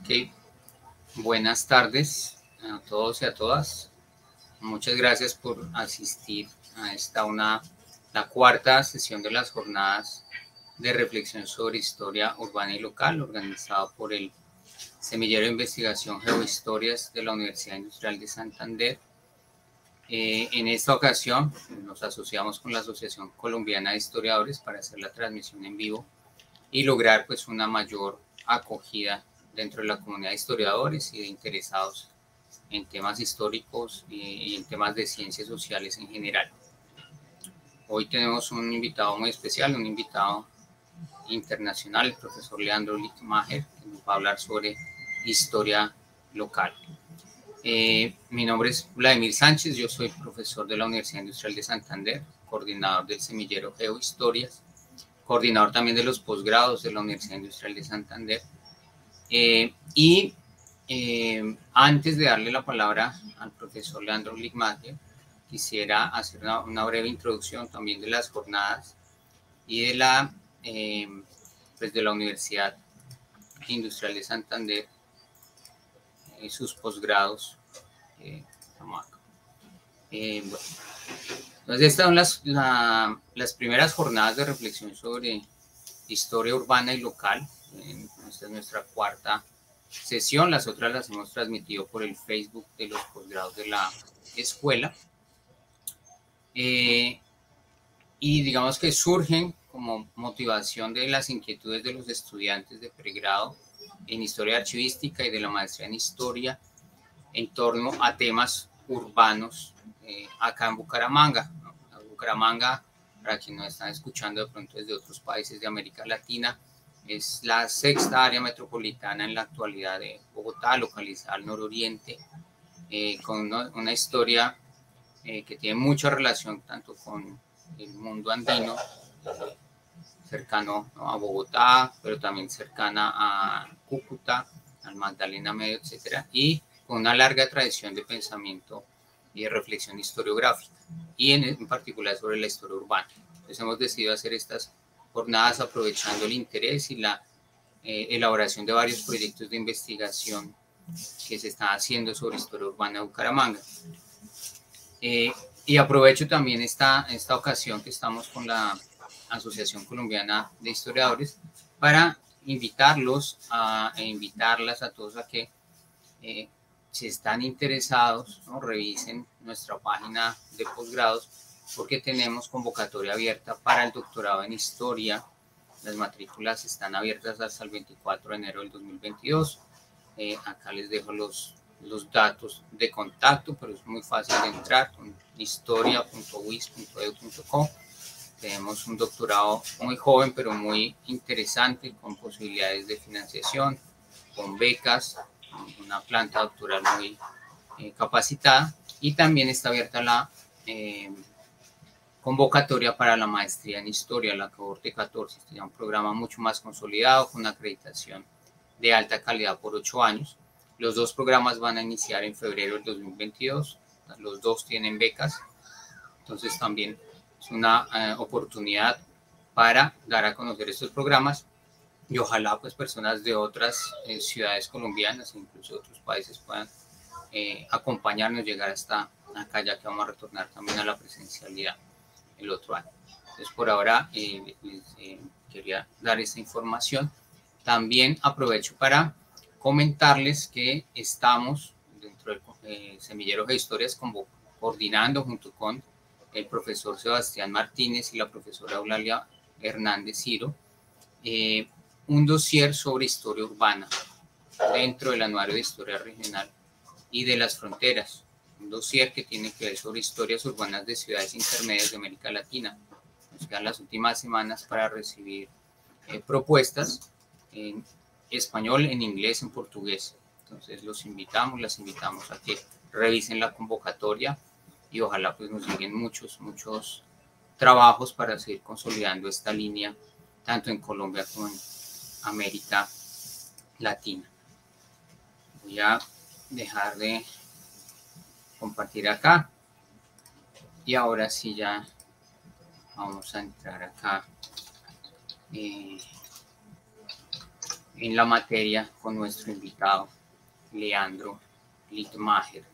Ok, buenas tardes a todos y a todas. Muchas gracias por asistir a la cuarta sesión de las jornadas de reflexión sobre historia urbana y local, organizada por el Semillero de Investigación Geohistorias de la Universidad Industrial de Santander. En esta ocasión nos asociamos con la Asociación Colombiana de Historiadores para hacer la transmisión en vivo y lograr pues una mayor acogida dentro de la comunidad de historiadores y de interesados en temas históricos y en temas de ciencias sociales en general. Hoy tenemos un invitado muy especial, un invitado internacional, el profesor Leandro Lichtmacher, que nos va a hablar sobre historia local. Mi nombre es Vladimir Sánchez, yo soy profesor de la Universidad Industrial de Santander, coordinador del Semillero Geohistorias, coordinador también de los posgrados de la Universidad Industrial de Santander. Antes de darle la palabra al profesor Leandro Lichtmacher, quisiera hacer una breve introducción también de las jornadas y de la Universidad Industrial de Santander, sus posgrados. Bueno. Entonces, estas son las primeras jornadas de reflexión sobre historia urbana y local. Esta es nuestra cuarta sesión, las otras las hemos transmitido por el Facebook de los posgrados de la escuela. Y digamos que surgen como motivación de las inquietudes de los estudiantes de pregrado en historia archivística y de la maestría en historia en torno a temas urbanos acá en Bucaramanga. Bucaramanga, para quienes nos están escuchando de pronto desde otros países de América Latina, es la sexta área metropolitana en la actualidad de Bogotá, localizada al nororiente, con una historia que tiene mucha relación tanto con el mundo andino, cercano a Bogotá, pero también cercana a Cúcuta, al Magdalena Medio, etcétera, y con una larga tradición de pensamiento y de reflexión historiográfica, y en particular sobre la historia urbana. Entonces hemos decidido hacer estas jornadas aprovechando el interés y la elaboración de varios proyectos de investigación que se están haciendo sobre historia urbana de Bucaramanga. Y aprovecho también esta ocasión que estamos con la Asociación Colombiana de Historiadores para invitarlos e invitarlas a todos a que si están interesados, ¿no?, revisen nuestra página de posgrados, porque tenemos convocatoria abierta para el doctorado en historia. Las matrículas están abiertas hasta el 24 de enero del 2022. Acá les dejo los datos de contacto, pero es muy fácil de entrar con historia.wis.edu.co. Tenemos un doctorado muy joven, pero muy interesante, con posibilidades de financiación, con becas, una planta doctoral muy capacitada, y también está abierta la convocatoria para la maestría en historia, la cohorte 14, este es un programa mucho más consolidado, con una acreditación de alta calidad por 8 años. Los dos programas van a iniciar en febrero del 2022, los dos tienen becas, entonces también es una oportunidad para dar a conocer estos programas, y ojalá pues personas de otras ciudades colombianas, incluso de otros países, puedan acompañarnos, llegar hasta acá, ya que vamos a retornar también a la presencialidad el otro año. Entonces por ahora les quería dar esta información. También aprovecho para comentarles que estamos dentro del Semillero de Historias coordinando junto con el profesor Sebastián Martínez y la profesora Eulalia Hernández Ciro un dossier sobre historia urbana dentro del Anuario de Historia Regional y de las Fronteras, un dossier que tiene que ver sobre historias urbanas de ciudades intermedias de América Latina. Nos quedan las últimas semanas para recibir propuestas en español, en inglés, en portugués. Entonces las invitamos a que revisen la convocatoria y ojalá pues nos lleguen muchos trabajos para seguir consolidando esta línea tanto en Colombia como en América Latina. Voy a dejar de compartir acá y ahora sí ya vamos a entrar acá en la materia con nuestro invitado, Leandro Littmacher.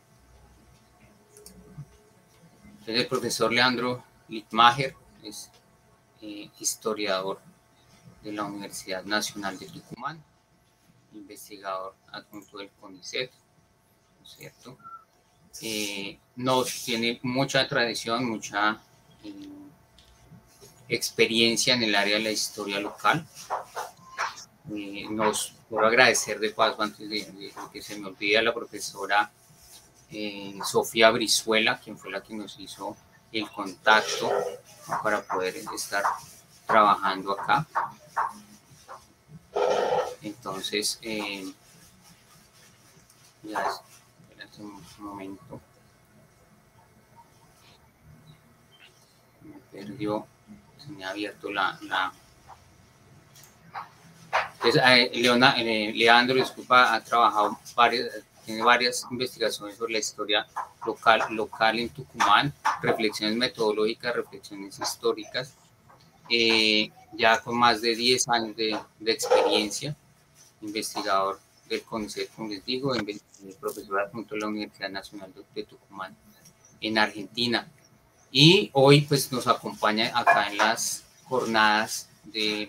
Entonces, el profesor Leandro Littmacher es historiador de la Universidad Nacional de Tucumán, investigador adjunto del CONICET, ¿no es cierto? Nos tiene mucha tradición, mucha experiencia en el área de la historia local. Nos quiero agradecer de paso, antes de que se me olvide, a la profesora Sofía Brizuela, quien fue la que nos hizo el contacto para poder estar trabajando acá. Entonces, ya espérate un momento. Me perdió, se me ha abierto Entonces, Leandro, disculpa, ha trabajado tiene varias investigaciones sobre la historia local en Tucumán, reflexiones metodológicas, reflexiones históricas, ya con más de 10 años de experiencia, investigador del CONICET, como les digo, profesor adjunto de la Universidad Nacional de Tucumán en Argentina. Y hoy pues nos acompaña acá en las jornadas de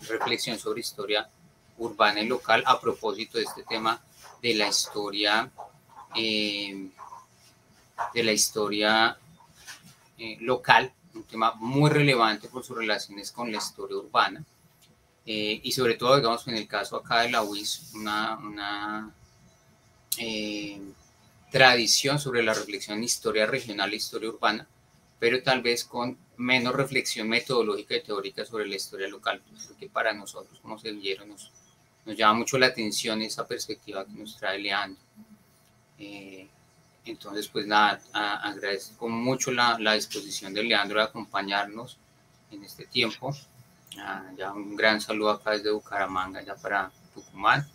reflexión sobre historia urbana y local a propósito de este tema de la historia local, un tema muy relevante por sus relaciones con la historia urbana y sobre todo, digamos, en el caso acá de la UIS, una tradición sobre la reflexión en historia regional e historia urbana, pero tal vez con menos reflexión metodológica y teórica sobre la historia local, porque para nosotros como semilleros nos llama mucho la atención esa perspectiva que nos trae Leandro. Entonces, pues nada, agradezco mucho la disposición de Leandro de acompañarnos en este tiempo. Ya un gran saludo acá desde Bucaramanga, ya para Tucumán.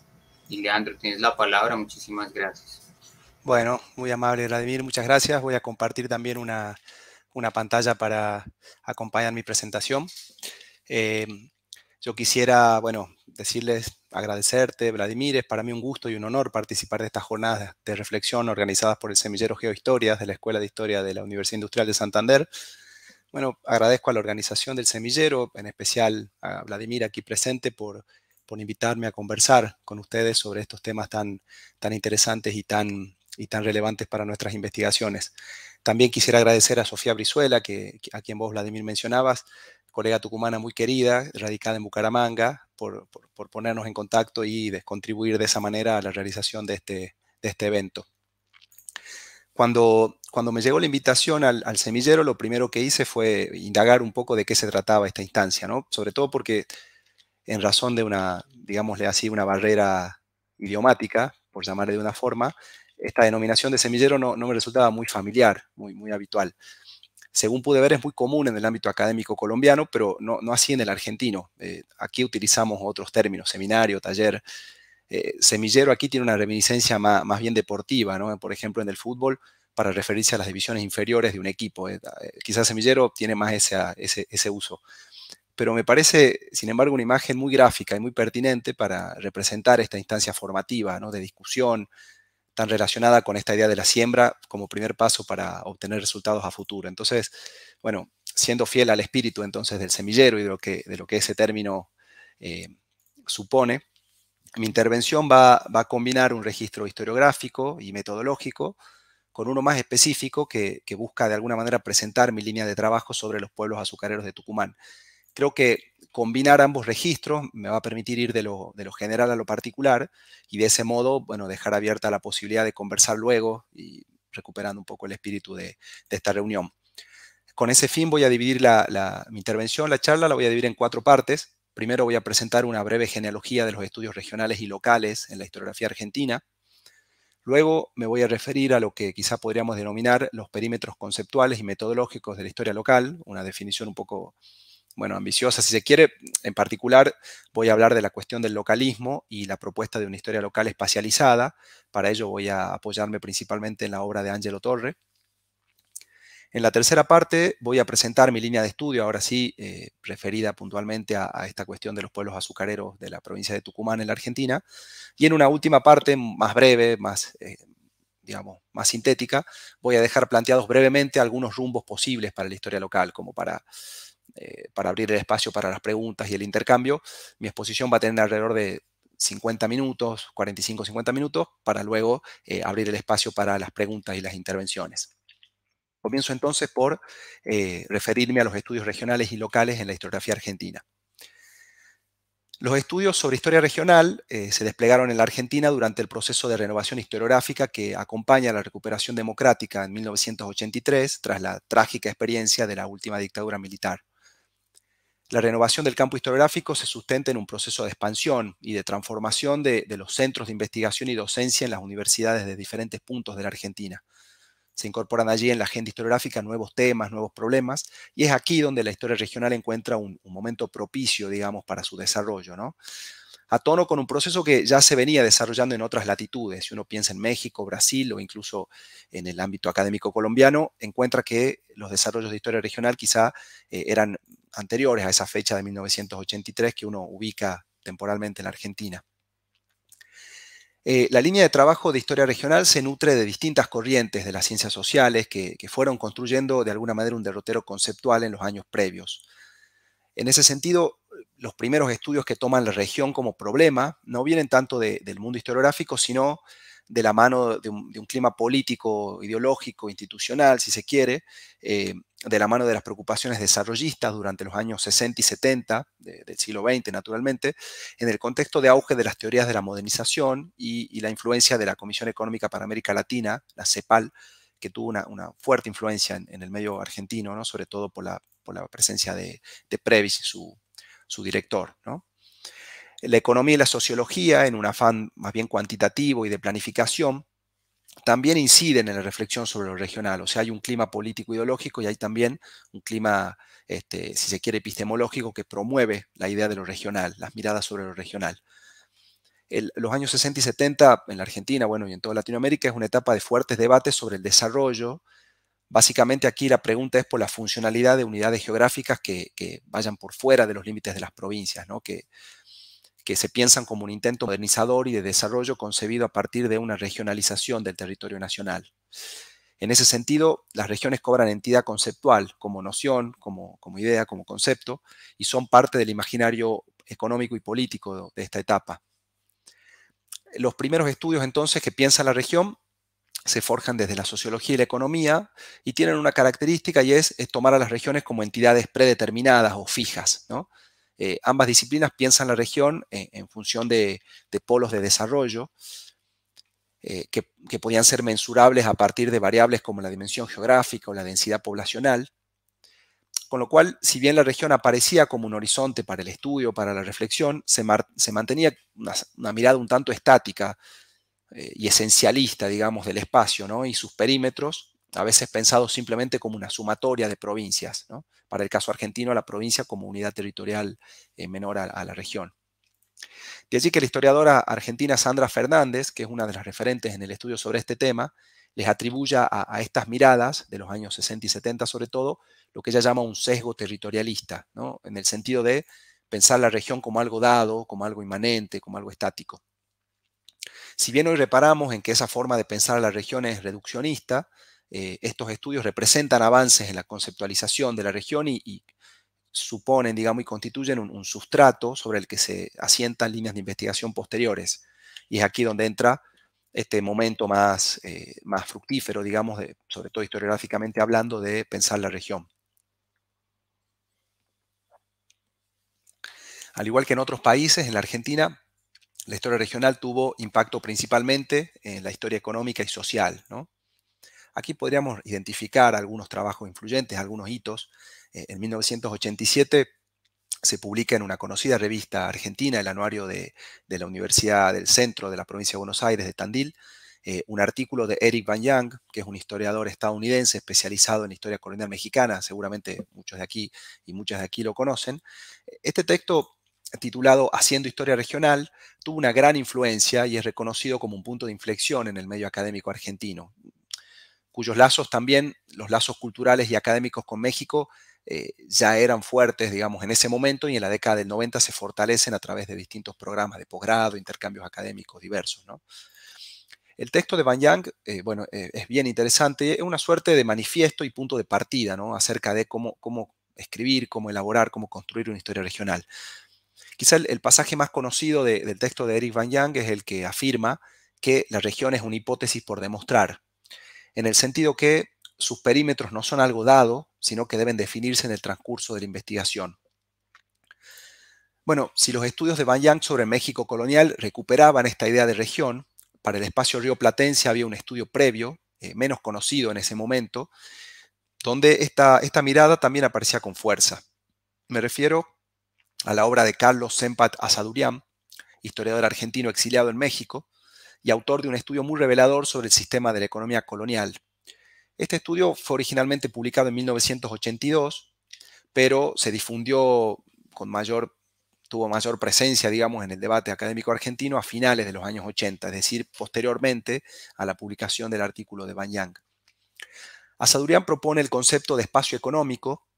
Y Leandro, tienes la palabra, muchísimas gracias. Bueno, muy amable Vladimir, muchas gracias. Voy a compartir también una pantalla para acompañar mi presentación. Yo quisiera, bueno, agradecerte, Vladimir, es para mí un gusto y un honor participar de estas jornadas de reflexión organizadas por el Semillero Geohistorias de la Escuela de Historia de la Universidad Industrial de Santander. Bueno, agradezco a la organización del semillero, en especial a Vladimir aquí presente por invitarme a conversar con ustedes sobre estos temas tan interesantes y tan relevantes para nuestras investigaciones. También quisiera agradecer a Sofía Brizuela, a quien vos, Vladimir, mencionabas, colega tucumana muy querida, radicada en Bucaramanga, por ponernos en contacto y contribuir de esa manera a la realización de este evento. Cuando me llegó la invitación al semillero, lo primero que hice fue indagar un poco de qué se trataba esta instancia, ¿no? Sobre todo porque en razón de digámosle así, una barrera idiomática, por llamarle de una forma, esta denominación de semillero no me resultaba muy familiar, muy habitual. Según pude ver, es muy común en el ámbito académico colombiano, pero no así en el argentino. Aquí utilizamos otros términos, seminario, taller. Semillero aquí tiene una reminiscencia más bien deportiva, ¿no? Por ejemplo, en el fútbol, para referirse a las divisiones inferiores de un equipo. Quizás semillero tiene más ese uso. Pero me parece, sin embargo, una imagen muy gráfica y muy pertinente para representar esta instancia formativa, ¿no? De discusión, tan relacionada con esta idea de la siembra como primer paso para obtener resultados a futuro. Entonces, bueno, siendo fiel al espíritu entonces del semillero y de lo que ese término supone, mi intervención va a combinar un registro historiográfico y metodológico con uno más específico que busca de alguna manera presentar mi línea de trabajo sobre los pueblos azucareros de Tucumán. Creo que combinar ambos registros me va a permitir ir de lo general a lo particular y de ese modo, bueno, dejar abierta la posibilidad de conversar luego y recuperando un poco el espíritu de esta reunión. Con ese fin voy a dividir mi intervención, la charla, la voy a dividir en 4 partes. Primero voy a presentar una breve genealogía de los estudios regionales y locales en la historiografía argentina. Luego me voy a referir a lo que quizá podríamos denominar los perímetros conceptuales y metodológicos de la historia local, una definición un poco, bueno, ambiciosa si se quiere. En particular voy a hablar de la cuestión del localismo y la propuesta de una historia local espacializada. Para ello voy a apoyarme principalmente en la obra de Ángelo Torre. En la tercera parte voy a presentar mi línea de estudio, ahora sí, referida puntualmente a esta cuestión de los pueblos azucareros de la provincia de Tucumán en la Argentina. Y en una última parte, más breve, más, digamos, más sintética, voy a dejar planteados brevemente algunos rumbos posibles para la historia local, como para abrir el espacio para las preguntas y el intercambio. Mi exposición va a tener alrededor de 50 minutos, 45-50 minutos, para luego abrir el espacio para las preguntas y las intervenciones. Comienzo entonces por referirme a los estudios regionales y locales en la historiografía argentina. Los estudios sobre historia regional se desplegaron en la Argentina durante el proceso de renovación historiográfica que acompaña a la recuperación democrática en 1983, tras la trágica experiencia de la última dictadura militar. La renovación del campo historiográfico se sustenta en un proceso de expansión y de transformación de los centros de investigación y docencia en las universidades de diferentes puntos de la Argentina. Se incorporan allí en la agenda historiográfica nuevos temas, nuevos problemas, y es aquí donde la historia regional encuentra un momento propicio, digamos, para su desarrollo, ¿no? A tono con un proceso que ya se venía desarrollando en otras latitudes. Si uno piensa en México, Brasil o incluso en el ámbito académico colombiano, encuentra que los desarrollos de historia regional quizá eran anteriores a esa fecha de 1983 que uno ubica temporalmente en la Argentina. La línea de trabajo de historia regional se nutre de distintas corrientes de las ciencias sociales que fueron construyendo de alguna manera un derrotero conceptual en los años previos. En ese sentido, los primeros estudios que toman la región como problema no vienen tanto del mundo historiográfico, sino de la mano de un clima político, ideológico, institucional, si se quiere, de la mano de las preocupaciones desarrollistas durante los años 60 y 70 del siglo XX, naturalmente, en el contexto de auge de las teorías de la modernización y la influencia de la Comisión Económica para América Latina, la CEPAL, que tuvo una fuerte influencia en el medio argentino, ¿no? Sobre todo por la presencia de Previs, su director, ¿no? La economía y la sociología, en un afán más bien cuantitativo y de planificación, también inciden en la reflexión sobre lo regional. O sea, hay un clima político-ideológico y hay también un clima, si se quiere, epistemológico que promueve la idea de lo regional, las miradas sobre lo regional. Los años 60 y 70 en la Argentina, bueno, y en toda Latinoamérica, es una etapa de fuertes debates sobre el desarrollo. Básicamente aquí la pregunta es por la funcionalidad de unidades geográficas que vayan por fuera de los límites de las provincias, ¿no? que se piensan como un intento modernizador y de desarrollo concebido a partir de una regionalización del territorio nacional. En ese sentido, las regiones cobran entidad conceptual, como noción, como idea, como concepto, y son parte del imaginario económico y político de esta etapa. Los primeros estudios entonces que piensan la región se forjan desde la sociología y la economía y tienen una característica y es tomar a las regiones como entidades predeterminadas o fijas, ¿no? Ambas disciplinas piensan la región en función de polos de desarrollo que podían ser mensurables a partir de variables como la dimensión geográfica o la densidad poblacional, con lo cual, si bien la región aparecía como un horizonte para el estudio, para la reflexión, se mantenía una mirada un tanto estática y esencialista, digamos, del espacio, ¿no? Y sus perímetros, a veces pensados simplemente como una sumatoria de provincias, ¿no? Para el caso argentino, la provincia como unidad territorial menor a la región. De allí que la historiadora argentina Sandra Fernández, que es una de las referentes en el estudio sobre este tema, les atribuya a estas miradas de los años 60 y 70 sobre todo, lo que ella llama un sesgo territorialista, ¿no? En el sentido de pensar la región como algo dado, como algo inmanente, como algo estático. Si bien hoy reparamos en que esa forma de pensar a la región es reduccionista, estos estudios representan avances en la conceptualización de la región y suponen, digamos, y constituyen un sustrato sobre el que se asientan líneas de investigación posteriores. Y es aquí donde entra este momento más fructífero, digamos, sobre todo historiográficamente hablando, de pensar la región. Al igual que en otros países, en la Argentina, la historia regional tuvo impacto principalmente en la historia económica y social, ¿no? Aquí podríamos identificar algunos trabajos influyentes, algunos hitos. En 1987 se publica en una conocida revista argentina, el anuario de la Universidad del Centro de la provincia de Buenos Aires, de Tandil, un artículo de Eric Van Young, que es un historiador estadounidense especializado en historia colonial mexicana, seguramente muchos de aquí y muchas de aquí lo conocen. Este texto, titulado Haciendo Historia Regional, tuvo una gran influencia y es reconocido como un punto de inflexión en el medio académico argentino. cuyos lazos también, los lazos culturales y académicos con México, ya eran fuertes, digamos, en ese momento, y en la década del 90 se fortalecen a través de distintos programas de posgrado, intercambios académicos diversos, ¿no? El texto de Van Yang, bueno, es bien interesante, es una suerte de manifiesto y punto de partida, ¿no? Acerca de cómo escribir, cómo elaborar, cómo construir una historia regional. Quizá el pasaje más conocido del texto de Eric Van Yang es el que afirma que la región es una hipótesis por demostrar, en el sentido que sus perímetros no son algo dado, sino que deben definirse en el transcurso de la investigación. Bueno, si los estudios de Van Yang sobre México colonial recuperaban esta idea de región, para el espacio rioplatense había un estudio previo, menos conocido en ese momento, donde esta mirada también aparecía con fuerza. Me refiero a la obra de Carlos Sempat Asadurian, historiador argentino exiliado en México y autor de un estudio muy revelador sobre el sistema de la economía colonial. Este estudio fue originalmente publicado en 1982, pero se difundió tuvo mayor presencia, digamos, en el debate académico argentino a finales de los años 80, es decir, posteriormente a la publicación del artículo de Van Yang. Asadurian propone el concepto de espacio económico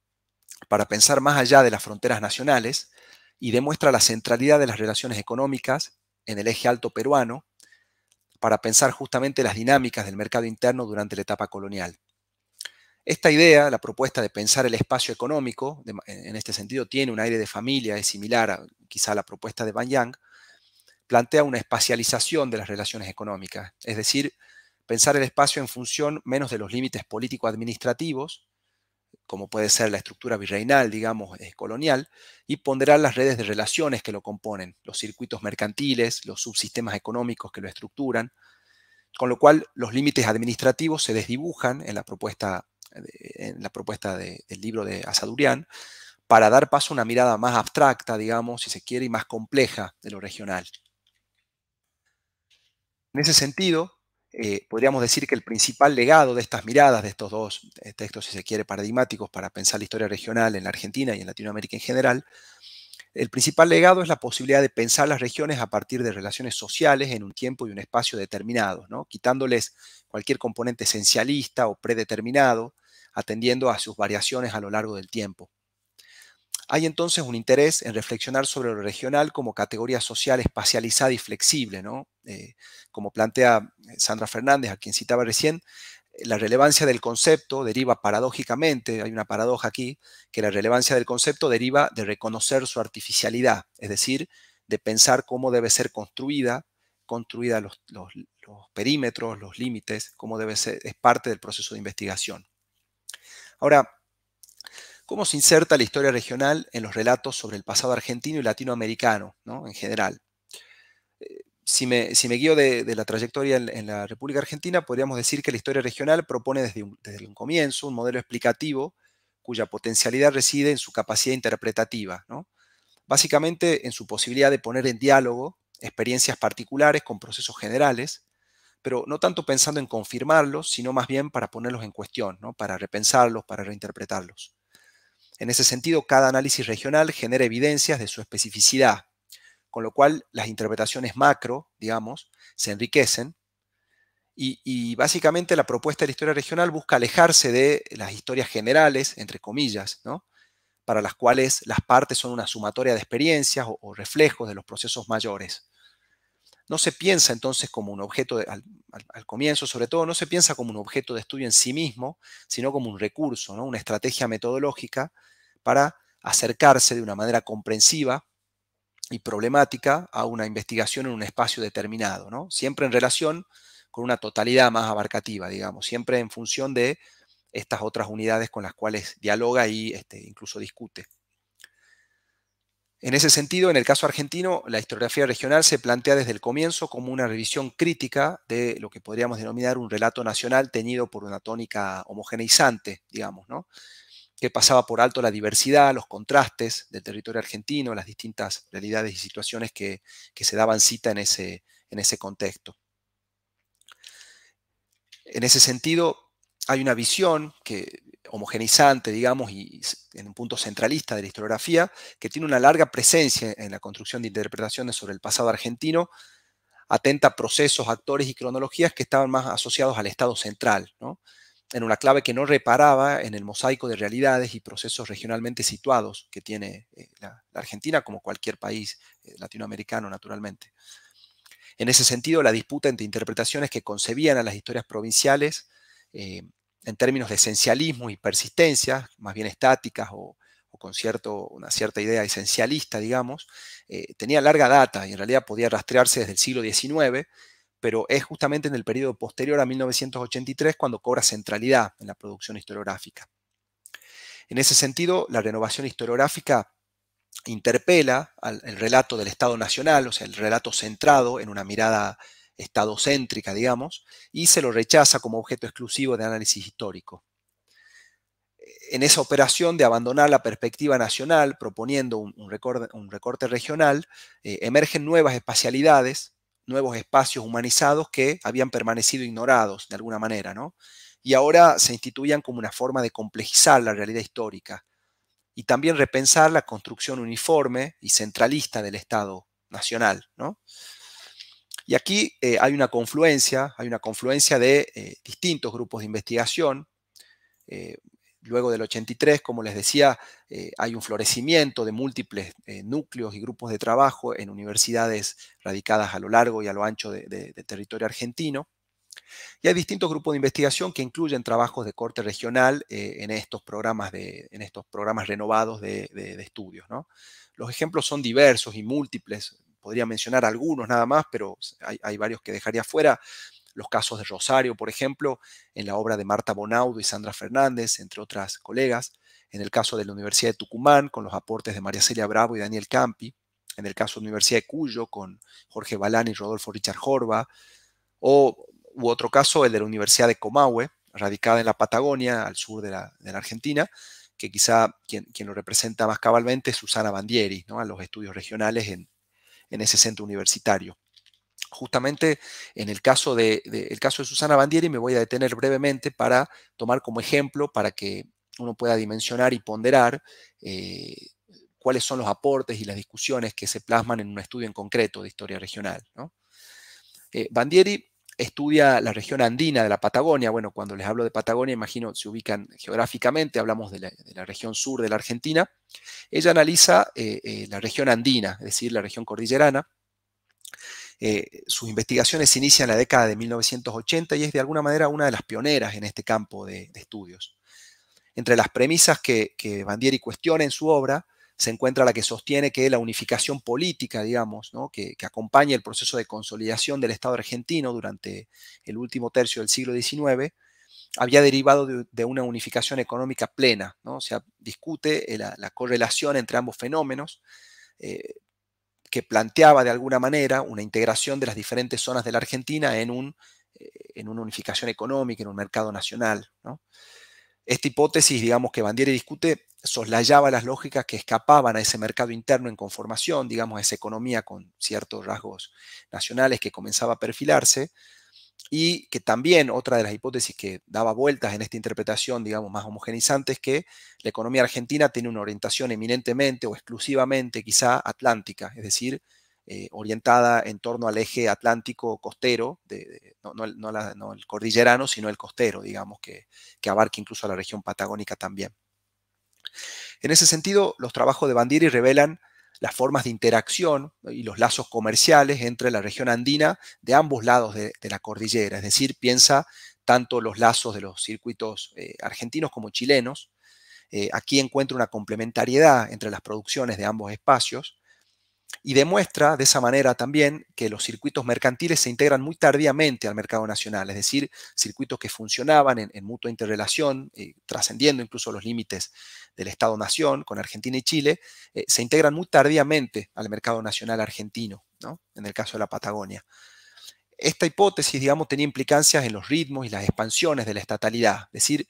para pensar más allá de las fronteras nacionales y demuestra la centralidad de las relaciones económicas en el eje alto peruano para pensar justamente las dinámicas del mercado interno durante la etapa colonial. Esta idea, la propuesta de pensar el espacio económico, en este sentido tiene un aire de familia, es similar quizá a la propuesta de Van Yang, plantea una espacialización de las relaciones económicas, es decir, pensar el espacio en función menos de los límites político-administrativos, como puede ser la estructura virreinal, digamos, colonial, y ponderar las redes de relaciones que lo componen, los circuitos mercantiles, los subsistemas económicos que lo estructuran, con lo cual los límites administrativos se desdibujan en la propuesta del libro de Asadurian, para dar paso a una mirada más abstracta, digamos, si se quiere, y más compleja de lo regional. En ese sentido, podríamos decir que el principal legado de estas miradas, de estos dos textos, si se quiere, paradigmáticos para pensar la historia regional en la Argentina y en Latinoamérica en general, el principal legado es la posibilidad de pensar las regiones a partir de relaciones sociales en un tiempo y un espacio determinados, ¿no? Quitándoles cualquier componente esencialista o predeterminado, atendiendo a sus variaciones a lo largo del tiempo. Hay entonces un interés en reflexionar sobre lo regional como categoría social espacializada y flexible, ¿no? Como plantea Sandra Fernández, a quien citaba recién, la relevancia del concepto deriva paradójicamente, hay una paradoja aquí, que la relevancia del concepto deriva de reconocer su artificialidad, es decir, de pensar cómo debe ser construida los perímetros, los límites, cómo debe ser, es parte del proceso de investigación. Ahora, ¿cómo se inserta la historia regional en los relatos sobre el pasado argentino y latinoamericano, ¿no? En general? Si me guío de la trayectoria en la República Argentina, podríamos decir que la historia regional propone desde un comienzo un modelo explicativo cuya potencialidad reside en su capacidad interpretativa, ¿no? Básicamente en su posibilidad de poner en diálogo experiencias particulares con procesos generales, pero no tanto pensando en confirmarlos, sino más bien para ponerlos en cuestión, ¿no? Para repensarlos, para reinterpretarlos. En ese sentido, cada análisis regional genera evidencias de su especificidad, con lo cual las interpretaciones macro, digamos, se enriquecen y básicamente la propuesta de la historia regional busca alejarse de las historias generales, entre comillas, ¿no? Para las cuales las partes son una sumatoria de experiencias o reflejos de los procesos mayores. No se piensa entonces como un objeto, al comienzo sobre todo, no se piensa como un objeto de estudio en sí mismo, sino como un recurso, ¿no? Una estrategia metodológica para acercarse de una manera comprensiva y problemática a una investigación en un espacio determinado, ¿no? Siempre en relación con una totalidad más abarcativa, digamos, siempre en función de estas otras unidades con las cuales dialoga y incluso discute. En ese sentido, en el caso argentino, la historiografía regional se plantea desde el comienzo como una revisión crítica de lo que podríamos denominar un relato nacional teñido por una tónica homogeneizante, digamos, ¿no? Que pasaba por alto la diversidad, los contrastes del territorio argentino, las distintas realidades y situaciones que se daban cita en ese contexto. En ese sentido, hay una visión homogeneizante, digamos, y en un punto centralista de la historiografía, que tiene una larga presencia en la construcción de interpretaciones sobre el pasado argentino, atenta a procesos, actores y cronologías que estaban más asociados al Estado central, ¿no? en una clave que no reparaba en el mosaico de realidades y procesos regionalmente situados que tiene la Argentina, como cualquier país latinoamericano, naturalmente. En ese sentido, la disputa entre interpretaciones que concebían a las historias provinciales en términos de esencialismo y persistencia, más bien estáticas o con una cierta idea esencialista, digamos, tenía larga data y en realidad podía rastrearse desde el siglo XIX, pero es justamente en el periodo posterior a 1983 cuando cobra centralidad en la producción historiográfica. En ese sentido, la renovación historiográfica interpela el relato del Estado nacional, o sea, el relato centrado en una mirada estadocéntrica, digamos, y se lo rechaza como objeto exclusivo de análisis histórico. En esa operación de abandonar la perspectiva nacional, proponiendo un recorte regional, emergen nuevas espacialidades, nuevos espacios humanizados que habían permanecido ignorados de alguna manera, ¿no? Y ahora se instituían como una forma de complejizar la realidad histórica y también repensar la construcción uniforme y centralista del Estado nacional, ¿no? Y aquí hay una confluencia de distintos grupos de investigación. Luego del 83, como les decía, hay un florecimiento de múltiples núcleos y grupos de trabajo en universidades radicadas a lo largo y a lo ancho de territorio argentino. Y hay distintos grupos de investigación que incluyen trabajos de corte regional en estos programas renovados de estudios, ¿no? Los ejemplos son diversos y múltiples. Podría mencionar algunos nada más, pero hay varios que dejaría fuera. Los casos de Rosario, por ejemplo, en la obra de Marta Bonaudo y Sandra Fernández, entre otras colegas. En el caso de la Universidad de Tucumán, con los aportes de María Celia Bravo y Daniel Campi. En el caso de la Universidad de Cuyo, con Jorge Balán y Rodolfo Richard Jorba. U otro caso, el de la Universidad de Comahue, radicada en la Patagonia, al sur de la Argentina, que quizá quien lo representa más cabalmente es Susana Bandieri, ¿no? A los estudios regionales en ese centro universitario. Justamente en el caso de Susana Bandieri me voy a detener brevemente para tomar como ejemplo para que uno pueda dimensionar y ponderar cuáles son los aportes y las discusiones que se plasman en un estudio en concreto de historia regional, ¿no? Bandieri estudia la región andina de la Patagonia. Bueno, cuando les hablo de Patagonia, imagino se ubican geográficamente, hablamos de la región sur de la Argentina. Ella analiza la región andina, es decir, la región cordillerana. Sus investigaciones se inician en la década de 1980 y es de alguna manera una de las pioneras en este campo de estudios. Entre las premisas que Bandieri cuestiona en su obra se encuentra la que sostiene que la unificación política, digamos, ¿no? que acompaña el proceso de consolidación del Estado argentino durante el último tercio del siglo XIX, había derivado de una unificación económica plena, ¿no? O sea, discute la correlación entre ambos fenómenos, que planteaba de alguna manera una integración de las diferentes zonas de la Argentina en una unificación económica, en un mercado nacional, ¿no? Esta hipótesis, digamos, que Bandieri discute, soslayaba las lógicas que escapaban a ese mercado interno en conformación, digamos, a esa economía con ciertos rasgos nacionales que comenzaba a perfilarse, y que también otra de las hipótesis que daba vueltas en esta interpretación, digamos, más homogenizante, es que la economía argentina tiene una orientación eminentemente o exclusivamente quizá atlántica, es decir, orientada en torno al eje atlántico costero, no el cordillerano, sino el costero, digamos, que abarca incluso a la región patagónica también. En ese sentido, los trabajos de Bandieri revelan las formas de interacción y los lazos comerciales entre la región andina de ambos lados de la cordillera, es decir, piensa tanto los lazos de los circuitos argentinos como chilenos. Aquí encuentra una complementariedad entre las producciones de ambos espacios y demuestra de esa manera también que los circuitos mercantiles se integran muy tardíamente al mercado nacional, es decir, circuitos que funcionaban en mutua interrelación, trascendiendo incluso los límites del Estado-Nación con Argentina y Chile, se integran muy tardíamente al mercado nacional argentino, ¿no? En el caso de la Patagonia. Esta hipótesis, digamos, tenía implicancias en los ritmos y las expansiones de la estatalidad, es decir,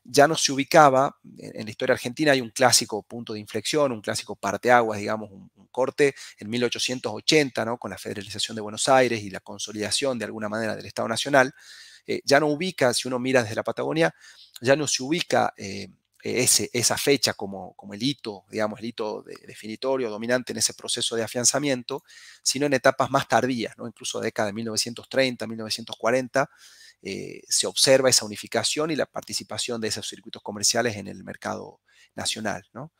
ya no se ubicaba, en la historia argentina hay un clásico punto de inflexión, un clásico parteaguas, digamos, un corte en 1880, ¿no? Con la federalización de Buenos Aires y la consolidación de alguna manera del Estado Nacional. Ya no ubica, si uno mira desde la Patagonia, ya no se ubica esa fecha como el hito, digamos, el hito definitorio, dominante en ese proceso de afianzamiento, sino en etapas más tardías, ¿no? Incluso década de 1930, 1940, se observa esa unificación y la participación de esos circuitos comerciales en el mercado nacional, ¿no?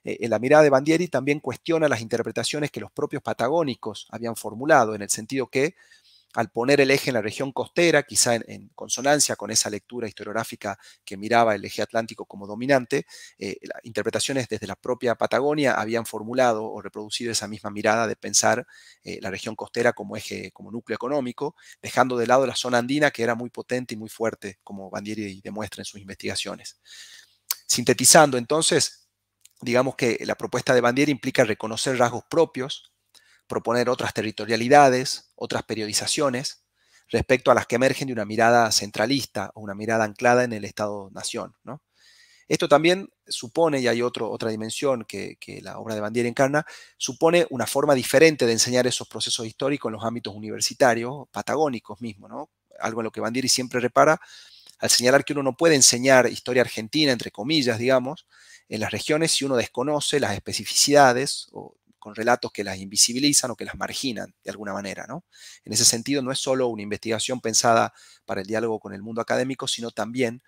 En la mirada de Bandieri también cuestiona las interpretaciones que los propios patagónicos habían formulado, en el sentido que al poner el eje en la región costera, quizá en consonancia con esa lectura historiográfica que miraba el eje atlántico como dominante, las interpretaciones desde la propia Patagonia habían formulado o reproducido esa misma mirada de pensar la región costera como eje, como núcleo económico, dejando de lado la zona andina, que era muy potente y muy fuerte, como Bandieri demuestra en sus investigaciones. Sintetizando, entonces, digamos que la propuesta de Bandieri implica reconocer rasgos propios, proponer otras territorialidades, otras periodizaciones, respecto a las que emergen de una mirada centralista o una mirada anclada en el Estado-nación, ¿no? Esto también supone, y hay otra dimensión que la obra de Bandieri encarna, supone una forma diferente de enseñar esos procesos históricos en los ámbitos universitarios, patagónicos mismos, ¿no? Algo en lo que Bandieri siempre repara al señalar que uno no puede enseñar historia argentina, entre comillas, digamos, en las regiones si uno desconoce las especificidades o con relatos que las invisibilizan o que las marginan de alguna manera, ¿no? En ese sentido, no es solo una investigación pensada para el diálogo con el mundo académico, sino también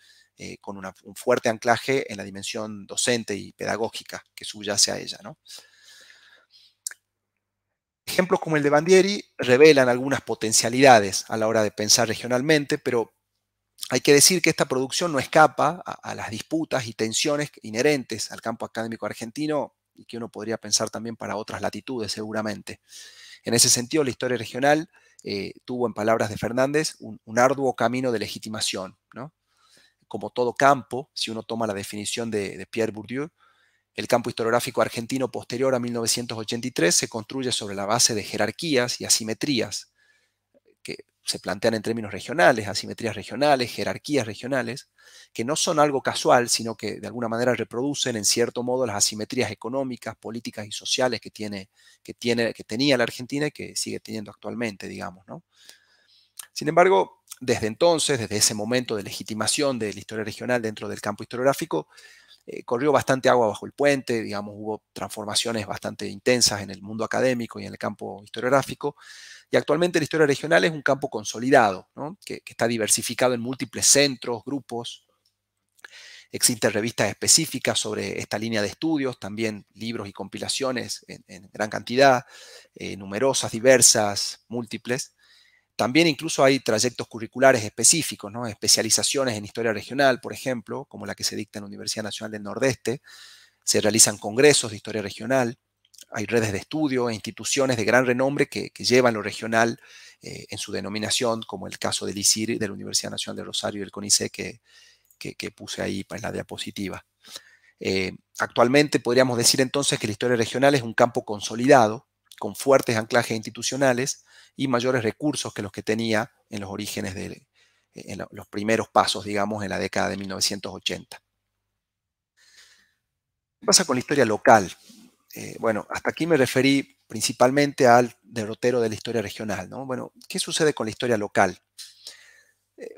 con un fuerte anclaje en la dimensión docente y pedagógica que subyace a ella, ¿no? Ejemplos como el de Bandieri revelan algunas potencialidades a la hora de pensar regionalmente, pero hay que decir que esta producción no escapa a las disputas y tensiones inherentes al campo académico argentino y que uno podría pensar también para otras latitudes seguramente. En ese sentido, la historia regional tuvo, en palabras de Fernández, un arduo camino de legitimación, ¿no? Como todo campo, si uno toma la definición de Pierre Bourdieu, el campo historiográfico argentino posterior a 1983 se construye sobre la base de jerarquías y asimetrías que se plantean en términos regionales, asimetrías regionales, jerarquías regionales, que no son algo casual, sino que de alguna manera reproducen en cierto modo las asimetrías económicas, políticas y sociales que tenía la Argentina y que sigue teniendo actualmente, digamos, ¿no? Sin embargo, desde entonces, desde ese momento de legitimación de la historia regional dentro del campo historiográfico, corrió bastante agua bajo el puente, digamos, hubo transformaciones bastante intensas en el mundo académico y en el campo historiográfico, y actualmente la historia regional es un campo consolidado, ¿no? que está diversificado en múltiples centros, grupos. Existen revistas específicas sobre esta línea de estudios, también libros y compilaciones en gran cantidad, numerosas, diversas, múltiples. También incluso hay trayectos curriculares específicos, ¿no? Especializaciones en historia regional, por ejemplo, como la que se dicta en la Universidad Nacional del Nordeste. Se realizan congresos de historia regional. Hay redes de estudio e instituciones de gran renombre que llevan lo regional en su denominación, como el caso del ICIR, de la Universidad Nacional de Rosario y el CONICET que puse ahí en la diapositiva. Actualmente podríamos decir entonces que la historia regional es un campo consolidado, con fuertes anclajes institucionales y mayores recursos que los que tenía en los orígenes en los primeros pasos, digamos, en la década de 1980. ¿Qué pasa con la historia local? Bueno, hasta aquí me referí principalmente al derrotero de la historia regional, ¿no? Bueno, ¿qué sucede con la historia local?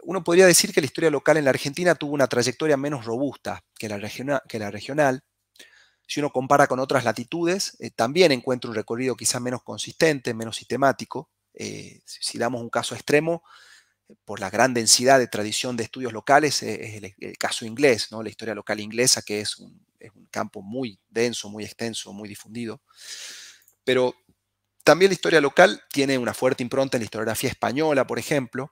Uno podría decir que la historia local en la Argentina tuvo una trayectoria menos robusta que la regional. Si uno compara con otras latitudes, también encuentra un recorrido quizá menos consistente, menos sistemático. Si damos un caso extremo, por la gran densidad de tradición de estudios locales, es el caso inglés, ¿no? La historia local inglesa, que es un campo muy denso, muy extenso, muy difundido. Pero también la historia local tiene una fuerte impronta en la historiografía española, por ejemplo,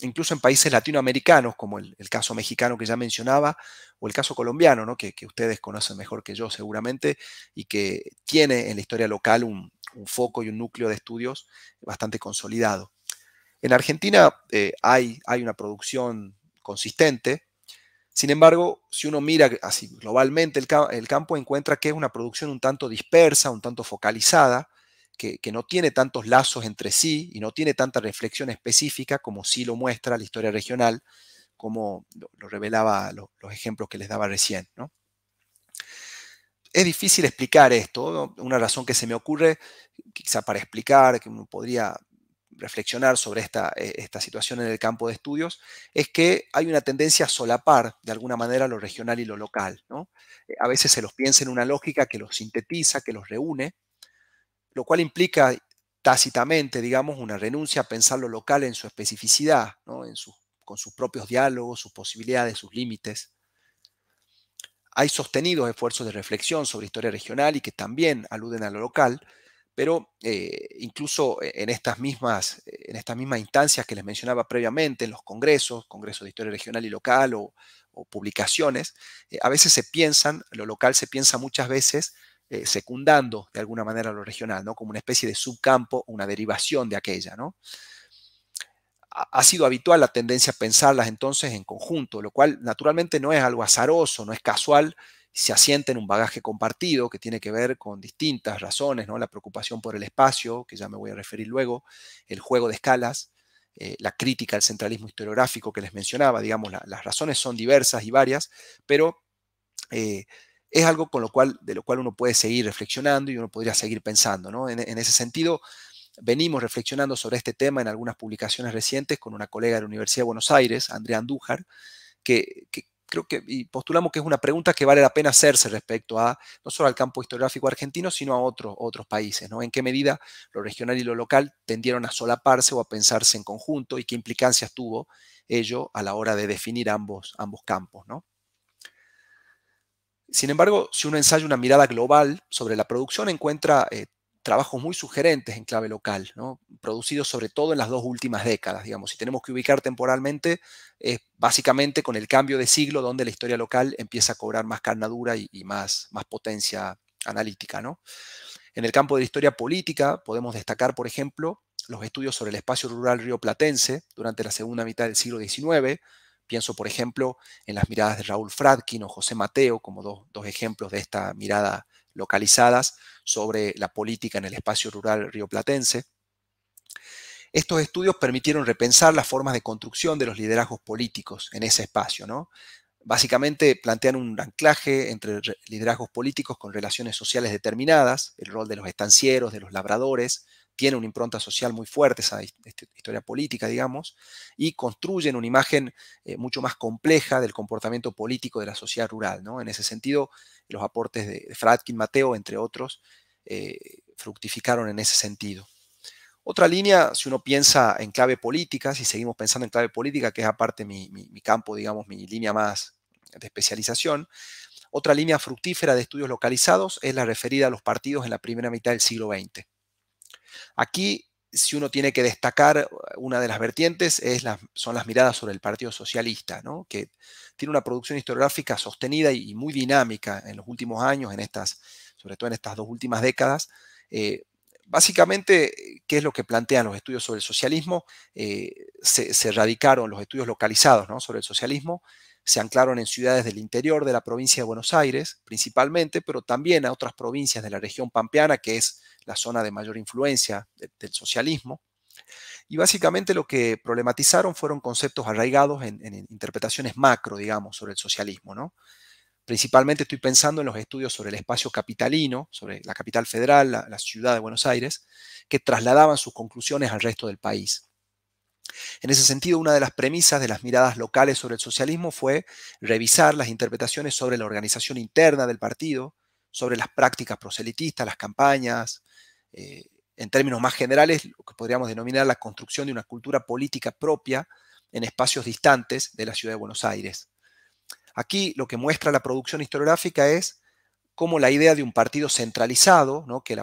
incluso en países latinoamericanos, como el caso mexicano que ya mencionaba, o el caso colombiano, ¿no? que ustedes conocen mejor que yo seguramente, y que tiene en la historia local un foco y un núcleo de estudios bastante consolidado. En Argentina hay una producción consistente. Sin embargo, si uno mira así globalmente el campo, encuentra que es una producción un tanto dispersa, un tanto focalizada, que no tiene tantos lazos entre sí y no tiene tanta reflexión específica como sí lo muestra la historia regional, como lo revelaba los ejemplos que les daba recién, ¿no? Es difícil explicar esto, ¿no? Una razón que se me ocurre, quizá para explicar, que uno podría reflexionar sobre esta situación en el campo de estudios es que hay una tendencia a solapar de alguna manera lo regional y lo local, ¿no? A veces se los piensa en una lógica que los sintetiza, que los reúne, lo cual implica tácitamente, digamos, una renuncia a pensar lo local en su especificidad, ¿no? Con sus propios diálogos, sus posibilidades, sus límites. Hay sostenidos esfuerzos de reflexión sobre historia regional y que también aluden a lo local, pero incluso en estas mismas instancias que les mencionaba previamente, en los congresos de historia regional y local o publicaciones, a veces lo local se piensa muchas veces secundando de alguna manera lo regional, ¿no? Como una especie de subcampo, una derivación de aquella, ¿no? Ha sido habitual la tendencia a pensarlas entonces en conjunto, lo cual naturalmente no es algo azaroso, no es casual, se asienta en un bagaje compartido que tiene que ver con distintas razones, ¿no? La preocupación por el espacio, que ya me voy a referir luego, el juego de escalas, la crítica al centralismo historiográfico que les mencionaba, digamos, las razones son diversas y varias, pero es algo de lo cual uno puede seguir reflexionando y uno podría seguir pensando, ¿no? En ese sentido, venimos reflexionando sobre este tema en algunas publicaciones recientes con una colega de la Universidad de Buenos Aires, Andrea Andújar, que creo que y postulamos que es una pregunta que vale la pena hacerse respecto a no solo al campo historiográfico argentino, sino a otros países, ¿no? En qué medida lo regional y lo local tendieron a solaparse o a pensarse en conjunto y qué implicancias tuvo ello a la hora de definir ambos campos, ¿no? Sin embargo, si uno ensaya una mirada global sobre la producción, encuentra trabajos muy sugerentes en clave local, ¿no? Producidos sobre todo en las 2 últimas décadas, digamos. Si tenemos que ubicar temporalmente, es básicamente con el cambio de siglo donde la historia local empieza a cobrar más carnadura y más potencia analítica, ¿no? En el campo de la historia política podemos destacar, por ejemplo, los estudios sobre el espacio rural rioplatense durante la segunda mitad del siglo XIX. Pienso, por ejemplo, en las miradas de Raúl Fradkin o José Mateo como dos ejemplos de esta mirada localizadas sobre la política en el espacio rural rioplatense. Estos estudios permitieron repensar las formas de construcción de los liderazgos políticos en ese espacio, ¿no? Básicamente plantean un anclaje entre liderazgos políticos con relaciones sociales determinadas, el rol de los estancieros, de los labradores, tiene una impronta social muy fuerte esa historia política, digamos, y construyen una imagen mucho más compleja del comportamiento político de la sociedad rural, ¿no? En ese sentido, los aportes de Fradkin, Mateo, entre otros, fructificaron en ese sentido. Otra línea, si uno piensa en clave política, si seguimos pensando en clave política, que es aparte mi campo, digamos, mi línea más de especialización, otra línea fructífera de estudios localizados es la referida a los partidos en la primera mitad del siglo XX. Aquí, si uno tiene que destacar una de las vertientes, son las miradas sobre el Partido Socialista, ¿no? Que tiene una producción historiográfica sostenida y muy dinámica en los últimos años, sobre todo en estas 2 últimas décadas. Básicamente, ¿qué es lo que plantean los estudios sobre el socialismo? Se radicaron los estudios localizados, ¿no? Sobre el socialismo, se anclaron en ciudades del interior de la provincia de Buenos Aires, principalmente, pero también a otras provincias de la región pampeana, que es la zona de mayor influencia del socialismo. Y básicamente lo que problematizaron fueron conceptos arraigados en interpretaciones macro, digamos, sobre el socialismo, ¿no? Principalmente estoy pensando en los estudios sobre el espacio capitalino, sobre la capital federal, la ciudad de Buenos Aires, que trasladaban sus conclusiones al resto del país. En ese sentido, una de las premisas de las miradas locales sobre el socialismo fue revisar las interpretaciones sobre la organización interna del partido, sobre las prácticas proselitistas, las campañas, en términos más generales, lo que podríamos denominar la construcción de una cultura política propia en espacios distantes de la ciudad de Buenos Aires. Aquí lo que muestra la producción historiográfica es cómo la idea de un partido centralizado, ¿no? Que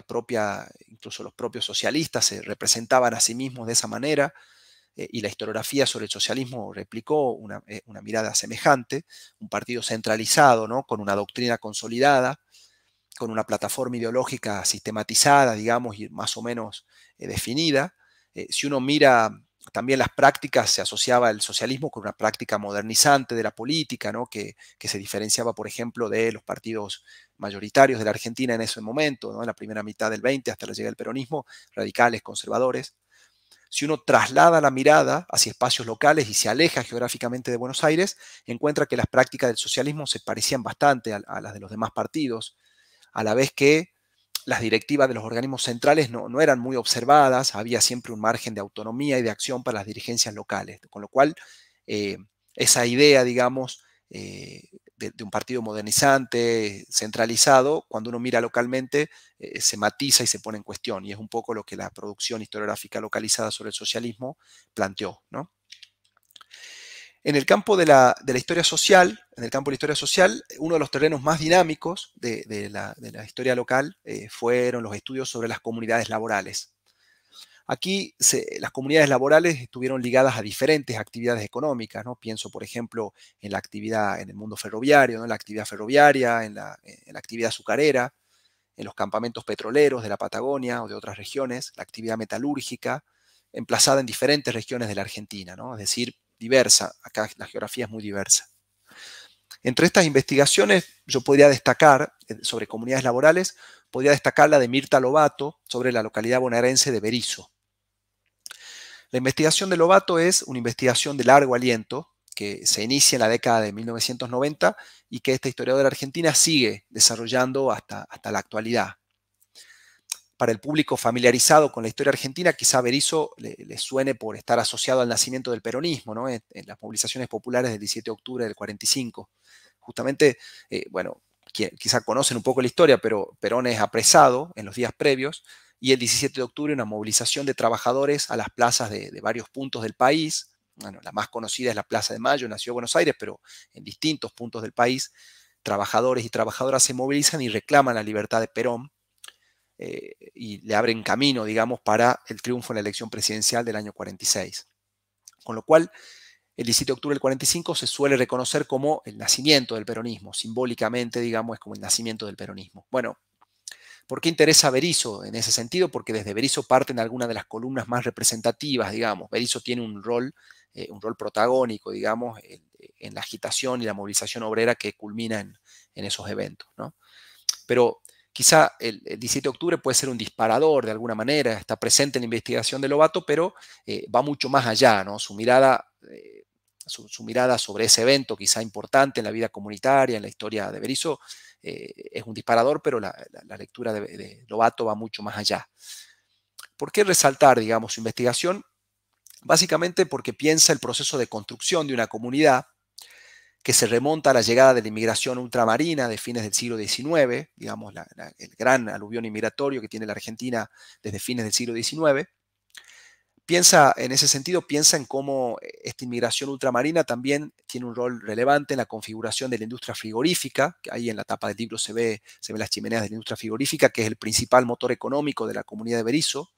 incluso los propios socialistas se representaban a sí mismos de esa manera, y la historiografía sobre el socialismo replicó una mirada semejante, un partido centralizado, ¿no? Con una doctrina consolidada, con una plataforma ideológica sistematizada, digamos, y más o menos definida. Si uno mira también las prácticas, se asociaba el socialismo con una práctica modernizante de la política, ¿no? que se diferenciaba, por ejemplo, de los partidos mayoritarios de la Argentina en ese momento, ¿no? En la primera mitad del 20 hasta la llegada del peronismo, radicales, conservadores. Si uno traslada la mirada hacia espacios locales y se aleja geográficamente de Buenos Aires, encuentra que las prácticas del socialismo se parecían bastante a las de los demás partidos, a la vez que las directivas de los organismos centrales no eran muy observadas, había siempre un margen de autonomía y de acción para las dirigencias locales, con lo cual esa idea, digamos, de un partido modernizante, centralizado, cuando uno mira localmente, se matiza y se pone en cuestión, y es un poco lo que la producción historiográfica localizada sobre el socialismo planteó, ¿no? En el campo de la historia social, uno de los terrenos más dinámicos de la historia local fueron los estudios sobre las comunidades laborales. Aquí las comunidades laborales estuvieron ligadas a diferentes actividades económicas, ¿no? Pienso, por ejemplo, en la actividad en el mundo ferroviario, ¿no? En la actividad ferroviaria, en la actividad azucarera, en los campamentos petroleros de la Patagonia o de otras regiones, la actividad metalúrgica, emplazada en diferentes regiones de la Argentina, ¿no? Es decir, diversa. Acá la geografía es muy diversa. Entre estas investigaciones yo podría destacar, sobre comunidades laborales, podría destacar la de Mirta Lobato sobre la localidad bonaerense de Berisso. La investigación de Lobato es una investigación de largo aliento que se inicia en la década de 1990 y que esta historiadora argentina sigue desarrollando hasta la actualidad. Para el público familiarizado con la historia argentina, quizá Berisso le suene por estar asociado al nacimiento del peronismo, ¿no? En las movilizaciones populares del 17 de octubre del 45. Justamente, bueno, quizá conocen un poco la historia, pero Perón es apresado en los días previos y el 17 de octubre una movilización de trabajadores a las plazas de varios puntos del país. Bueno, la más conocida es la Plaza de Mayo en la Ciudad de Buenos Aires, pero en distintos puntos del país, trabajadores y trabajadoras se movilizan y reclaman la libertad de Perón. Y le abren camino, digamos, para el triunfo en la elección presidencial del año 46. Con lo cual, el 17 de octubre del 45 se suele reconocer como el nacimiento del peronismo, simbólicamente, digamos, es como el nacimiento del peronismo. Bueno, ¿por qué interesa Berisso en ese sentido? Porque desde Berisso parten algunas de las columnas más representativas, digamos. Berisso tiene un rol protagónico, digamos, en la agitación y la movilización obrera que culmina en esos eventos, ¿no? Pero quizá el 17 de octubre puede ser un disparador de alguna manera, está presente en la investigación de Lobato, pero va mucho más allá, ¿no? Su mirada sobre ese evento quizá importante en la vida comunitaria, en la historia de Berisso, es un disparador, pero la lectura de Lobato va mucho más allá. ¿Por qué resaltar, digamos, su investigación? Básicamente porque piensa el proceso de construcción de una comunidad que se remonta a la llegada de la inmigración ultramarina de fines del siglo XIX, digamos, el gran aluvión inmigratorio que tiene la Argentina desde fines del siglo XIX. En ese sentido, piensa en cómo esta inmigración ultramarina también tiene un rol relevante en la configuración de la industria frigorífica, que ahí en la tapa del libro se ven las chimeneas de la industria frigorífica, que es el principal motor económico de la comunidad de Berisso,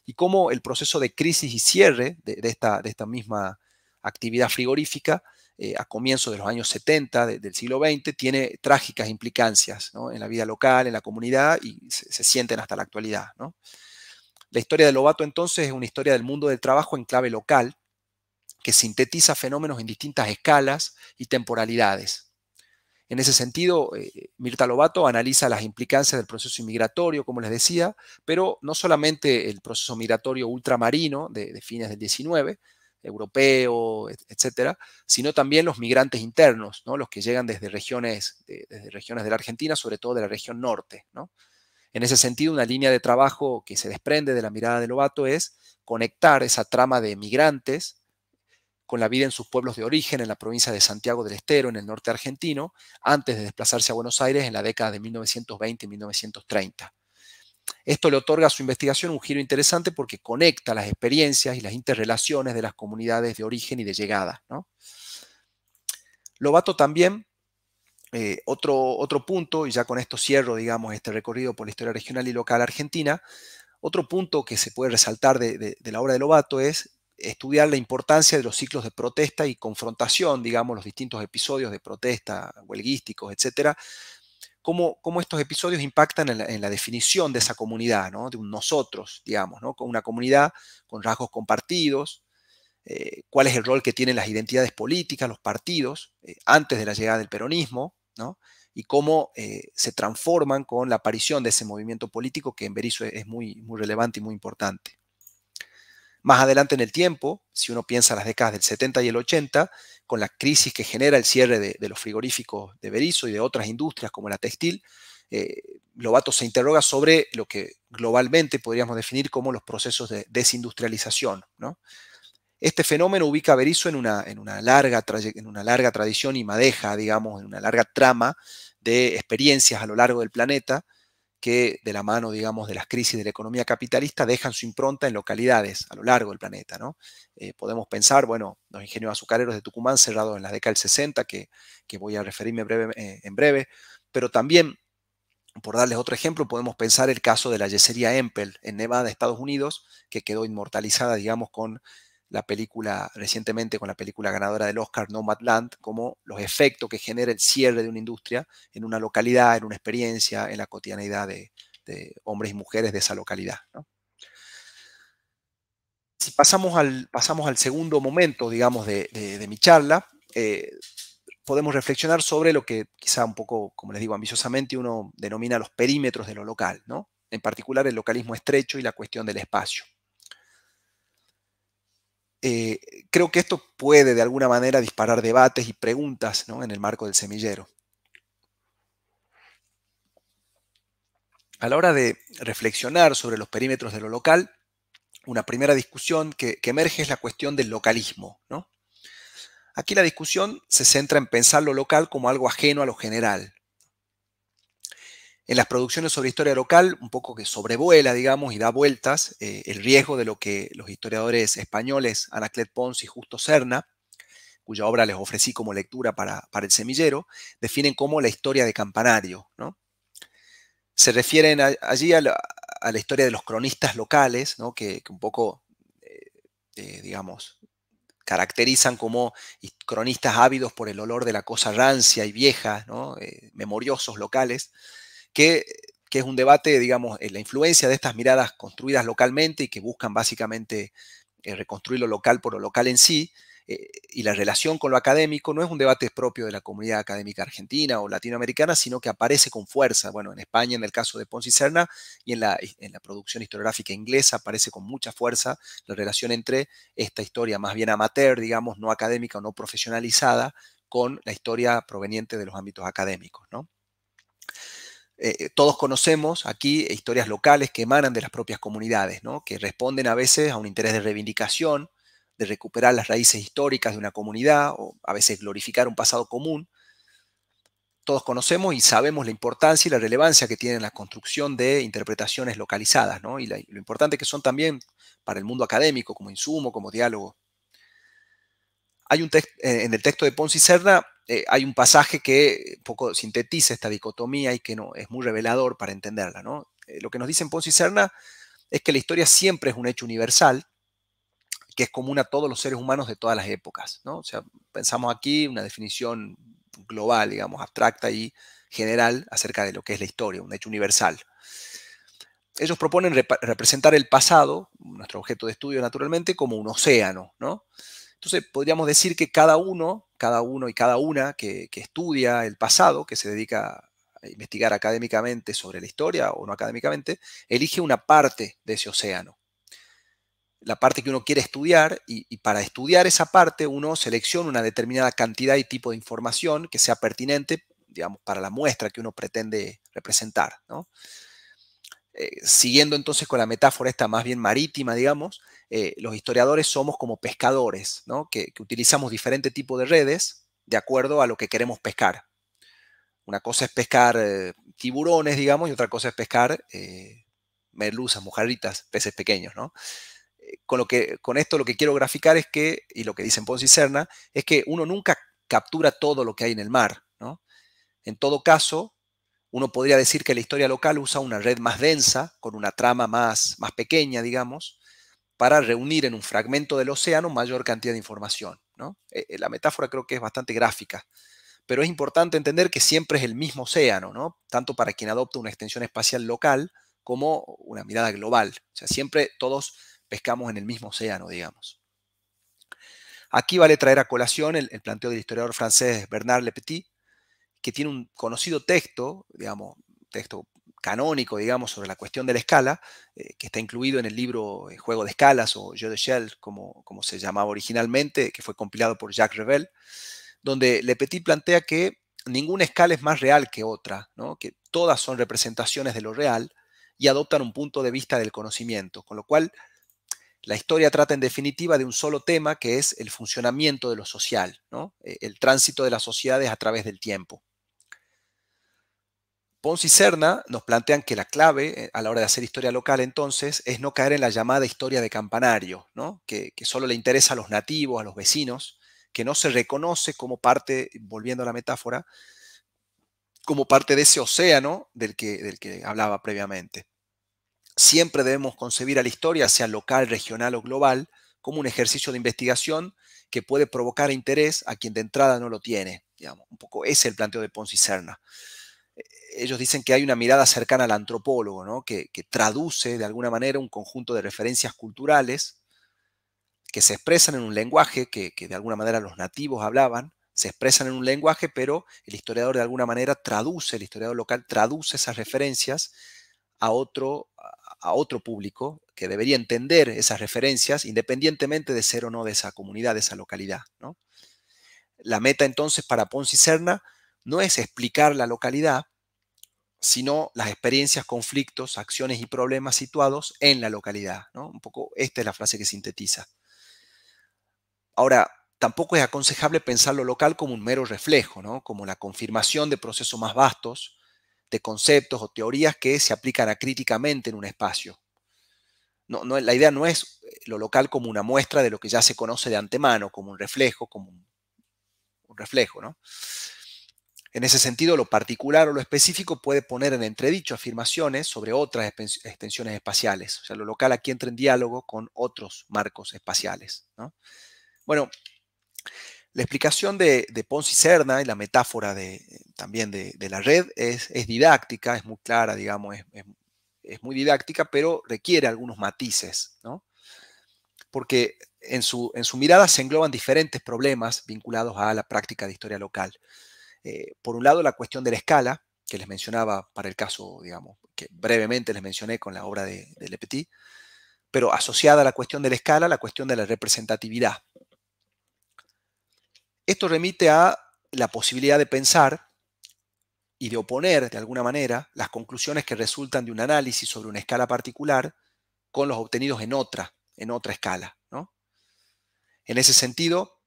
y cómo el proceso de crisis y cierre de esta misma actividad frigorífica a comienzos de los años 70 del siglo XX tiene trágicas implicancias, ¿no? En la vida local, en la comunidad, y se sienten hasta la actualidad, ¿no? La historia de Lobato entonces es una historia del mundo del trabajo en clave local que sintetiza fenómenos en distintas escalas y temporalidades. En ese sentido, Mirta Lobato analiza las implicancias del proceso inmigratorio, como les decía, pero no solamente el proceso migratorio ultramarino de fines del 19, europeo, etcétera, sino también los migrantes internos, ¿no? Los que llegan desde regiones de la Argentina, sobre todo de la región norte, ¿no? En ese sentido, una línea de trabajo que se desprende de la mirada de Lobato es conectar esa trama de migrantes con la vida en sus pueblos de origen en la provincia de Santiago del Estero, en el norte argentino, antes de desplazarse a Buenos Aires en la década de 1920 y 1930. Esto le otorga a su investigación un giro interesante porque conecta las experiencias y las interrelaciones de las comunidades de origen y de llegada, ¿no? Lobato también, otro punto, y ya con esto cierro, digamos, este recorrido por la historia regional y local argentina, otro punto que se puede resaltar de la obra de Lobato es estudiar la importancia de los ciclos de protesta y confrontación, digamos, los distintos episodios de protesta, huelguísticos, etcétera, cómo estos episodios impactan en la definición de esa comunidad, ¿no? De un nosotros, digamos, ¿no? Con una comunidad con rasgos compartidos, cuál es el rol que tienen las identidades políticas, los partidos, antes de la llegada del peronismo, ¿no? Y cómo se transforman con la aparición de ese movimiento político que en Berisso es muy, muy relevante y muy importante. Más adelante en el tiempo, si uno piensa en las décadas del 70 y el 80, con la crisis que genera el cierre de los frigoríficos de Berisso y de otras industrias como la textil, Lobato se interroga sobre lo que globalmente podríamos definir como los procesos de desindustrialización, ¿no? Este fenómeno ubica a Berisso en una larga tradición y madeja, digamos, en una larga trama de experiencias a lo largo del planeta que, de la mano, digamos, de las crisis de la economía capitalista, dejan su impronta en localidades a lo largo del planeta, ¿no? Podemos pensar, bueno, los ingenios azucareros de Tucumán cerrados en la década del 60, que voy a referirme en breve, pero también, por darles otro ejemplo, podemos pensar el caso de la yesería Empel en Nevada, Estados Unidos, que quedó inmortalizada, digamos, con la película, recientemente con la película ganadora del Oscar, Nomadland, como los efectos que genera el cierre de una industria en una localidad, en una experiencia, en la cotidianidad de hombres y mujeres de esa localidad, ¿no? Si pasamos al segundo momento, digamos, de mi charla, podemos reflexionar sobre lo que quizá un poco, como les digo, ambiciosamente uno denomina los perímetros de lo local, ¿no? En particular el localismo estrecho y la cuestión del espacio. Creo que esto puede de alguna manera disparar debates y preguntas, ¿no?, en el marco del semillero. A la hora de reflexionar sobre los perímetros de lo local, una primera discusión que emerge es la cuestión del localismo, ¿no? Aquí la discusión se centra en pensar lo local como algo ajeno a lo general. En las producciones sobre historia local, un poco que sobrevuela, digamos, y da vueltas el riesgo de lo que los historiadores españoles Anaclet Pons y Justo Serna, cuya obra les ofrecí como lectura para el semillero, definen como la historia de campanario, ¿no? Se refieren allí a la historia de los cronistas locales, ¿no?, que un poco, digamos, caracterizan como cronistas ávidos por el olor de la cosa rancia y vieja, ¿no?, memoriosos locales, que, que es un debate, digamos, en la influencia de estas miradas construidas localmente y que buscan básicamente reconstruir lo local por lo local en sí, y la relación con lo académico no es un debate propio de la comunidad académica argentina o latinoamericana, sino que aparece con fuerza. Bueno, en España, en el caso de Pons y Serna, y en la producción historiográfica inglesa, aparece con mucha fuerza la relación entre esta historia más bien amateur, digamos, no académica o no profesionalizada, con la historia proveniente de los ámbitos académicos, ¿no? Todos conocemos aquí historias locales que emanan de las propias comunidades, ¿no?, que responden a veces a un interés de reivindicación, de recuperar las raíces históricas de una comunidad o a veces glorificar un pasado común. Todos conocemos y sabemos la importancia y la relevancia que tienen la construcción de interpretaciones localizadas, ¿no?, y lo importante que son también para el mundo académico como insumo, como diálogo. Hay en el texto de Pons y Serna hay un pasaje que un poco sintetiza esta dicotomía y que no, es muy revelador para entenderla, ¿no? Lo que nos dicen Pons y Serna es que la historia siempre es un hecho universal, que es común a todos los seres humanos de todas las épocas, ¿no? O sea, pensamos aquí una definición global, digamos, abstracta y general acerca de lo que es la historia, un hecho universal. Ellos proponen representar el pasado, nuestro objeto de estudio naturalmente, como un océano, ¿no? Entonces podríamos decir que cada uno y cada una que estudia el pasado, que se dedica a investigar académicamente sobre la historia o no académicamente, elige una parte de ese océano, la parte que uno quiere estudiar, y para estudiar esa parte uno selecciona una determinada cantidad y tipo de información que sea pertinente, digamos, para la muestra que uno pretende representar, ¿no? Siguiendo entonces con la metáfora esta más bien marítima, digamos, los historiadores somos como pescadores, ¿no?, que utilizamos diferentes tipos de redes de acuerdo a lo que queremos pescar. Una cosa es pescar tiburones, digamos, y otra cosa es pescar merluzas, mojarritas, peces pequeños, ¿no? Con esto lo que quiero graficar es que, y lo que dicen Pons y Serna, es que uno nunca captura todo lo que hay en el mar, ¿no? En todo caso, uno podría decir que la historia local usa una red más densa, con una trama más pequeña, digamos, para reunir en un fragmento del océano mayor cantidad de información, ¿no? La metáfora creo que es bastante gráfica, pero es importante entender que siempre es el mismo océano, ¿no?, tanto para quien adopta una extensión espacial local como una mirada global. O sea, siempre todos pescamos en el mismo océano, digamos. Aquí vale traer a colación el planteo del historiador francés Bernard Lepetit, que tiene un conocido texto, digamos, texto canónico, digamos, sobre la cuestión de la escala, que está incluido en el libro Juego de Escalas o Jeu d'échelle, como se llamaba originalmente, que fue compilado por Jacques Revel, donde Le Petit plantea que ninguna escala es más real que otra, ¿no? Que todas son representaciones de lo real y adoptan un punto de vista del conocimiento, con lo cual la historia trata en definitiva de un solo tema, que es el funcionamiento de lo social, ¿no? El tránsito de las sociedades a través del tiempo. Pons y Serna nos plantean que la clave a la hora de hacer historia local entonces es no caer en la llamada historia de campanario, ¿no? Que solo le interesa a los nativos, a los vecinos, que no se reconoce como parte, volviendo a la metáfora, como parte de ese océano del que hablaba previamente. Siempre debemos concebir a la historia, sea local, regional o global, como un ejercicio de investigación que puede provocar interés a quien de entrada no lo tiene. Digamos. Un poco ese es el planteo de Pons y Serna. Ellos dicen que hay una mirada cercana al antropólogo, ¿no? que traduce de alguna manera un conjunto de referencias culturales que se expresan en un lenguaje que de alguna manera los nativos hablaban, se expresan en un lenguaje, pero el historiador de alguna manera traduce, el historiador local traduce esas referencias a otro público que debería entender esas referencias independientemente de ser o no de esa comunidad, de esa localidad, ¿no? La meta entonces para Pons y Serna no es explicar la localidad, sino las experiencias, conflictos, acciones y problemas situados en la localidad, ¿no? Un poco esta es la frase que sintetiza. Ahora, tampoco es aconsejable pensar lo local como un mero reflejo, ¿no? Como la confirmación de procesos más vastos, de conceptos o teorías que se aplican acríticamente en un espacio. La idea no es lo local como una muestra de lo que ya se conoce de antemano, como un reflejo, un reflejo, ¿no? En ese sentido, lo particular o lo específico puede poner en entredicho afirmaciones sobre otras extensiones espaciales. O sea, lo local aquí entra en diálogo con otros marcos espaciales, ¿no? Bueno, la explicación de Pons y Serna y la metáfora también de la red es didáctica, es muy clara, digamos, es muy didáctica, pero requiere algunos matices, ¿no? Porque en su mirada se engloban diferentes problemas vinculados a la práctica de historia local. Por un lado, la cuestión de la escala, que les mencionaba para el caso, digamos, que brevemente les mencioné con la obra de Le Petit, pero asociada a la cuestión de la escala, la cuestión de la representatividad. Esto remite a la posibilidad de pensar y de oponer, de alguna manera, las conclusiones que resultan de un análisis sobre una escala particular con los obtenidos en otra escala, ¿no? En ese sentido,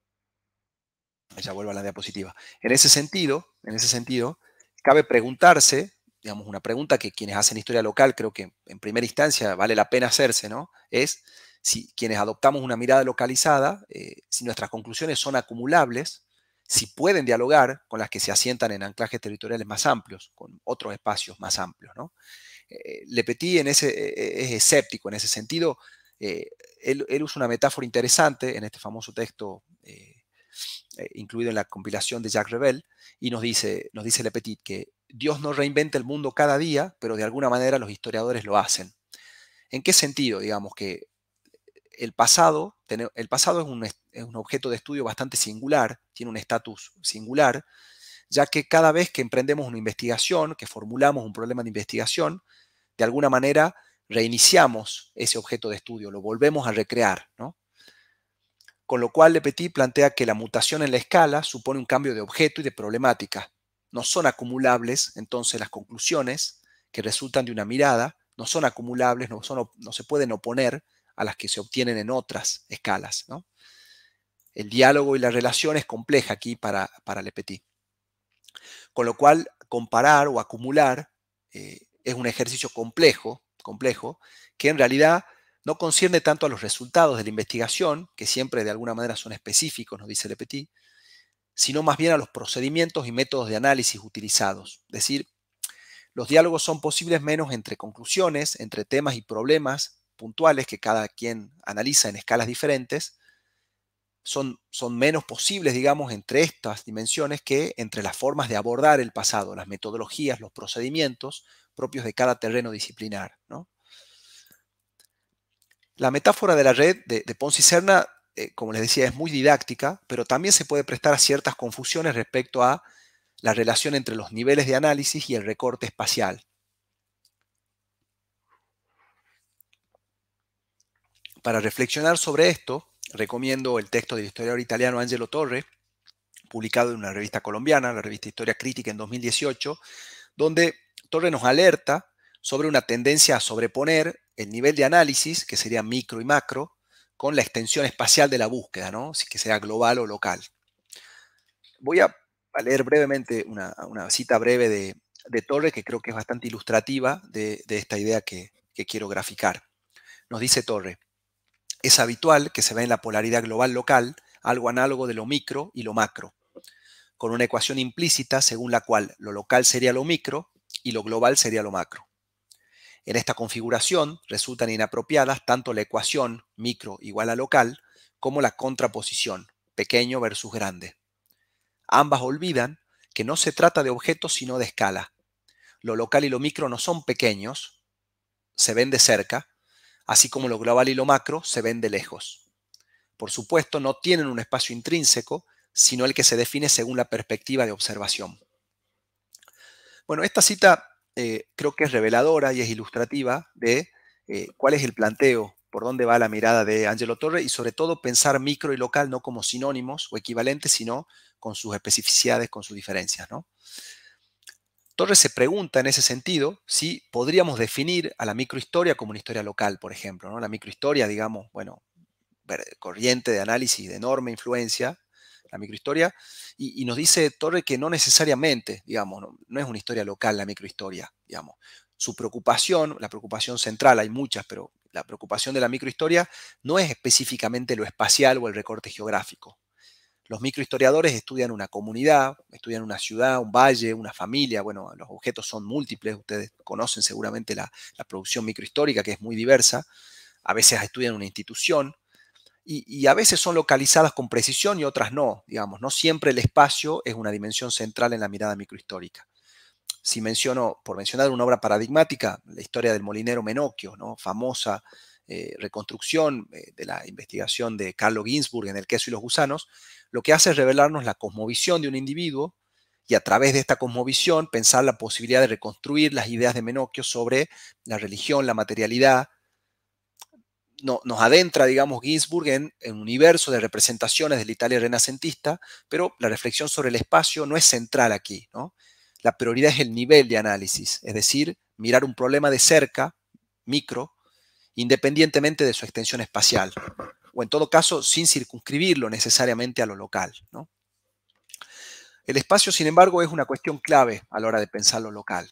ya vuelvo a la diapositiva. En ese sentido, cabe preguntarse, digamos, una pregunta que quienes hacen historia local creo que en primera instancia vale la pena hacerse, ¿no? Es si quienes adoptamos una mirada localizada, si nuestras conclusiones son acumulables, si pueden dialogar con las que se asientan en anclajes territoriales más amplios, con otros espacios más amplios, ¿no? Le Petit es escéptico en ese sentido. Él usa una metáfora interesante en este famoso texto incluido en la compilación de Jacques Rebel, y nos dice Le Petit que Dios no reinventa el mundo cada día, pero de alguna manera los historiadores lo hacen. ¿En qué sentido? Digamos que el pasado es un objeto de estudio bastante singular, tiene un estatus singular, ya que cada vez que emprendemos una investigación, que formulamos un problema de investigación, de alguna manera reiniciamos ese objeto de estudio, lo volvemos a recrear, ¿no? Con lo cual Le Petit plantea que la mutación en la escala supone un cambio de objeto y de problemática. No son acumulables, entonces, las conclusiones que resultan de una mirada, no son acumulables, no se pueden oponer a las que se obtienen en otras escalas, ¿no? El diálogo y la relación es compleja aquí para Le Petit. Con lo cual, comparar o acumular es un ejercicio complejo, que en realidad no concierne tanto a los resultados de la investigación, que siempre de alguna manera son específicos, nos dice Le Petit, sino más bien a los procedimientos y métodos de análisis utilizados. Es decir, los diálogos son posibles menos entre conclusiones, entre temas y problemas puntuales que cada quien analiza en escalas diferentes, son menos posibles, digamos, entre estas dimensiones que entre las formas de abordar el pasado, las metodologías, los procedimientos propios de cada terreno disciplinar, ¿no? La metáfora de la red de Pons y Serna, como les decía, es muy didáctica, pero también se puede prestar a ciertas confusiones respecto a la relación entre los niveles de análisis y el recorte espacial. Para reflexionar sobre esto, recomiendo el texto del historiador italiano Angelo Torre, publicado en una revista colombiana, la revista Historia Crítica en 2018, donde Torre nos alerta sobre una tendencia a sobreponer el nivel de análisis, que sería micro y macro, con la extensión espacial de la búsqueda, ¿no? Que sea global o local. Voy a leer brevemente una cita breve de Torre que creo que es bastante ilustrativa de esta idea que quiero graficar. Nos dice Torre: es habitual que se vea en la polaridad global-local algo análogo de lo micro y lo macro, con una ecuación implícita según la cual lo local sería lo micro y lo global sería lo macro. En esta configuración resultan inapropiadas tanto la ecuación micro igual a local como la contraposición pequeño versus grande. Ambas olvidan que no se trata de objetos sino de escala. Lo local y lo micro no son pequeños, se ven de cerca, así como lo global y lo macro se ven de lejos. Por supuesto, no tienen un espacio intrínseco, sino el que se define según la perspectiva de observación. Bueno, esta cita creo que es reveladora y es ilustrativa de cuál es el planteo, por dónde va la mirada de Angelo Torre y sobre todo pensar micro y local no como sinónimos o equivalentes, sino con sus especificidades, con sus diferencias, ¿no? Torres se pregunta en ese sentido si podríamos definir a la microhistoria como una historia local, por ejemplo, ¿no? La microhistoria, digamos, bueno, corriente de análisis de enorme influencia, la microhistoria, y nos dice Torre que no necesariamente, digamos, no es una historia local la microhistoria, digamos. Su preocupación, la preocupación central, hay muchas, pero la preocupación de la microhistoria no es específicamente lo espacial o el recorte geográfico. Los microhistoriadores estudian una comunidad, estudian una ciudad, un valle, una familia. Bueno, los objetos son múltiples. Ustedes conocen seguramente la producción microhistórica, que es muy diversa. A veces estudian una institución y a veces son localizadas con precisión y otras no. Digamos, no siempre el espacio es una dimensión central en la mirada microhistórica. Si menciono, por mencionar una obra paradigmática, la historia del molinero Menocchio, ¿no? Famosa reconstrucción de la investigación de Carlo Ginzburg en El queso y los gusanos, lo que hace es revelarnos la cosmovisión de un individuo y a través de esta cosmovisión pensar la posibilidad de reconstruir las ideas de Menocchio sobre la religión, la materialidad. Nos adentra, digamos, Ginzburg en un universo de representaciones de la Italia renacentista, pero la reflexión sobre el espacio no es central aquí, ¿no? La prioridad es el nivel de análisis, es decir, mirar un problema de cerca, micro, independientemente de su extensión espacial, o en todo caso sin circunscribirlo necesariamente a lo local, ¿no? El espacio, sin embargo, es una cuestión clave a la hora de pensar lo local.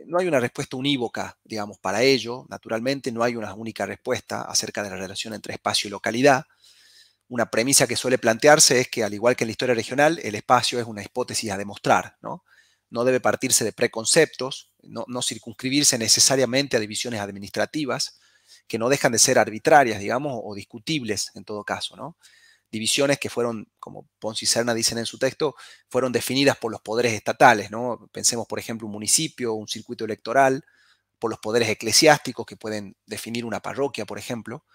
No hay una respuesta unívoca, digamos, para ello. Naturalmente, no hay una única respuesta acerca de la relación entre espacio y localidad. Una premisa que suele plantearse es que, al igual que en la historia regional, el espacio es una hipótesis a demostrar, ¿no? No debe partirse de preconceptos, no circunscribirse necesariamente a divisiones administrativas, que no dejan de ser arbitrarias, digamos, o discutibles en todo caso, ¿no? Divisiones que fueron, como Pons y Serna dicen en su texto, fueron definidas por los poderes estatales, ¿no? Pensemos, por ejemplo, un municipio, un circuito electoral, por los poderes eclesiásticos que pueden definir una parroquia, por ejemplo,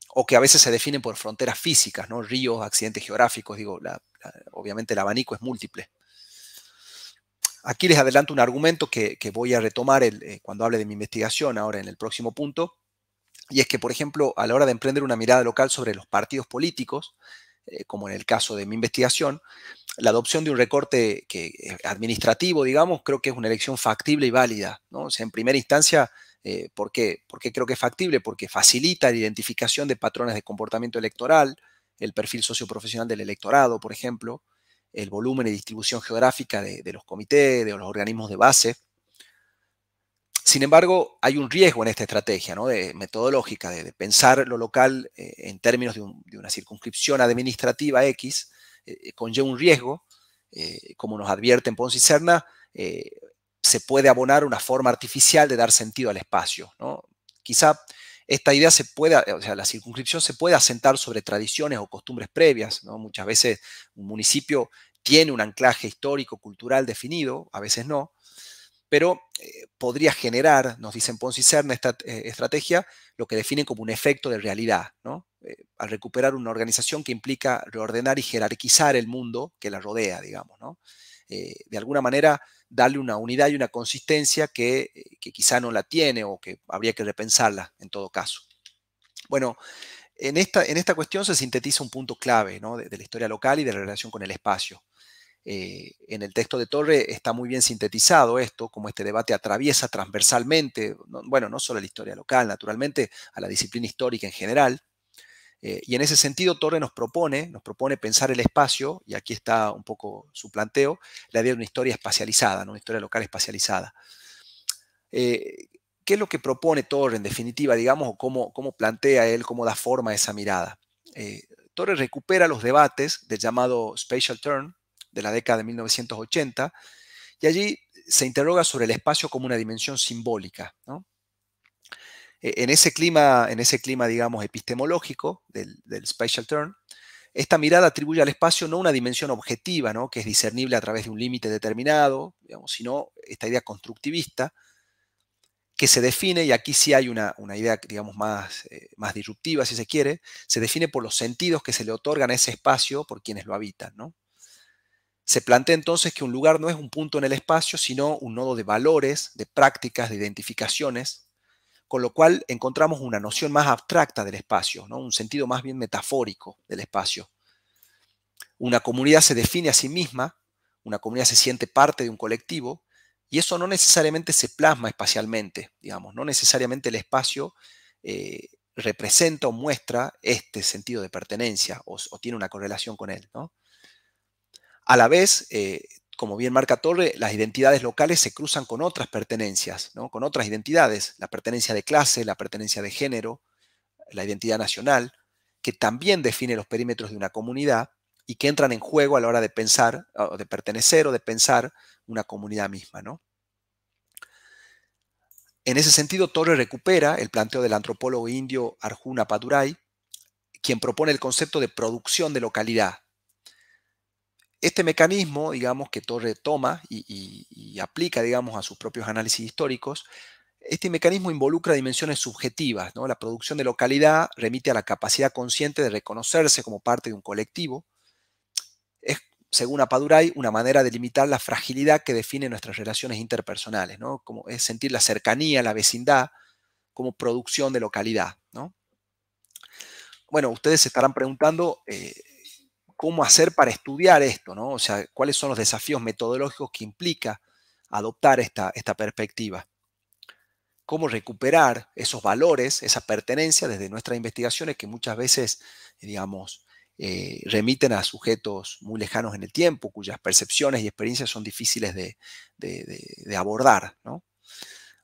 o que a veces se definen por fronteras físicas, ¿no? Ríos, accidentes geográficos, digo, obviamente el abanico es múltiple. Aquí les adelanto un argumento que voy a retomar cuando hable de mi investigación ahora en el próximo punto, y es que, por ejemplo, a la hora de emprender una mirada local sobre los partidos políticos, como en el caso de mi investigación, la adopción de un recorte administrativo, digamos, creo que es una elección factible y válida, ¿no? O sea, en primera instancia, ¿por qué? ¿Por qué creo que es factible? Porque facilita la identificación de patrones de comportamiento electoral, el perfil socioprofesional del electorado, por ejemplo, el volumen y distribución geográfica de los comités, de los organismos de base. Sin embargo, hay un riesgo en esta estrategia, ¿no? Metodológica, de pensar lo local en términos de una circunscripción administrativa X, conlleva un riesgo, como nos advierten Pons y Serna, se puede abonar una forma artificial de dar sentido al espacio, ¿no? Quizá esta idea se pueda, o sea, la circunscripción se puede asentar sobre tradiciones o costumbres previas, ¿no? Muchas veces un municipio tiene un anclaje histórico, cultural definido, a veces no, pero podría generar, nos dicen Pons y Serna, esta estrategia, lo que definen como un efecto de realidad, ¿no? Al recuperar una organización que implica reordenar y jerarquizar el mundo que la rodea, digamos, ¿no? De alguna manera, darle una unidad y una consistencia que quizá no la tiene o que habría que repensarla en todo caso. Bueno, En esta cuestión se sintetiza un punto clave, ¿no? de la historia local y de la relación con el espacio. En el texto de Torre está muy bien sintetizado esto, como este debate atraviesa transversalmente, bueno, no solo a la historia local, naturalmente, a la disciplina histórica en general. Y en ese sentido, Torre nos propone pensar el espacio, y aquí está un poco su planteo, la idea de una historia espacializada, ¿no? Una historia local espacializada. ¿Qué es lo que propone Torre en definitiva, digamos, o cómo plantea él, cómo da forma a esa mirada? Torre recupera los debates del llamado Spatial Turn de la década de 1980 y allí se interroga sobre el espacio como una dimensión simbólica, ¿no? En ese clima, digamos, epistemológico del Spatial Turn, esta mirada atribuye al espacio no una dimensión objetiva, ¿no? Que es discernible a través de un límite determinado, digamos, sino esta idea constructivista que se define, y aquí sí hay una idea, digamos, más disruptiva, si se quiere, se define por los sentidos que se le otorgan a ese espacio por quienes lo habitan, ¿no? Se plantea entonces que un lugar no es un punto en el espacio, sino un nodo de valores, de prácticas, de identificaciones, con lo cual encontramos una noción más abstracta del espacio, ¿no? Un sentido más bien metafórico del espacio. Una comunidad se define a sí misma, una comunidad se siente parte de un colectivo, y eso no necesariamente se plasma espacialmente, digamos, no necesariamente el espacio representa o muestra este sentido de pertenencia o tiene una correlación con él, ¿no? A la vez, como bien marca Torre, las identidades locales se cruzan con otras pertenencias, ¿no? Con otras identidades, la pertenencia de clase, la pertenencia de género, la identidad nacional, que también define los perímetros de una comunidad y que entran en juego a la hora de pensar, o de pertenecer o de pensar una comunidad misma, ¿no? En ese sentido, Torre recupera el planteo del antropólogo indio Arjuna Padurai, quien propone el concepto de producción de localidad. Este mecanismo, digamos, que Torre toma y aplica, digamos, a sus propios análisis históricos, este mecanismo involucra dimensiones subjetivas, ¿no? La producción de localidad remite a la capacidad consciente de reconocerse como parte de un colectivo. Es, según Apadurai, una manera de limitar la fragilidad que define nuestras relaciones interpersonales, ¿no? Como es sentir la cercanía, la vecindad, como producción de localidad, ¿no? Bueno, ustedes se estarán preguntando cómo hacer para estudiar esto, ¿no? O sea, cuáles son los desafíos metodológicos que implica adoptar esta perspectiva. Cómo recuperar esos valores, esa pertenencia desde nuestras investigaciones que muchas veces, digamos, remiten a sujetos muy lejanos en el tiempo, cuyas percepciones y experiencias son difíciles de abordar, ¿no?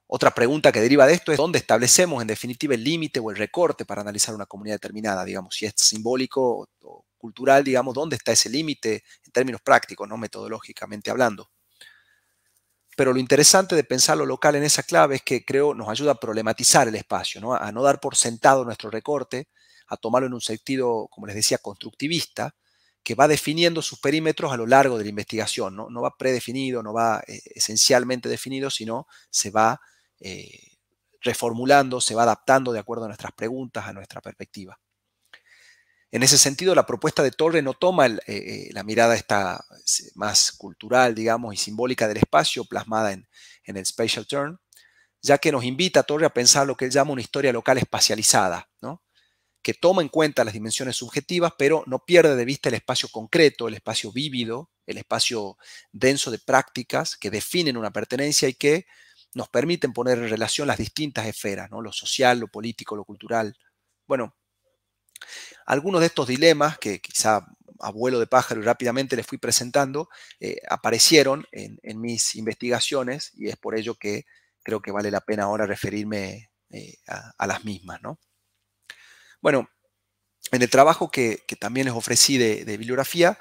Otra pregunta que deriva de esto es dónde establecemos en definitiva el límite o el recorte para analizar una comunidad determinada, digamos, si es simbólico o cultural, digamos, dónde está ese límite en términos prácticos, no metodológicamente hablando. Pero lo interesante de pensar lo local en esa clave es que creo nos ayuda a problematizar el espacio, ¿no? A no dar por sentado nuestro recorte, a tomarlo en un sentido, como les decía, constructivista, que va definiendo sus perímetros a lo largo de la investigación, ¿no? No va predefinido, no va esencialmente definido, sino se va reformulando, se va adaptando de acuerdo a nuestras preguntas, a nuestra perspectiva. En ese sentido, la propuesta de Torre no toma la mirada esta más cultural, digamos, y simbólica del espacio plasmada en el Spatial Turn, ya que nos invita a Torre a pensar lo que él llama una historia local espacializada, ¿no? Que toma en cuenta las dimensiones subjetivas, pero no pierde de vista el espacio concreto, el espacio vívido, el espacio denso de prácticas que definen una pertenencia y que nos permiten poner en relación las distintas esferas, ¿no? Lo social, lo político, lo cultural. Bueno, algunos de estos dilemas, que quizá a vuelo de pájaro y rápidamente les fui presentando, aparecieron en mis investigaciones y es por ello que creo que vale la pena ahora referirme a las mismas, ¿no? Bueno, en el trabajo que también les ofrecí de bibliografía,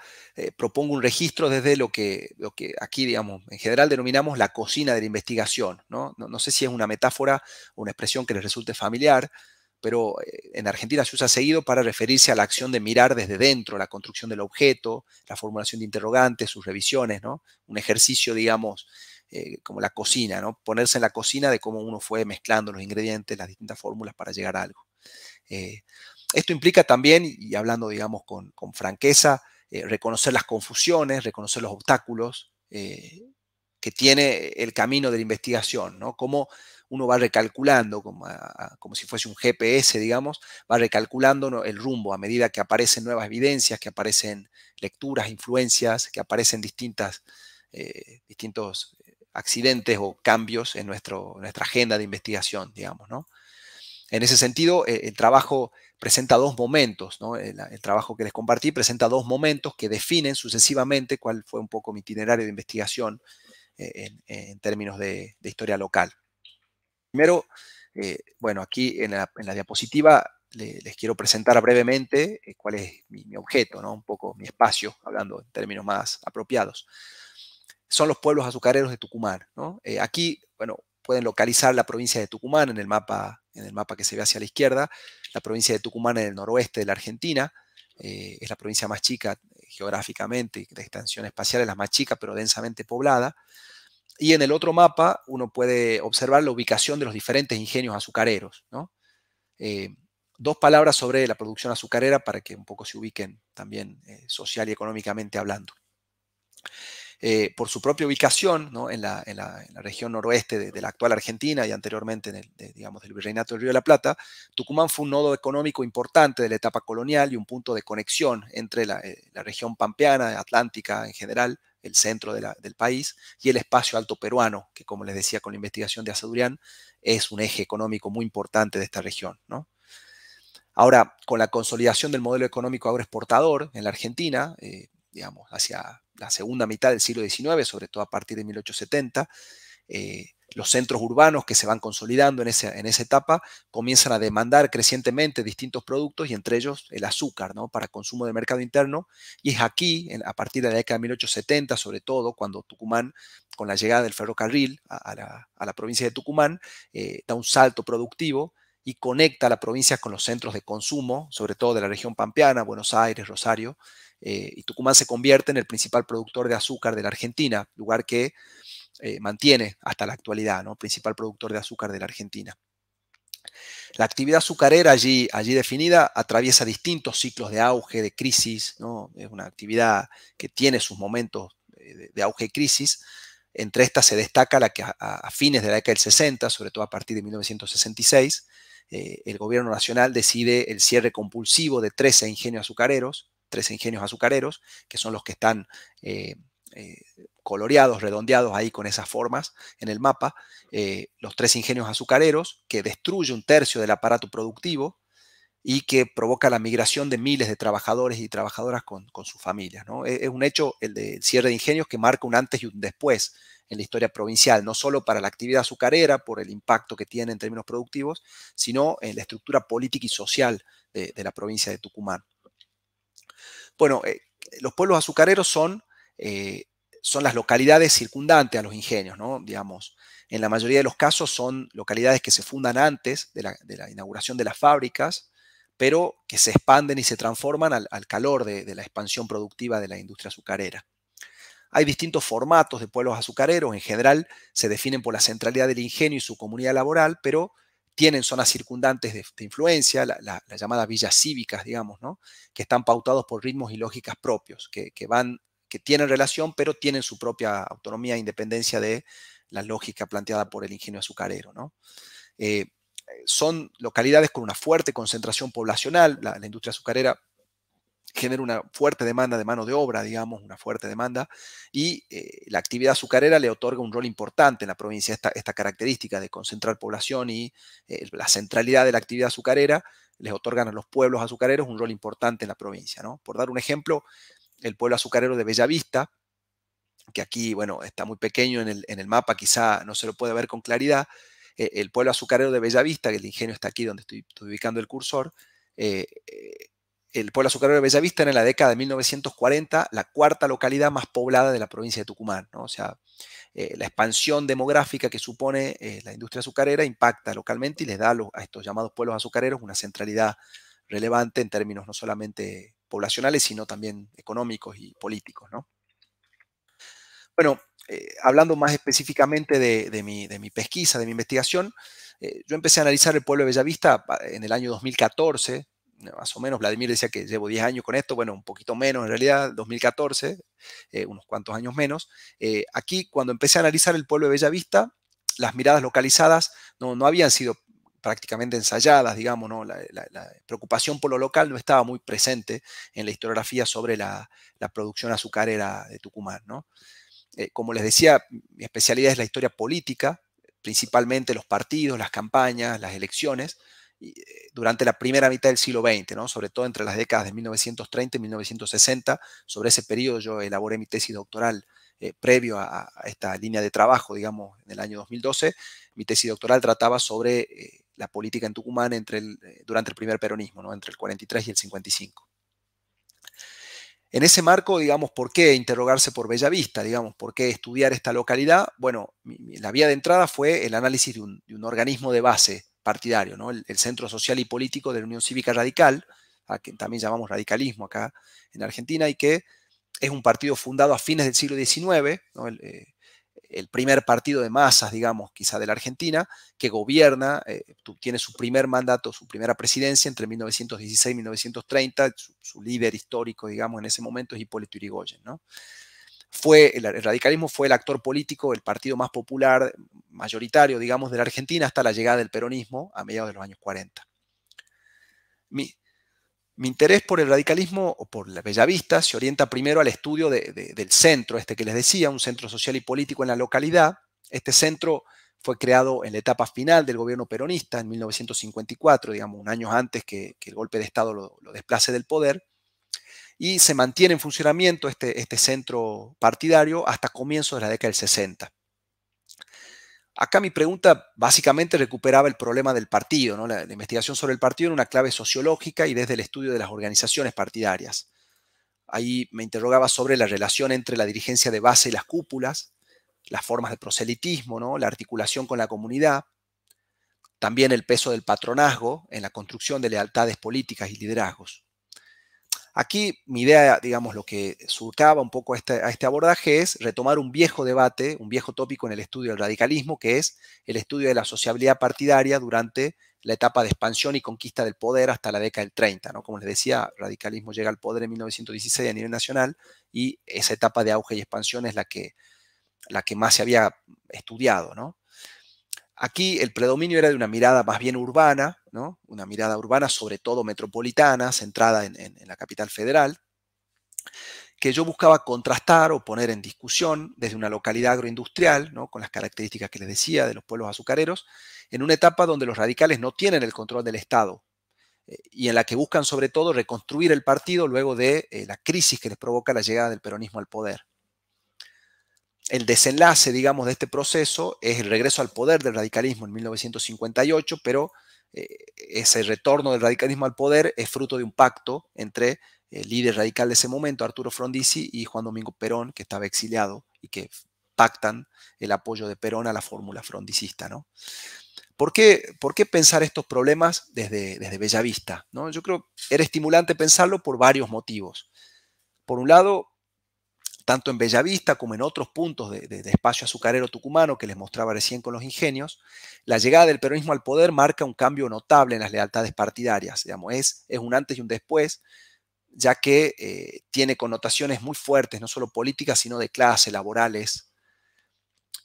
propongo un registro desde lo que aquí, digamos, en general denominamos la cocina de la investigación, ¿no? No sé si es una metáfora o una expresión que les resulte familiar, pero en Argentina se usa seguido para referirse a la acción de mirar desde dentro, la construcción del objeto, la formulación de interrogantes, sus revisiones, ¿no? Un ejercicio, digamos, como la cocina, ¿no? Ponerse en la cocina de cómo uno fue mezclando los ingredientes, las distintas fórmulas para llegar a algo. Esto implica también, y hablando, digamos, con franqueza, reconocer las confusiones, reconocer los obstáculos, que tiene el camino de la investigación, ¿no? Cómo uno va recalculando, como si fuese un GPS, digamos, va recalculando, ¿no?, el rumbo a medida que aparecen nuevas evidencias, que aparecen lecturas, influencias, que aparecen distintos accidentes o cambios en nuestra agenda de investigación, digamos, ¿no? En ese sentido, el trabajo presenta dos momentos, ¿no? El trabajo que les compartí presenta dos momentos que definen sucesivamente cuál fue un poco mi itinerario de investigación en términos de historia local. Primero, bueno, aquí en la diapositiva les quiero presentar brevemente cuál es mi objeto, ¿no? Un poco mi espacio, hablando en términos más apropiados. Son los pueblos azucareros de Tucumán, ¿no? Aquí, bueno, pueden localizar la provincia de Tucumán en el mapa que se ve hacia la izquierda. La provincia de Tucumán en el noroeste de la Argentina. Es la provincia más chica geográficamente y de extensión espacial, es la más chica, pero densamente poblada. Y en el otro mapa uno puede observar la ubicación de los diferentes ingenios azucareros, ¿no? Dos palabras sobre la producción azucarera para que un poco se ubiquen también social y económicamente hablando. Por su propia ubicación, ¿no?, en la región noroeste de la actual Argentina y anteriormente digamos, del Virreinato del Río de la Plata, Tucumán fue un nodo económico importante de la etapa colonial y un punto de conexión entre la región pampeana, atlántica en general, el centro del país, y el espacio alto peruano, que, como les decía con la investigación de Azadurian, es un eje económico muy importante de esta región, ¿no? Ahora, con la consolidación del modelo económico agroexportador en la Argentina, digamos, hacia la segunda mitad del siglo XIX, sobre todo a partir de 1870, los centros urbanos que se van consolidando en esa etapa comienzan a demandar crecientemente distintos productos y entre ellos el azúcar, ¿no?, para consumo del mercado interno. Y es aquí, a partir de la década de 1870, sobre todo, cuando Tucumán, con la llegada del ferrocarril a la provincia de Tucumán, da un salto productivo y conecta a la provincia con los centros de consumo, sobre todo de la región pampeana, Buenos Aires, Rosario, y Tucumán se convierte en el principal productor de azúcar de la Argentina, lugar que mantiene hasta la actualidad, ¿no?, principal productor de azúcar de la Argentina. La actividad azucarera allí definida atraviesa distintos ciclos de auge, de crisis, ¿no? Es una actividad que tiene sus momentos de auge y crisis. Entre estas se destaca la que a fines de la década del 60, sobre todo a partir de 1966, el gobierno nacional decide el cierre compulsivo de 13 ingenios azucareros, que son los que están coloreados, redondeados ahí con esas formas en el mapa, los 3 ingenios azucareros, que destruye un tercio del aparato productivo y que provoca la migración de miles de trabajadores y trabajadoras con sus familias, ¿no? Es un hecho, el del cierre de ingenios, que marca un antes y un después en la historia provincial, no solo para la actividad azucarera, por el impacto que tiene en términos productivos, sino en la estructura política y social de la provincia de Tucumán. Bueno, los pueblos azucareros son las localidades circundantes a los ingenios, ¿no? Digamos, en la mayoría de los casos son localidades que se fundan antes de la inauguración de las fábricas, pero que se expanden y se transforman al calor de la expansión productiva de la industria azucarera. Hay distintos formatos de pueblos azucareros, en general se definen por la centralidad del ingenio y su comunidad laboral, pero tienen zonas circundantes de influencia, las llamadas villas cívicas, digamos, ¿no?, que están pautados por ritmos y lógicas propios, que tienen relación, pero tienen su propia autonomía e independencia de la lógica planteada por el ingenio azucarero, ¿no? Son localidades con una fuerte concentración poblacional. La industria azucarera genera una fuerte demanda de mano de obra, digamos, una fuerte demanda, y la actividad azucarera le otorga un rol importante en la provincia. Esta característica de concentrar población y la centralidad de la actividad azucarera les otorgan a los pueblos azucareros un rol importante en la provincia, ¿no? Por dar un ejemplo, el pueblo azucarero de Bellavista, que aquí, bueno, está muy pequeño en el mapa, quizá no se lo puede ver con claridad. El pueblo azucarero de Bellavista, que el ingenio está aquí donde estoy ubicando el cursor, el pueblo azucarero de Bellavista era en la década de 1940 la cuarta localidad más poblada de la provincia de Tucumán, ¿no? O sea, la expansión demográfica que supone la industria azucarera impacta localmente y les da a estos llamados pueblos azucareros una centralidad relevante en términos no solamente poblacionales, sino también económicos y políticos, ¿no? Bueno, hablando más específicamente de mi pesquisa, de mi investigación, yo empecé a analizar el pueblo de Bellavista en el año 2014, más o menos, Vladimir decía que llevo 10 años con esto, bueno, un poquito menos en realidad, 2014, unos cuantos años menos. Aquí, cuando empecé a analizar el pueblo de Bellavista, las miradas localizadas no habían sido prácticamente ensayadas, digamos, ¿no? La preocupación por lo local no estaba muy presente en la historiografía sobre la producción azucarera de Tucumán, ¿no? Como les decía, mi especialidad es la historia política, principalmente los partidos, las campañas, las elecciones, durante la primera mitad del siglo XX, ¿no? Sobre todo entre las décadas de 1930 y 1960. Sobre ese periodo yo elaboré mi tesis doctoral previo a esta línea de trabajo, digamos, en el año 2012. Mi tesis doctoral trataba sobre la política en Tucumán durante el primer peronismo, ¿no? Entre el 43 y el 55. En ese marco, digamos, ¿por qué interrogarse por Bellavista? Digamos, ¿por qué estudiar esta localidad? Bueno, la vía de entrada fue el análisis de un organismo de base partidario, ¿no? El Centro Social y Político de la Unión Cívica Radical, a que también llamamos radicalismo acá en Argentina, y que es un partido fundado a fines del siglo XIX, ¿no? El primer partido de masas, digamos, quizá de la Argentina, que gobierna, tiene su primer mandato, su primera presidencia entre 1916 y 1930, su líder histórico, digamos, en ese momento es Hipólito Yrigoyen, ¿no? El radicalismo fue el actor político, el partido más popular, mayoritario, digamos, de la Argentina hasta la llegada del peronismo a mediados de los años 40. Mi interés por el radicalismo o por la Bellavista se orienta primero al estudio del centro, este que les decía, un centro social y político en la localidad. Este centro fue creado en la etapa final del gobierno peronista, en 1954, digamos, un año antes que el golpe de Estado lo desplace del poder, y se mantiene en funcionamiento este centro partidario hasta comienzos de la década del 60. Acá mi pregunta básicamente recuperaba el problema del partido, ¿no? La investigación sobre el partido en una clave sociológica y desde el estudio de las organizaciones partidarias. Ahí me interrogaba sobre la relación entre la dirigencia de base y las cúpulas, las formas de proselitismo, ¿no? La articulación con la comunidad, también el peso del patronazgo en la construcción de lealtades políticas y liderazgos. Aquí mi idea, digamos, lo que surcaba un poco a este abordaje es retomar un viejo debate, un viejo tópico en el estudio del radicalismo, que es el estudio de la sociabilidad partidaria durante la etapa de expansión y conquista del poder hasta la década del 30, ¿no? Como les decía, el radicalismo llega al poder en 1916 a nivel nacional y esa etapa de auge y expansión es la que más se había estudiado, ¿no? Aquí el predominio era de una mirada más bien urbana, ¿no? Una mirada urbana, sobre todo metropolitana, centrada en la capital federal, que yo buscaba contrastar o poner en discusión desde una localidad agroindustrial, ¿no? Con las características que les decía de los pueblos azucareros, en una etapa donde los radicales no tienen el control del Estado y en la que buscan sobre todo reconstruir el partido luego de la crisis que les provoca la llegada del peronismo al poder. El desenlace, digamos, de este proceso es el regreso al poder del radicalismo en 1958, pero ese retorno del radicalismo al poder es fruto de un pacto entre el líder radical de ese momento, Arturo Frondizi, y Juan Domingo Perón, que estaba exiliado y que pactan el apoyo de Perón a la fórmula frondicista, ¿no? ¿Por qué pensar estos problemas desde Bellavista, ¿no? Yo creo que era estimulante pensarlo por varios motivos. Por un lado, tanto en Bellavista como en otros puntos de espacio azucarero tucumano que les mostraba recién con los ingenios, la llegada del peronismo al poder marca un cambio notable en las lealtades partidarias. Digamos, es un antes y un después, ya que tiene connotaciones muy fuertes, no solo políticas, sino de clase, laborales.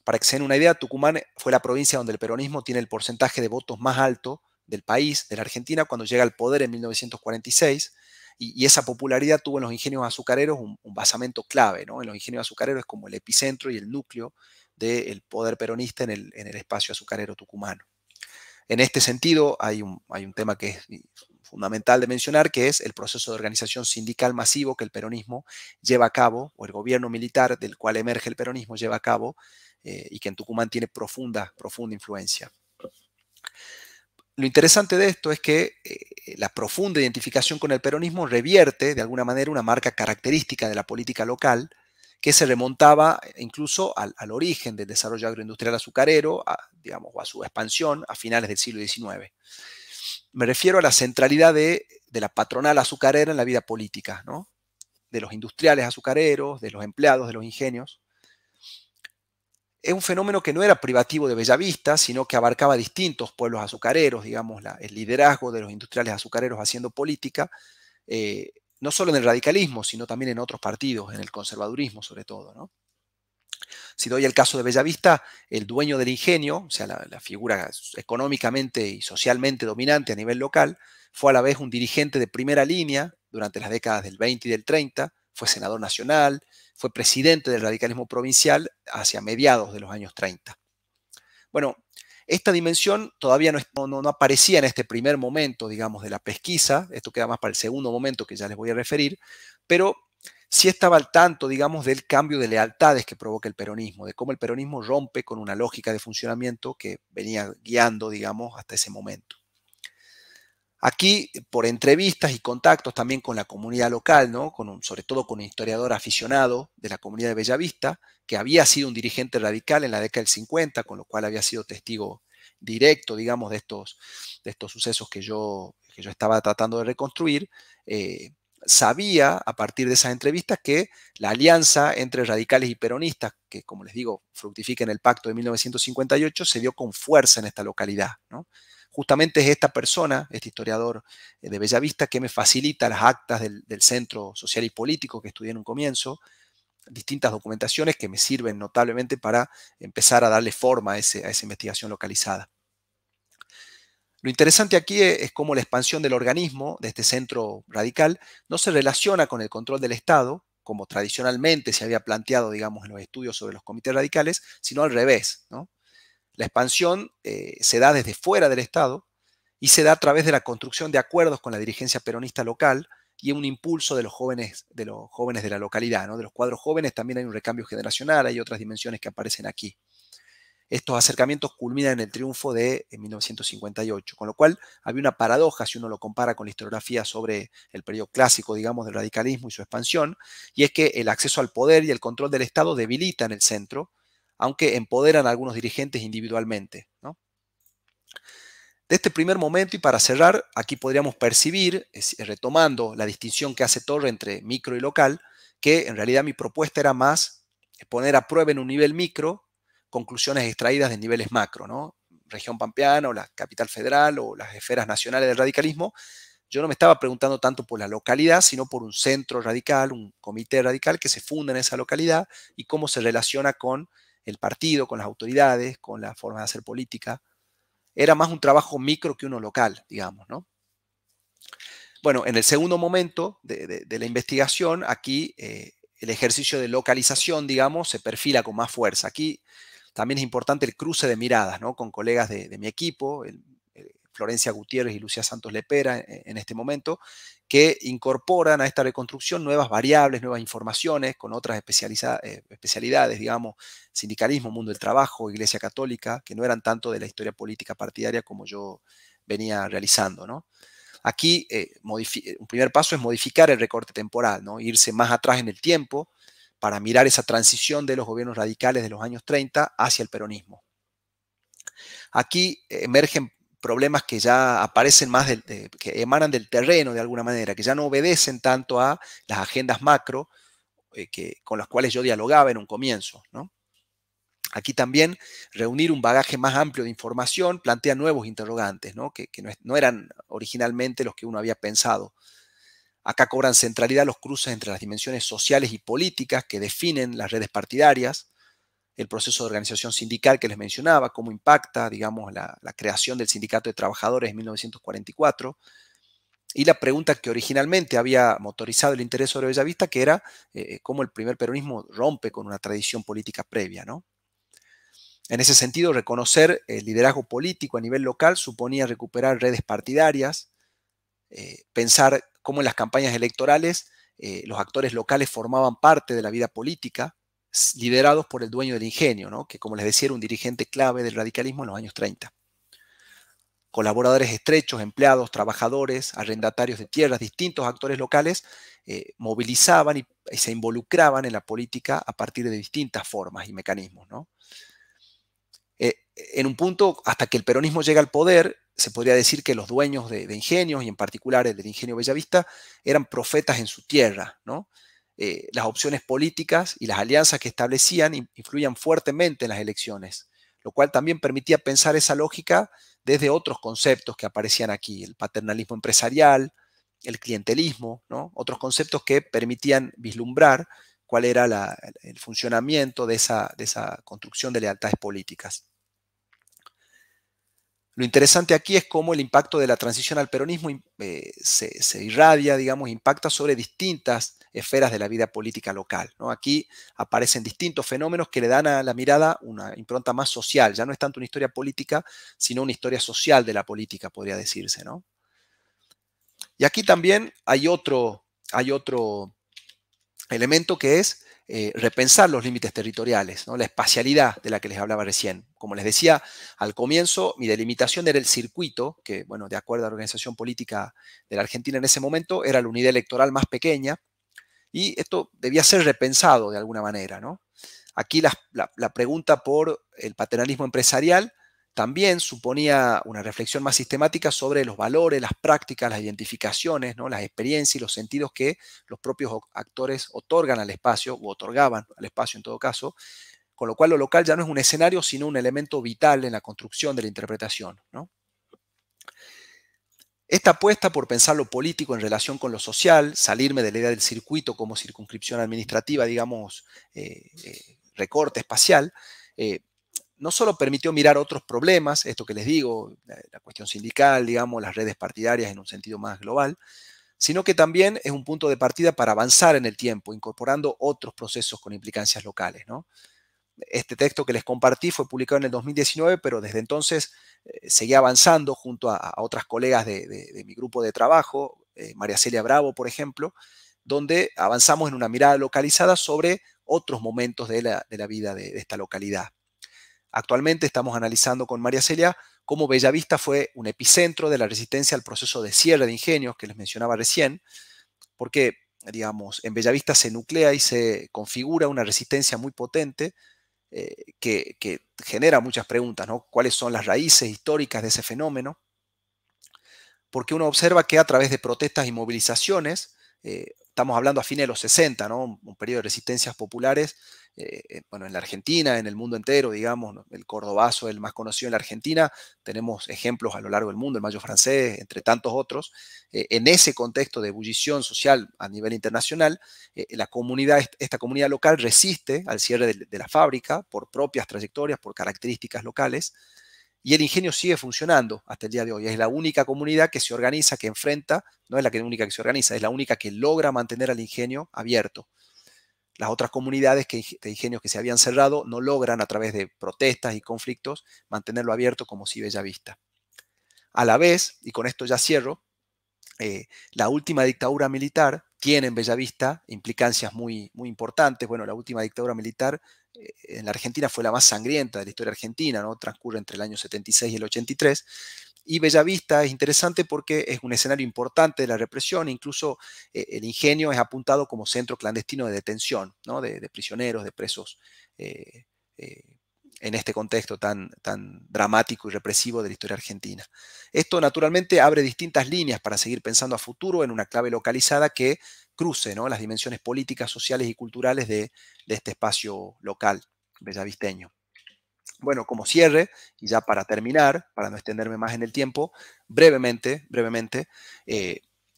Para que se den una idea, Tucumán fue la provincia donde el peronismo tiene el porcentaje de votos más alto del país, de la Argentina, cuando llega al poder en 1946. Y esa popularidad tuvo en los ingenios azucareros un basamento clave, ¿no? En los ingenios azucareros es como el epicentro y el núcleo del poder peronista en el espacio azucarero tucumano. En este sentido, hay un tema que es fundamental de mencionar, que es el proceso de organización sindical masivo que el peronismo lleva a cabo, o el gobierno militar del cual emerge el peronismo lleva a cabo, y que en Tucumán tiene profunda influencia. Lo interesante de esto es que la profunda identificación con el peronismo revierte de alguna manera una marca característica de la política local que se remontaba incluso al origen del desarrollo agroindustrial azucarero, digamos, o a su expansión a finales del siglo XIX. Me refiero a la centralidad de la patronal azucarera en la vida política, ¿no? De los industriales azucareros, de los empleados de los ingenios. es un fenómeno que no era privativo de Bellavista, sino que abarcaba distintos pueblos azucareros, digamos, el liderazgo de los industriales azucareros haciendo política, no solo en el radicalismo, sino también en otros partidos, en el conservadurismo sobre todo, ¿no? Si doy el caso de Bellavista, el dueño del ingenio, o sea, la figura económicamente y socialmente dominante a nivel local, fue a la vez un dirigente de primera línea durante las décadas del 20 y del 30, fue senador nacional, fue presidente del radicalismo provincial hacia mediados de los años 30. Bueno, esta dimensión todavía no aparecía en este primer momento, digamos, de la pesquisa, esto queda más para el segundo momento que ya les voy a referir, pero sí estaba al tanto, digamos, del cambio de lealtades que provoca el peronismo, de cómo el peronismo rompe con una lógica de funcionamiento que venía guiando, digamos, hasta ese momento. Aquí, por entrevistas y contactos también con la comunidad local, ¿no? Sobre todo con un historiador aficionado de la comunidad de Bellavista, que había sido un dirigente radical en la década del 50, con lo cual había sido testigo directo, digamos, de estos sucesos que yo estaba tratando de reconstruir, sabía a partir de esas entrevistas que la alianza entre radicales y peronistas, que como les digo, fructifica en el pacto de 1958, se dio con fuerza en esta localidad, ¿no? Justamente es esta persona, este historiador de Bellavista, que me facilita las actas del Centro Social y Político que estudié en un comienzo, distintas documentaciones que me sirven notablemente para empezar a darle forma a esa investigación localizada. Lo interesante aquí es cómo la expansión del organismo, de este centro radical, no se relaciona con el control del Estado, como tradicionalmente se había planteado, digamos, en los estudios sobre los comités radicales, sino al revés, ¿no? La expansión se da desde fuera del Estado y se da a través de la construcción de acuerdos con la dirigencia peronista local y un impulso de los jóvenes de la localidad, ¿no? De los cuadros jóvenes también hay un recambio generacional, hay otras dimensiones que aparecen aquí. Estos acercamientos culminan en el triunfo de 1958, con lo cual había una paradoja si uno lo compara con la historiografía sobre el periodo clásico, digamos, del radicalismo y su expansión, y es que el acceso al poder y el control del Estado debilitan el centro, aunque empoderan a algunos dirigentes individualmente, ¿no? De este primer momento, y para cerrar, aquí podríamos percibir, retomando la distinción que hace Torre entre micro y local, que en realidad mi propuesta era más poner a prueba en un nivel micro conclusiones extraídas de niveles macro, ¿no? Región pampeana o la capital federal o las esferas nacionales del radicalismo. Yo no me estaba preguntando tanto por la localidad, sino por un centro radical, un comité radical que se funda en esa localidad y cómo se relaciona con el partido, con las autoridades, con la forma de hacer política. Era más un trabajo micro que uno local, digamos, ¿no? Bueno, en el segundo momento de la investigación, aquí el ejercicio de localización, digamos, se perfila con más fuerza. Aquí también es importante el cruce de miradas, ¿no? Con colegas de mi equipo, Florencia Gutiérrez y Lucía Santos Lepera en este momento, que incorporan a esta reconstrucción nuevas variables, nuevas informaciones, con otras especialidades, digamos, sindicalismo, mundo del trabajo, Iglesia Católica, que no eran tanto de la historia política partidaria como yo venía realizando, ¿no? Aquí un primer paso es modificar el recorte temporal, ¿no? Irse más atrás en el tiempo para mirar esa transición de los gobiernos radicales de los años 30 hacia el peronismo. Aquí emergen problemas que ya aparecen más, que emanan del terreno de alguna manera, que ya no obedecen tanto a las agendas macro con las cuales yo dialogaba en un comienzo, ¿no? Aquí también reunir un bagaje más amplio de información plantea nuevos interrogantes, ¿no? Que no eran originalmente los que uno había pensado. Acá cobran centralidad los cruces entre las dimensiones sociales y políticas que definen las redes partidarias, el proceso de organización sindical que les mencionaba, cómo impacta, digamos, la creación del Sindicato de Trabajadores en 1944, y la pregunta que originalmente había motorizado el interés sobre Bellavista, que era cómo el primer peronismo rompe con una tradición política previa, ¿no? En ese sentido, reconocer el liderazgo político a nivel local suponía recuperar redes partidarias, pensar cómo en las campañas electorales los actores locales formaban parte de la vida política, liderados por el dueño del ingenio, ¿no? Que como les decía era un dirigente clave del radicalismo en los años 30. Colaboradores estrechos, empleados, trabajadores, arrendatarios de tierras, distintos actores locales movilizaban y se involucraban en la política a partir de distintas formas y mecanismos, ¿no? En un punto, hasta que el peronismo llega al poder, se podría decir que los dueños de ingenios, y en particular el del ingenio Bellavista, eran profetas en su tierra, ¿no? las opciones políticas y las alianzas que establecían influían fuertemente en las elecciones, lo cual también permitía pensar esa lógica desde otros conceptos que aparecían aquí, el paternalismo empresarial, el clientelismo, ¿no? Otros conceptos que permitían vislumbrar cuál era el funcionamiento de esa construcción de lealtades políticas. Lo interesante aquí es cómo el impacto de la transición al peronismo se irradia, digamos, impacta sobre distintas esferas de la vida política local, ¿no? Aquí aparecen distintos fenómenos que le dan a la mirada una impronta más social. Ya no es tanto una historia política, sino una historia social de la política, podría decirse, ¿no? Y aquí también hay otro elemento que es repensar los límites territoriales, ¿no? La espacialidad de la que les hablaba recién. Como les decía al comienzo, mi delimitación era el circuito, que, bueno, de acuerdo a la organización política de la Argentina en ese momento, era la unidad electoral más pequeña, y esto debía ser repensado de alguna manera, ¿no? Aquí la pregunta por el paternalismo empresarial también suponía una reflexión más sistemática sobre los valores, las prácticas, las identificaciones, ¿no? Las experiencias y los sentidos que los propios actores otorgan al espacio, o otorgaban al espacio en todo caso, con lo cual lo local ya no es un escenario, sino un elemento vital en la construcción de la interpretación, ¿no? Esta apuesta por pensar lo político en relación con lo social, salirme de la idea del circuito como circunscripción administrativa, digamos, recorte espacial, eh, no solo permitió mirar otros problemas, esto que les digo, la cuestión sindical, digamos, las redes partidarias en un sentido más global, sino que también es un punto de partida para avanzar en el tiempo, incorporando otros procesos con implicancias locales, ¿no? Este texto que les compartí fue publicado en el 2019, pero desde entonces seguía avanzando junto a otras colegas de mi grupo de trabajo, María Celia Bravo, por ejemplo, donde avanzamos en una mirada localizada sobre otros momentos de la vida de esta localidad. Actualmente estamos analizando con María Celia cómo Bellavista fue un epicentro de la resistencia al proceso de cierre de ingenios que les mencionaba recién, porque, digamos, en Bellavista se nuclea y se configura una resistencia muy potente que genera muchas preguntas, ¿no? ¿Cuáles son las raíces históricas de ese fenómeno? Porque uno observa que a través de protestas y movilizaciones, estamos hablando a fines de los 60, ¿no? Un periodo de resistencias populares, bueno, en la Argentina, en el mundo entero, digamos, ¿no? El cordobazo es el más conocido en la Argentina, tenemos ejemplos a lo largo del mundo, el Mayo francés, entre tantos otros. En ese contexto de ebullición social a nivel internacional, esta comunidad local resiste al cierre de la fábrica por propias trayectorias, por características locales, y el ingenio sigue funcionando hasta el día de hoy. Es la única comunidad que se organiza, que enfrenta, no es la única que se organiza, es la única que logra mantener al ingenio abierto. Las otras comunidades de ingenios que se habían cerrado no logran, a través de protestas y conflictos, mantenerlo abierto como si Bellavista. A la vez, y con esto ya cierro, la última dictadura militar tiene en Bellavista implicancias muy, muy importantes. Bueno, la última dictadura militar en la Argentina fue la más sangrienta de la historia argentina, ¿no? Transcurre entre el año 76 y el 83. Y Bellavista es interesante porque es un escenario importante de la represión, incluso el ingenio es apuntado como centro clandestino de detención, ¿no? de prisioneros, de presos, eh, en este contexto tan dramático y represivo de la historia argentina. Esto naturalmente abre distintas líneas para seguir pensando a futuro en una clave localizada que cruce, ¿no? las dimensiones políticas, sociales y culturales de este espacio local bellavisteño. Bueno, como cierre, y ya para terminar, para no extenderme más en el tiempo, brevemente,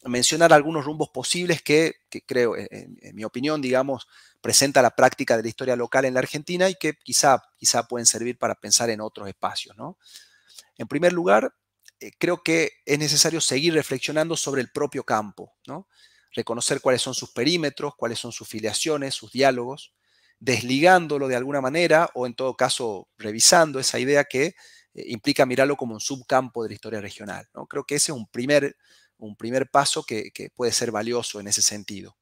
mencionar algunos rumbos posibles que creo, en mi opinión, digamos, presenta la práctica de la historia local en la Argentina y que quizá pueden servir para pensar en otros espacios, ¿no? En primer lugar, creo que es necesario seguir reflexionando sobre el propio campo, ¿no? Reconocer cuáles son sus perímetros, cuáles son sus filiaciones, sus diálogos, desligándolo de alguna manera o en todo caso revisando esa idea que implica mirarlo como un subcampo de la historia regional, ¿no? Creo que ese es un primer paso que puede ser valioso en ese sentido.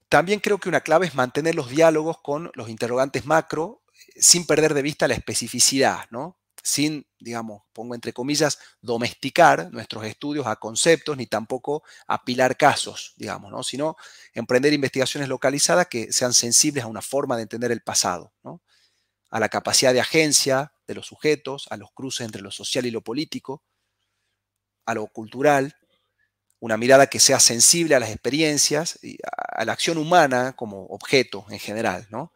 También creo que una clave es mantener los diálogos con los interrogantes macro sin perder de vista la especificidad, ¿no? Sin, digamos, pongo entre comillas, domesticar nuestros estudios a conceptos ni tampoco apilar casos, digamos, ¿no? Sino emprender investigaciones localizadas que sean sensibles a una forma de entender el pasado, ¿no? A la capacidad de agencia de los sujetos, a los cruces entre lo social y lo político, a lo cultural, una mirada que sea sensible a las experiencias y a la acción humana como objeto en general, ¿no?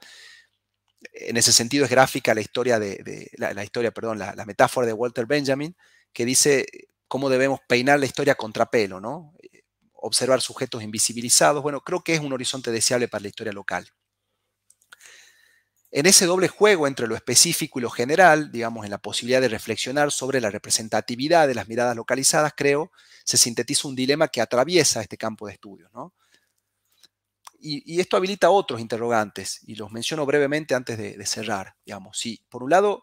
En ese sentido es gráfica la historia la metáfora de Walter Benjamin, que dice cómo debemos peinar la historia a contrapelo, ¿no? Observar sujetos invisibilizados. Bueno, creo que es un horizonte deseable para la historia local. En ese doble juego entre lo específico y lo general, digamos, en la posibilidad de reflexionar sobre la representatividad de las miradas localizadas, creo, se sintetiza un dilema que atraviesa este campo de estudios, ¿no? Y esto habilita otros interrogantes, y los menciono brevemente antes de cerrar, digamos. Sí, por un lado,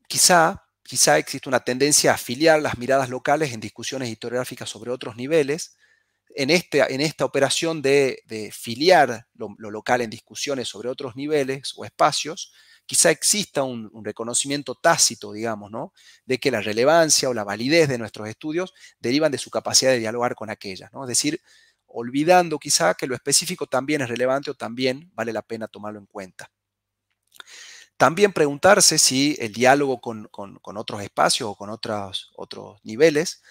quizá existe una tendencia a afiliar las miradas locales en discusiones historiográficas sobre otros niveles. En esta operación de filiar lo local en discusiones sobre otros niveles o espacios, quizá exista un reconocimiento tácito, digamos, ¿no? De que la relevancia o la validez de nuestros estudios derivan de su capacidad de dialogar con aquellas, ¿no? Es decir, olvidando quizá que lo específico también es relevante o también vale la pena tomarlo en cuenta. También preguntarse si el diálogo con otros espacios o con otros niveles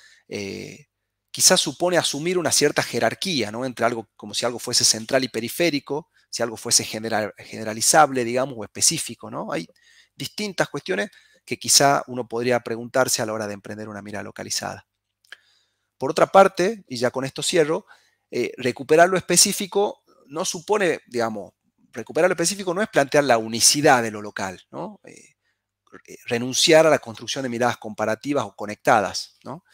quizás supone asumir una cierta jerarquía, ¿no? Entre algo, como si algo fuese central y periférico, si algo fuese generalizable, digamos, o específico, ¿no? Hay distintas cuestiones que quizá uno podría preguntarse a la hora de emprender una mirada localizada. Por otra parte, y ya con esto cierro, recuperar lo específico no supone, digamos, recuperar lo específico no es plantear la unicidad de lo local, ¿no? Renunciar a la construcción de miradas comparativas o conectadas, ¿no?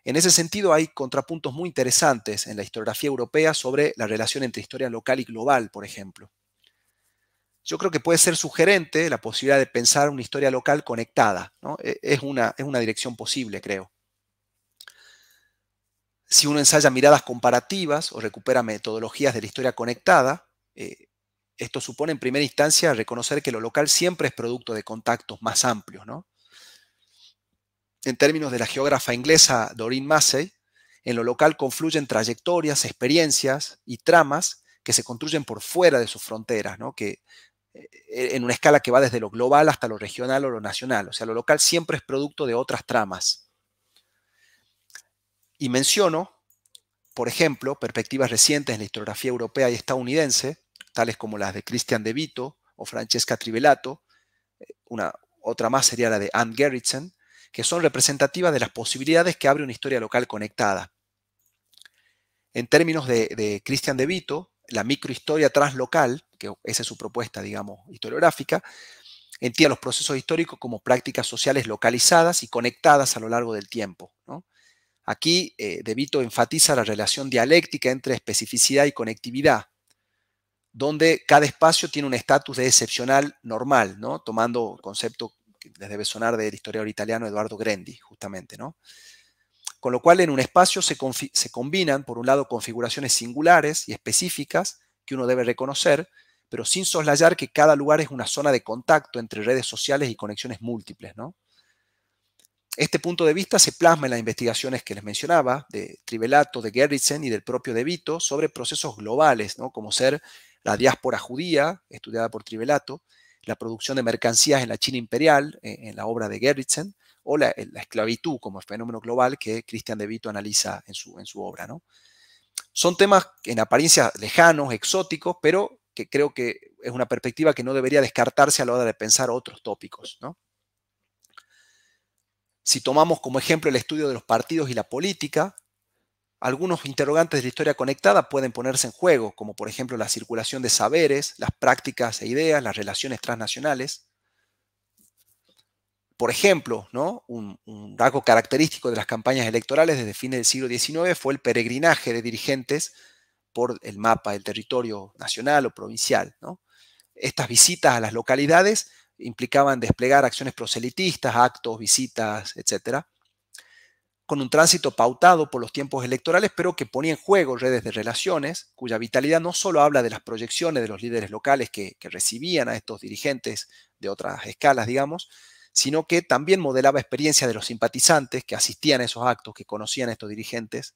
En ese sentido, hay contrapuntos muy interesantes en la historiografía europea sobre la relación entre historia local y global, por ejemplo. Yo creo que puede ser sugerente la posibilidad de pensar una historia local conectada, ¿no? Es una dirección posible, creo. Si uno ensaya miradas comparativas o recupera metodologías de la historia conectada, esto supone en primera instancia reconocer que lo local siempre es producto de contactos más amplios, ¿no? En términos de la geógrafa inglesa Doreen Massey, en lo local confluyen trayectorias, experiencias y tramas que se construyen por fuera de sus fronteras, ¿no? En una escala que va desde lo global hasta lo regional o lo nacional. O sea, lo local siempre es producto de otras tramas. Y menciono, por ejemplo, perspectivas recientes en la historiografía europea y estadounidense, tales como las de Christian De Vito o Francesca Trivellato. Otra más sería la de Anne Gerritsen, que son representativas de las posibilidades que abre una historia local conectada. En términos de Christian De Vito, la microhistoria translocal, que esa es su propuesta, digamos, historiográfica, entiende los procesos históricos como prácticas sociales localizadas y conectadas a lo largo del tiempo, ¿no? Aquí De Vito enfatiza la relación dialéctica entre especificidad y conectividad, donde cada espacio tiene un estatus de excepcional normal, ¿no? Tomando el concepto que les debe sonar del historiador italiano Eduardo Grendi, justamente, ¿no? Con lo cual en un espacio se combinan, por un lado, configuraciones singulares y específicas que uno debe reconocer, pero sin soslayar que cada lugar es una zona de contacto entre redes sociales y conexiones múltiples, ¿no? Este punto de vista se plasma en las investigaciones que les mencionaba, de Trivellato, de Gerritsen y del propio De Vito, sobre procesos globales, ¿no? Como ser la diáspora judía, estudiada por Trivellato, la producción de mercancías en la China imperial, en la obra de Gerritsen, o la esclavitud como fenómeno global que Christian De Vito analiza en su obra, ¿no? Son temas en apariencia lejanos, exóticos, pero que creo que es una perspectiva que no debería descartarse a la hora de pensar otros tópicos, ¿no? Si tomamos como ejemplo el estudio de los partidos y la política, algunos interrogantes de la historia conectada pueden ponerse en juego, como por ejemplo la circulación de saberes, las prácticas e ideas, las relaciones transnacionales. Por ejemplo, ¿no? un rasgo característico de las campañas electorales desde fines del siglo XIX fue el peregrinaje de dirigentes por el mapa del territorio nacional o provincial, ¿no? Estas visitas a las localidades implicaban desplegar acciones proselitistas, actos, visitas, etcétera, con un tránsito pautado por los tiempos electorales, pero que ponía en juego redes de relaciones, cuya vitalidad no solo habla de las proyecciones de los líderes locales que recibían a estos dirigentes de otras escalas, digamos, sino que también modelaba experiencias de los simpatizantes que asistían a esos actos, que conocían a estos dirigentes,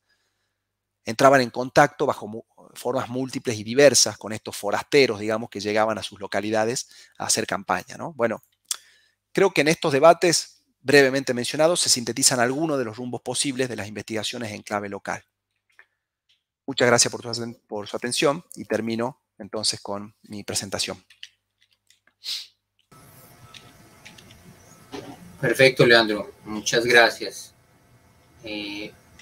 entraban en contacto bajo formas múltiples y diversas con estos forasteros, digamos, que llegaban a sus localidades a hacer campaña, ¿no? Bueno, creo que en estos debates brevemente mencionados se sintetizan algunos de los rumbos posibles de las investigaciones en clave local. Muchas gracias por su atención y termino entonces con mi presentación. Perfecto, Leandro. Muchas gracias.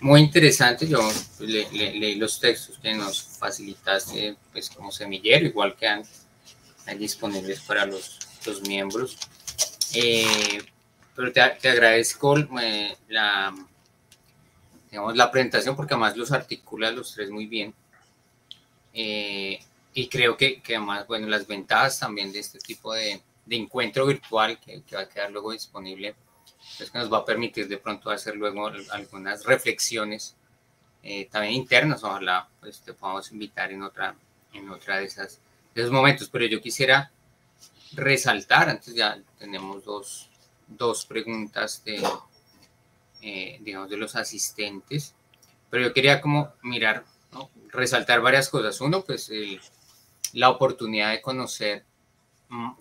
Muy interesante. Yo leí los textos que nos facilitaste pues, como semillero, igual que antes, ahí disponibles para los miembros. Pero te agradezco digamos, la presentación porque además los articula los tres muy bien. Y creo que además, bueno, las ventajas también de este tipo de encuentro virtual que va a quedar luego disponible, pues que nos va a permitir de pronto hacer luego algunas reflexiones también internas. Ojalá pues te podamos invitar en otra de esos momentos. Pero yo quisiera resaltar, antes ya tenemos dos preguntas digamos, de los asistentes, pero yo quería como mirar, ¿no? Resaltar varias cosas. Uno, pues la oportunidad de conocer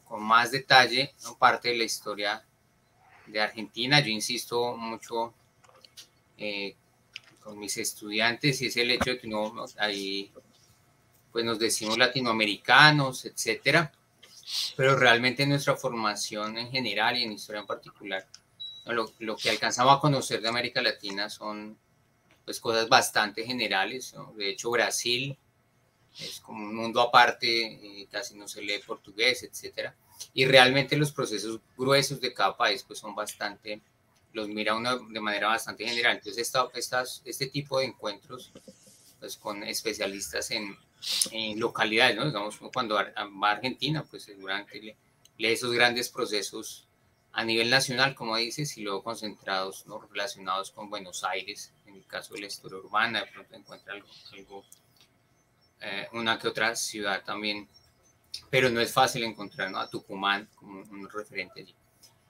con más detalle, ¿no? Parte de la historia de Argentina. Yo insisto mucho con mis estudiantes y es el hecho de que no, ahí pues nos decimos latinoamericanos, etcétera, pero realmente nuestra formación en general y en historia en particular, ¿no? Lo que alcanzamos a conocer de América Latina son pues cosas bastante generales, ¿no? De hecho, Brasil es como un mundo aparte, casi no se lee portugués, etcétera. Y realmente los procesos gruesos de cada país pues son bastante, los mira uno de manera bastante general. Entonces, este tipo de encuentros pues con especialistas en localidades, ¿no? Digamos, cuando va a Argentina, pues seguramente lee esos grandes procesos a nivel nacional, como dices, y luego concentrados, ¿no? Relacionados con Buenos Aires, en el caso de la historia urbana, de pronto encuentra algo una que otra ciudad también, pero no es fácil encontrar, ¿no? A Tucumán como un referente allí.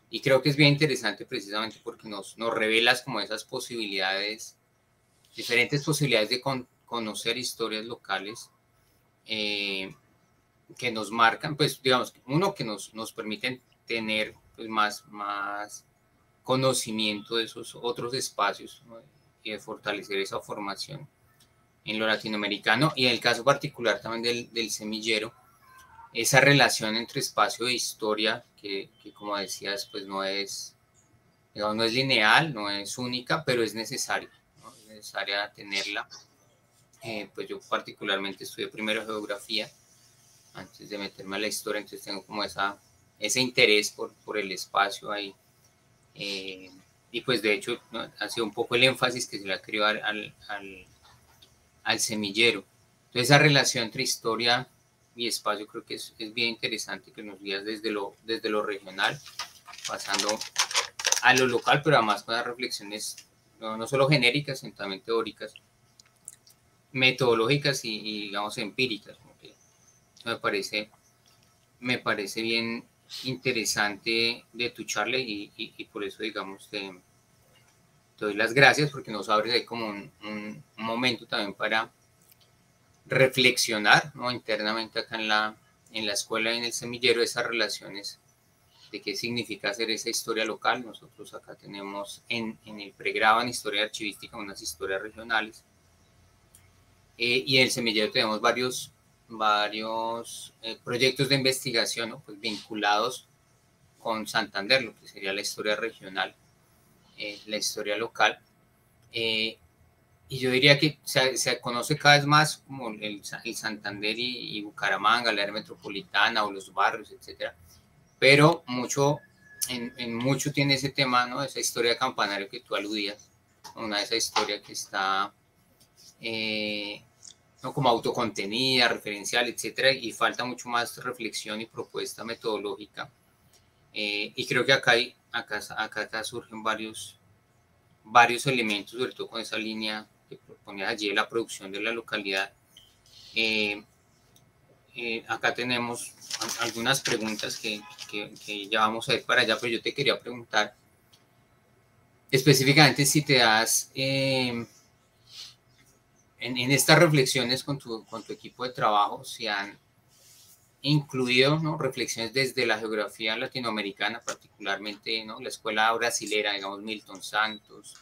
Y creo que es bien interesante precisamente porque nos revelas como esas posibilidades, diferentes posibilidades de conocer historias locales que nos marcan, pues digamos, uno que nos permiten tener pues, más conocimiento de esos otros espacios, ¿no? Y de fortalecer esa formación en lo latinoamericano y en el caso particular también del semillero, esa relación entre espacio e historia que como decías, pues no es, digamos, no es lineal, no es única, pero es necesaria, ¿no? Es necesaria tenerla. Pues yo particularmente estudié primero geografía antes de meterme a la historia, entonces tengo como ese interés por el espacio ahí. Y pues de hecho, ¿no? Ha sido un poco el énfasis que se le ha querido dar al semillero. Entonces esa relación entre historia y espacio creo que es bien interesante, que nos guías desde lo regional, pasando a lo local, pero además con las reflexiones no solo genéricas, sino también teóricas, metodológicas y digamos empíricas. Como que me parece bien interesante de tu charla y por eso digamos te doy las gracias porque nos abres ahí como un momento también para reflexionar, ¿no? Internamente acá en la escuela y en el semillero esas relaciones de qué significa hacer esa historia local. Nosotros acá tenemos en el pregrado en historia archivística unas historias regionales y en el semillero tenemos varios proyectos de investigación, ¿no? Pues vinculados con Santander, lo que sería la historia regional, la historia local. Y yo diría que se conoce cada vez más como el Santander y Bucaramanga, la área metropolitana o los barrios, etcétera. Pero en mucho tiene ese tema, ¿no? Esa historia de campanario que tú aludías, una de esa historia que está ¿no? Como autocontenida, referencial, etcétera, y falta mucho más reflexión y propuesta metodológica. Y creo que acá surgen varios elementos, sobre todo con esa línea que proponía allí de la producción de la localidad. Acá tenemos algunas preguntas que ya vamos a ir para allá, pero yo te quería preguntar específicamente si te das en estas reflexiones con tu equipo de trabajo, si han incluido, ¿no?, reflexiones desde la geografía latinoamericana, particularmente, ¿no?, la escuela brasilera, digamos, Milton Santos,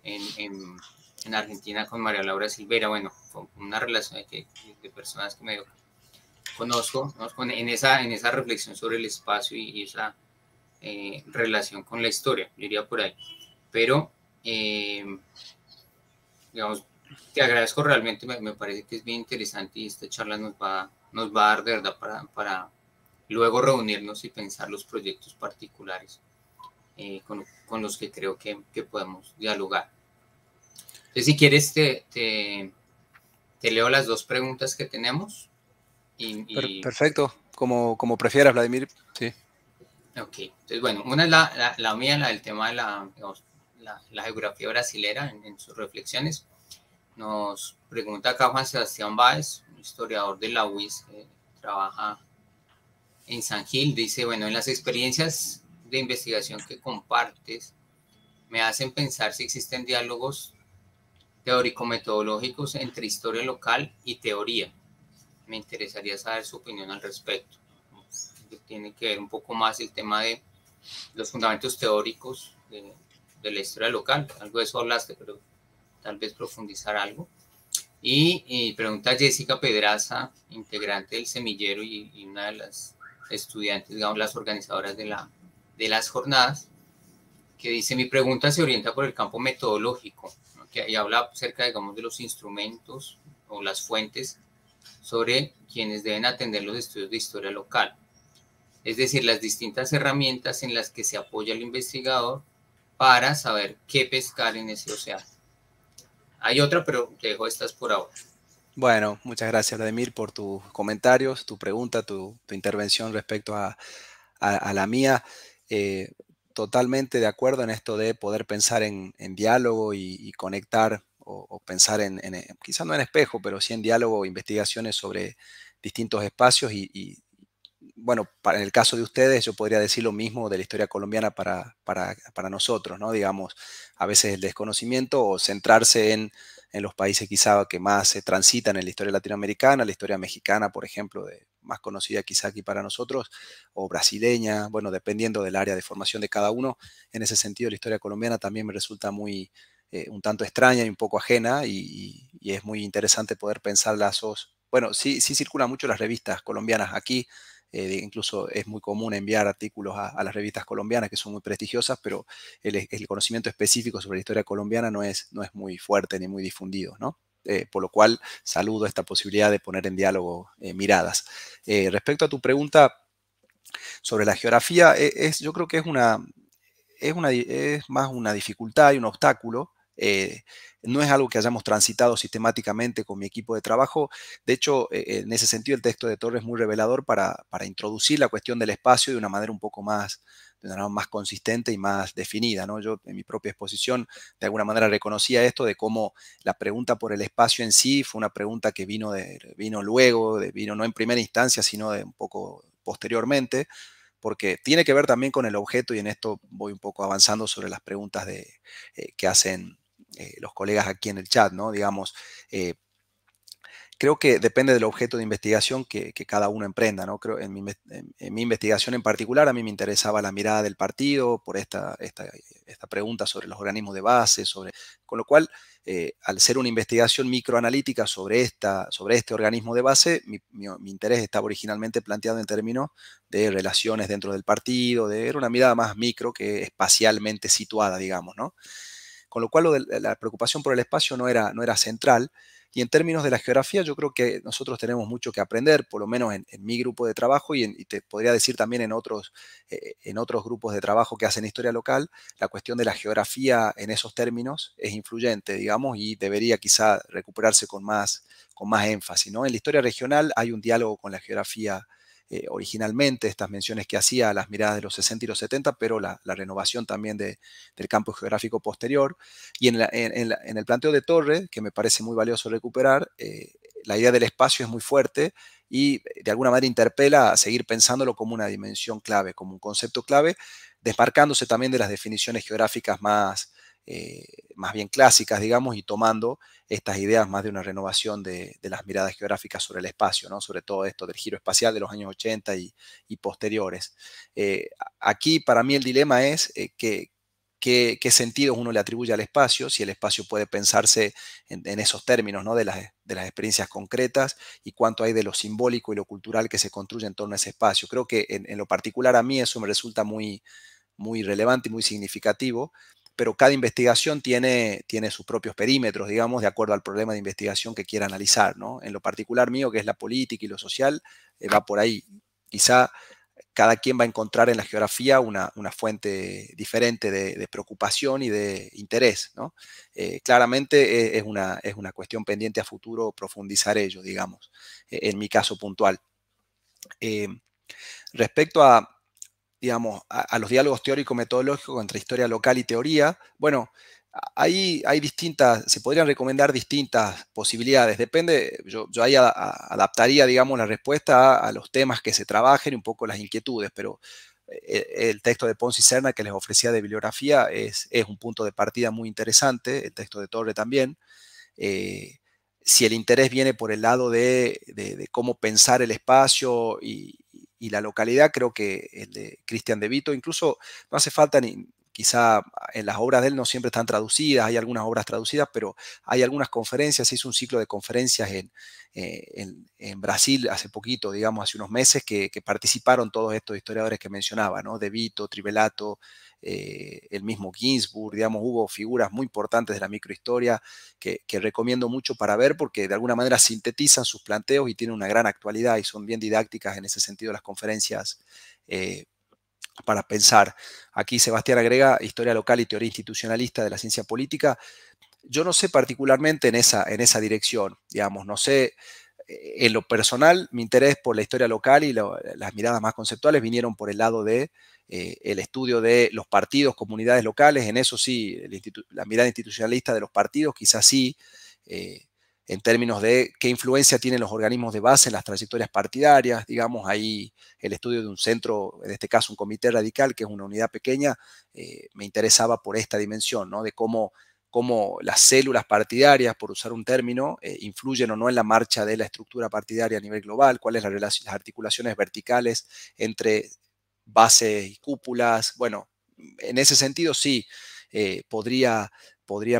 en Argentina con María Laura Silveira. Bueno, fue una relación de personas que me conozco, ¿no?, en esa reflexión sobre el espacio y esa relación con la historia, diría por ahí. Pero, digamos, te agradezco realmente, me parece que es bien interesante y esta charla nos va a dar de verdad para luego reunirnos y pensar los proyectos particulares con los que creo que podemos dialogar. Entonces, si quieres, te leo las dos preguntas que tenemos. Perfecto, como prefieras, Vladimir. Sí. Ok, entonces, bueno, una es la mía, la del tema de la geografía brasilera en sus reflexiones. Nos pregunta acá Juan Sebastián Báez, un historiador de la UIS que trabaja en San Gil. Dice, bueno, en las experiencias de investigación que compartes, me hacen pensar si existen diálogos teórico-metodológicos entre historia local y teoría. Me interesaría saber su opinión al respecto. Tiene que ver un poco más el tema de los fundamentos teóricos de la historia local. Algo de eso hablaste, pero tal vez profundizar algo. Y pregunta Jessica Pedraza, integrante del Semillero y una de las estudiantes, digamos, las organizadoras de las jornadas, que dice, mi pregunta se orienta por el campo metodológico, ¿no?, y habla acerca, digamos, de los instrumentos o las fuentes sobre quienes deben atender los estudios de historia local. Es decir, las distintas herramientas en las que se apoya el investigador para saber qué pescar en ese océano. Hay otra, pero te dejo estas por ahora. Bueno, muchas gracias, Vladimir, por tus comentarios, tu pregunta, tu intervención respecto a la mía. Totalmente de acuerdo en esto de poder pensar en diálogo y conectar o pensar quizás no en espejo, pero sí en diálogo, investigaciones sobre distintos espacios bueno, en el caso de ustedes, yo podría decir lo mismo de la historia colombiana para nosotros, ¿no? Digamos, a veces el desconocimiento o centrarse en los países quizá que más se transitan en la historia latinoamericana, la historia mexicana, por ejemplo, más conocida quizá aquí para nosotros, o brasileña, bueno, dependiendo del área de formación de cada uno. En ese sentido, la historia colombiana también me resulta muy, un tanto extraña y un poco ajena, y es muy interesante poder pensar lazos. Bueno, sí circulan mucho las revistas colombianas aquí. Incluso es muy común enviar artículos a las revistas colombianas que son muy prestigiosas, pero el conocimiento específico sobre la historia colombiana no es muy fuerte ni muy difundido, ¿no? Por lo cual saludo esta posibilidad de poner en diálogo miradas. Respecto a tu pregunta sobre la geografía, yo creo que es más una dificultad y un obstáculo. No es algo que hayamos transitado sistemáticamente con mi equipo de trabajo. De hecho, en ese sentido, el texto de Torres es muy revelador para introducir la cuestión del espacio de una manera un poco más, más consistente y más definida, ¿no? Yo en mi propia exposición de alguna manera reconocía esto de cómo la pregunta por el espacio en sí fue una pregunta que vino luego, vino no en primera instancia, sino de un poco posteriormente, porque tiene que ver también con el objeto, y en esto voy un poco avanzando sobre las preguntas que hacen los colegas aquí en el chat, ¿no? Digamos, creo que depende del objeto de investigación que cada uno emprenda, ¿no? Creo en mi investigación en particular, a mí me interesaba la mirada del partido por esta pregunta sobre los organismos de base, con lo cual, al ser una investigación microanalítica sobre este organismo de base, mi interés estaba originalmente planteado en términos de relaciones dentro del partido, era una mirada más micro que espacialmente situada, digamos, ¿no? Con lo cual la preocupación por el espacio no era central. Y en términos de la geografía, yo creo que nosotros tenemos mucho que aprender, por lo menos en mi grupo de trabajo y te podría decir también en otros grupos de trabajo que hacen historia local. La cuestión de la geografía en esos términos es influyente, digamos, y debería quizá recuperarse con más énfasis, ¿no? En la historia regional hay un diálogo con la geografía originalmente, estas menciones que hacía a las miradas de los 60 y los 70, pero la renovación también del campo geográfico posterior. Y en el planteo de Torre, que me parece muy valioso recuperar, la idea del espacio es muy fuerte y de alguna manera interpela a seguir pensándolo como una dimensión clave, como un concepto clave, desmarcándose también de las definiciones geográficas más más bien clásicas, digamos, y tomando estas ideas más de una renovación de las miradas geográficas sobre el espacio, ¿no? Sobre todo esto del giro espacial de los años 80 y posteriores. Aquí para mí el dilema es qué sentidos uno le atribuye al espacio, si el espacio puede pensarse en esos términos, ¿no? de las experiencias concretas y cuánto hay de lo simbólico y lo cultural que se construye en torno a ese espacio. Creo que en lo particular a mí eso me resulta muy relevante y muy significativo, pero cada investigación tiene sus propios perímetros, digamos, de acuerdo al problema de investigación que quiera analizar, ¿no? En lo particular mío, que es la política y lo social, va por ahí. Quizá cada quien va a encontrar en la geografía una fuente diferente de preocupación y de interés, ¿no? Claramente es una cuestión pendiente a futuro profundizar ello, digamos, en mi caso puntual. Respecto a, digamos, a los diálogos teórico-metodológicos entre historia local y teoría, bueno, ahí hay distintas, se podrían recomendar distintas posibilidades. Depende, yo ahí adaptaría, digamos, la respuesta a los temas que se trabajen y un poco las inquietudes, pero el texto de Pons y Serna que les ofrecía de bibliografía es un punto de partida muy interesante, el texto de Torre también. Si el interés viene por el lado de cómo pensar el espacio y la localidad, creo que el de Cristian De Vito, incluso no hace falta quizá en las obras de él no siempre están traducidas, hay algunas obras traducidas, pero hay algunas conferencias, se hizo un ciclo de conferencias en Brasil hace poquito, digamos, hace unos meses, que participaron todos estos historiadores que mencionaba, ¿no? De Vito, Tribelato, el mismo Ginsburg, digamos, hubo figuras muy importantes de la microhistoria que recomiendo mucho para ver porque de alguna manera sintetizan sus planteos y tienen una gran actualidad y son bien didácticas en ese sentido las conferencias para pensar. Aquí Sebastián agrega historia local y teoría institucionalista de la ciencia política. Yo no sé particularmente en esa dirección, digamos, no sé. En lo personal, mi interés por la historia local y las miradas más conceptuales vinieron por el lado de el estudio de los partidos, comunidades locales. En eso sí, la mirada institucionalista de los partidos, quizás sí, en términos de qué influencia tienen los organismos de base en las trayectorias partidarias. Digamos, ahí el estudio de un centro, en este caso un comité radical, que es una unidad pequeña, me interesaba por esta dimensión, ¿no? De cómo las células partidarias, por usar un término, influyen o no en la marcha de la estructura partidaria a nivel global, cuáles son las articulaciones verticales entre bases y cúpulas. Bueno, en ese sentido sí, podría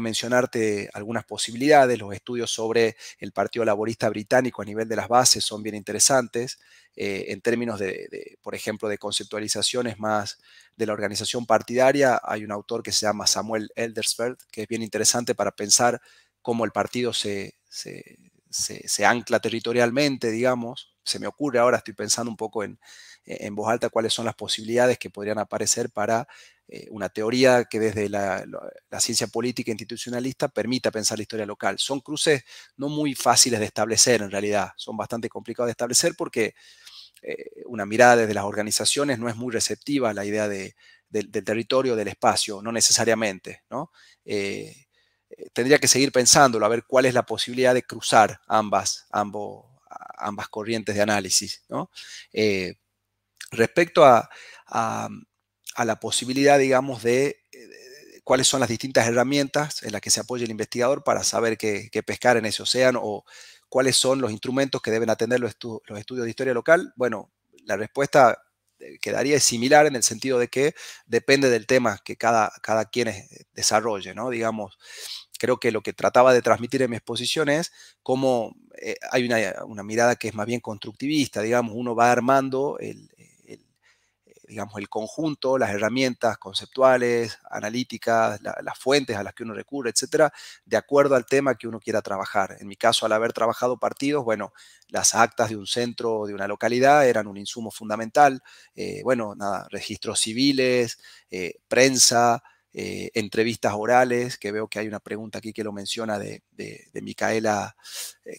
mencionarte algunas posibilidades. Los estudios sobre el Partido Laborista Británico a nivel de las bases son bien interesantes. En términos por ejemplo, de conceptualizaciones más de la organización partidaria, hay un autor que se llama Samuel Eldersveld, que es bien interesante para pensar cómo el partido se ancla territorialmente, digamos. Se me ocurre ahora, estoy pensando un poco en voz alta cuáles son las posibilidades que podrían aparecer para una teoría que desde la ciencia política institucionalista permita pensar la historia local. Son cruces no muy fáciles de establecer en realidad, son bastante complicados de establecer porque una mirada desde las organizaciones no es muy receptiva a la idea del territorio, del espacio, no necesariamente, ¿no? Tendría que seguir pensándolo, a ver cuál es la posibilidad de cruzar ambas corrientes de análisis, ¿no? Respecto a la posibilidad, digamos, de cuáles son las distintas herramientas en las que se apoya el investigador para saber qué pescar en ese océano o cuáles son los instrumentos que deben atender los estudios de historia local. Bueno, la respuesta quedaría similar en el sentido de que depende del tema que cada quien desarrolle, ¿no? Digamos, creo que lo que trataba de transmitir en mi exposición es cómo hay una mirada que es más bien constructivista, digamos, uno va armando digamos, el conjunto, las herramientas conceptuales, analíticas, las fuentes a las que uno recurre, etcétera, de acuerdo al tema que uno quiera trabajar. En mi caso, al haber trabajado partidos, bueno, las actas de un centro, de una localidad, eran un insumo fundamental. Bueno, nada, registros civiles, prensa, entrevistas orales, que veo que hay una pregunta aquí que lo menciona de Micaela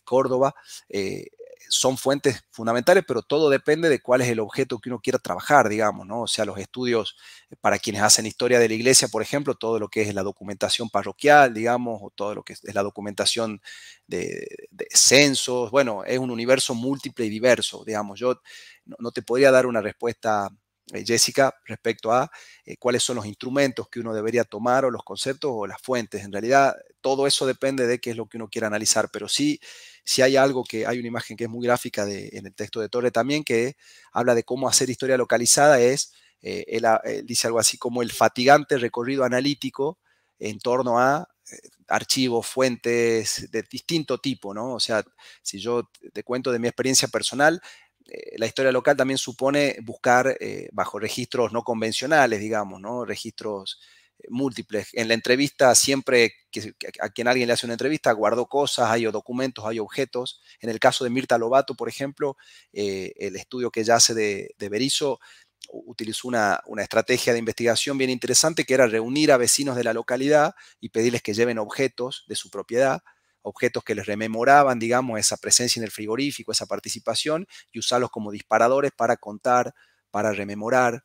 Córdoba. Son fuentes fundamentales, pero todo depende de cuál es el objeto que uno quiera trabajar, digamos, ¿no? O sea, los estudios para quienes hacen historia de la iglesia, por ejemplo, todo lo que es la documentación parroquial, digamos, o todo lo que es la documentación de censos, bueno, es un universo múltiple y diverso, digamos. Yo no te podría dar una respuesta Jessica, respecto a cuáles son los instrumentos que uno debería tomar o los conceptos o las fuentes. En realidad, todo eso depende de qué es lo que uno quiera analizar, pero sí, sí hay algo hay una imagen que es muy gráfica en el texto de Torre también, que habla de cómo hacer historia localizada, él dice algo así como el fatigante recorrido analítico en torno a archivos, fuentes de distinto tipo, ¿no? O sea, si yo te cuento de mi experiencia personal, la historia local también supone buscar bajo registros no convencionales, digamos, ¿no? Registros múltiples. En la entrevista, siempre a quien alguien le hace una entrevista, guardó cosas, hay documentos, hay objetos. En el caso de Mirta Lobato, por ejemplo, el estudio que ella hace de Berisso utilizó una estrategia de investigación bien interesante, que era reunir a vecinos de la localidad y pedirles que lleven objetos de su propiedad, objetos que les rememoraban, digamos, esa presencia en el frigorífico, esa participación, y usarlos como disparadores para contar, para rememorar,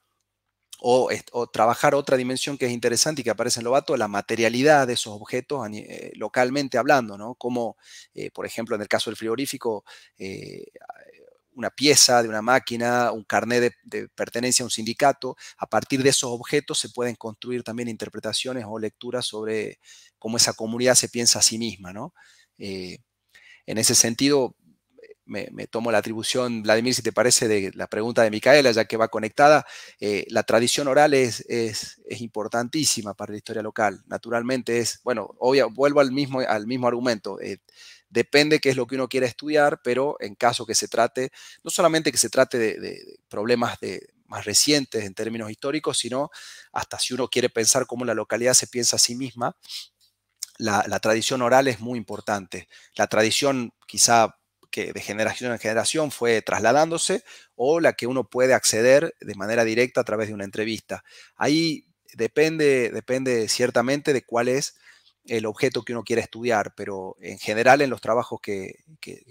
o trabajar otra dimensión que es interesante y que aparece en Lobato, la materialidad de esos objetos localmente hablando, ¿no? Como, por ejemplo, en el caso del frigorífico, una pieza de una máquina, un carnet de pertenencia a un sindicato. A partir de esos objetos se pueden construir también interpretaciones o lecturas sobre cómo esa comunidad se piensa a sí misma, ¿no? En ese sentido, me tomo la atribución, Vladimir, si te parece, de la pregunta de Micaela, ya que va conectada. La tradición oral es importantísima para la historia local. Naturalmente bueno, vuelvo al mismo argumento. Depende qué es lo que uno quiera estudiar, pero en caso que se trate, no solamente que se trate de problemas más recientes en términos históricos, sino hasta si uno quiere pensar cómo la localidad se piensa a sí misma, la tradición oral es muy importante. La tradición quizá que de generación en generación fue trasladándose, o la que uno puede acceder de manera directa a través de una entrevista. Ahí depende ciertamente de cuál es el objeto que uno quiere estudiar, pero en general en los trabajos que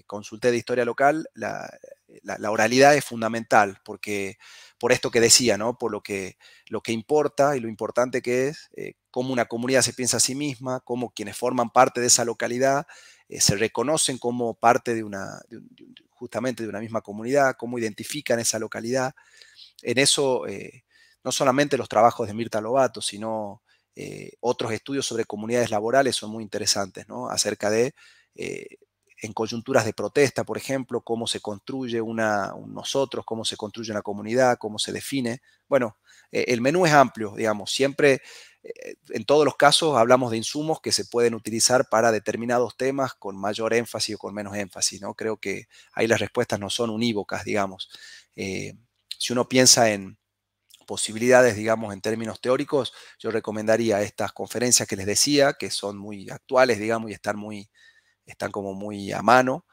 consulté de historia local, la oralidad es fundamental, porque por esto que decía, ¿no? Por lo que importa y lo importante que es, cómo una comunidad se piensa a sí misma, cómo quienes forman parte de esa localidad se reconocen como parte justamente de una misma comunidad, cómo identifican esa localidad. En eso, no solamente los trabajos de Mirta Lobato, sino otros estudios sobre comunidades laborales son muy interesantes, ¿no? Acerca de, en coyunturas de protesta, por ejemplo, cómo se construye un nosotros, cómo se construye una comunidad, cómo se define. Bueno, el menú es amplio, digamos, siempre, en todos los casos hablamos de insumos que se pueden utilizar para determinados temas con mayor énfasis o con menos énfasis, ¿no? Creo que ahí las respuestas no son unívocas, digamos. Si uno piensa en posibilidades, digamos, en términos teóricos, yo recomendaría estas conferencias que les decía, que son muy actuales, digamos, y están como muy a mano.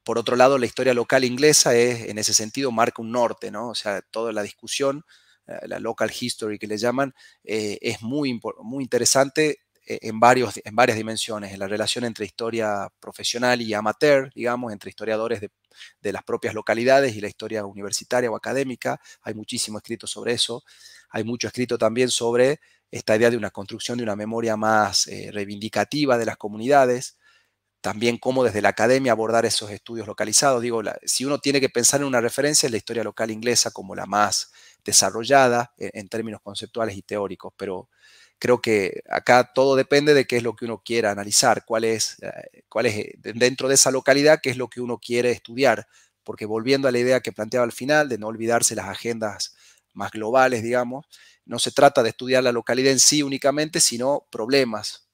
Por otro lado, la historia local inglesa en ese sentido, marca un norte, ¿no? O sea, toda la discusión, la local history que le llaman, es muy interesante en varias dimensiones, en la relación entre historia profesional y amateur, digamos, entre historiadores de las propias localidades y la historia universitaria o académica. Hay muchísimo escrito sobre eso. Hay mucho escrito también sobre esta idea de una construcción de una memoria más reivindicativa de las comunidades. También cómo desde la academia abordar esos estudios localizados. Digo, si uno tiene que pensar en una referencia, es la historia local inglesa como la más desarrollada en términos conceptuales y teóricos, pero creo que acá todo depende de qué es lo que uno quiera analizar, cuál es dentro de esa localidad, qué es lo que uno quiere estudiar, porque volviendo a la idea que planteaba al final, de no olvidarse las agendas más globales, digamos, no se trata de estudiar la localidad en sí únicamente, sino problemas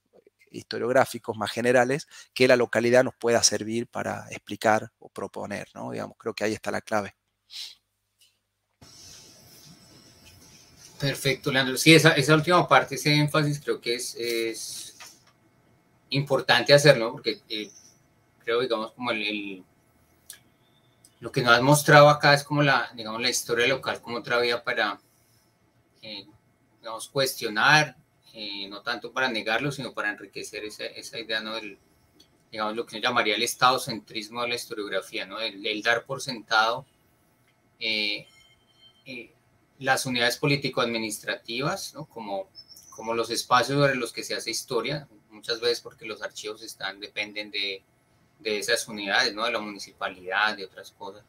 historiográficos más generales que la localidad nos pueda servir para explicar o proponer, ¿no? Digamos, creo que ahí está la clave. Perfecto, Leandro. Sí, esa última parte, ese énfasis creo que es importante hacerlo, porque creo, digamos, como lo que nos has mostrado acá es como digamos, la historia local como otra vía para, digamos, cuestionar, no tanto para negarlo, sino para enriquecer esa idea, ¿no? Digamos, lo que se llamaría el estadocentrismo de la historiografía, ¿no? El dar por sentado las unidades político-administrativas, ¿no? como los espacios sobre los que se hace historia, muchas veces porque los archivos dependen de esas unidades, ¿no? De la municipalidad, de otras cosas.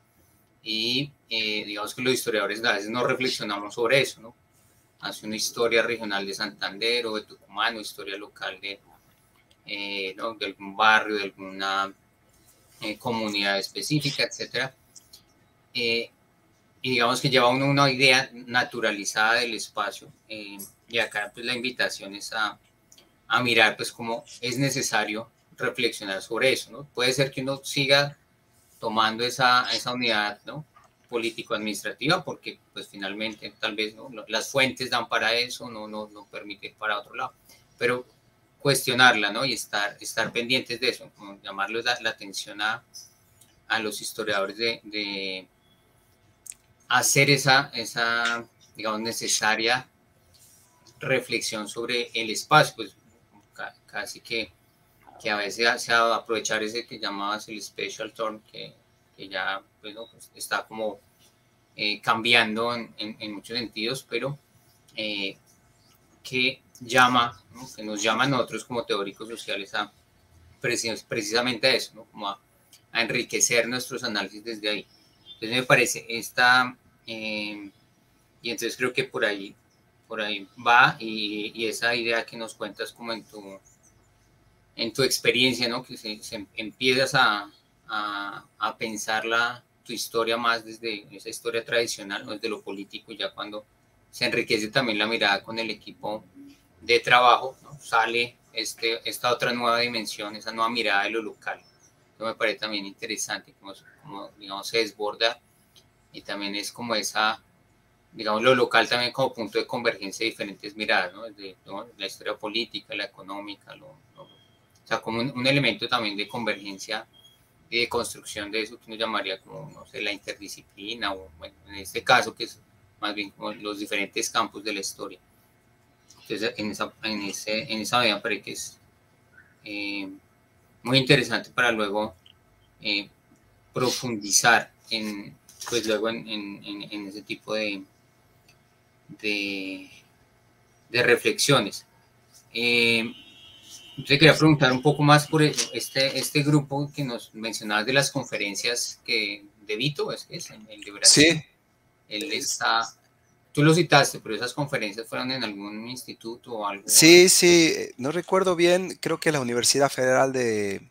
y digamos que los historiadores a veces no reflexionamos sobre eso, ¿no? Hace una historia regional de Santander o de Tucumán, o historia local ¿no? de algún barrio, de alguna comunidad específica, etcétera. Y digamos que lleva uno una idea naturalizada del espacio, y acá pues la invitación es a mirar pues cómo es necesario reflexionar sobre eso, ¿no? Puede ser que uno siga tomando esa unidad, ¿no? Político-administrativa, porque pues finalmente tal vez, ¿no? Las fuentes dan para eso, no permite ir para otro lado, pero cuestionarla, ¿no? Y estar pendientes de eso, como llamarles la atención a los historiadores de hacer esa, digamos, necesaria reflexión sobre el espacio, pues casi que a veces se va a aprovechar ese que llamabas el special term, que ya bueno, pues está como cambiando en muchos sentidos, pero que llama, ¿no? Que nos llama a nosotros como teóricos sociales a precisamente a eso, ¿no? Como a enriquecer nuestros análisis desde ahí. Entonces me parece y entonces creo que por ahí va y esa idea que nos cuentas como en tu experiencia, ¿no? Que empiezas a pensar tu historia más desde esa historia tradicional, ¿no? Desde lo político, y ya cuando se enriquece también la mirada con el equipo de trabajo, ¿no? Sale esta otra nueva dimensión, esa nueva mirada de lo local. Eso me parece también interesante, como digamos, se desborda y también es como esa, digamos, lo local también como punto de convergencia de diferentes miradas, ¿no? Desde, ¿no? La historia política, la económica, o sea, como un elemento también de convergencia y de construcción de eso que uno llamaría como, no sé, la interdisciplina, o bueno, en este caso que es más bien como los diferentes campos de la historia. Entonces, en esa medida parece que es muy interesante para luego eh, profundizar pues luego en ese tipo de, de reflexiones. Te quería preguntar un poco más por este grupo que nos mencionabas de las conferencias de Vito, es el de Brasil. Sí. Él está, tú lo citaste, pero esas conferencias fueron en algún instituto o algo. Sí, sí, no recuerdo bien, creo que es la Universidad Federal de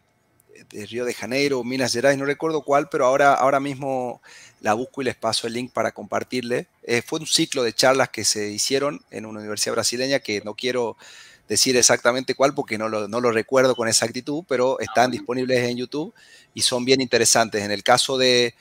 Río de Janeiro, Minas Gerais, no recuerdo cuál, pero ahora mismo la busco y les paso el link para compartirle. Fue un ciclo de charlas que se hicieron en una universidad brasileña que no quiero decir exactamente cuál porque no lo recuerdo con exactitud, pero están Bueno, disponibles en YouTube y son bien interesantes. En el caso de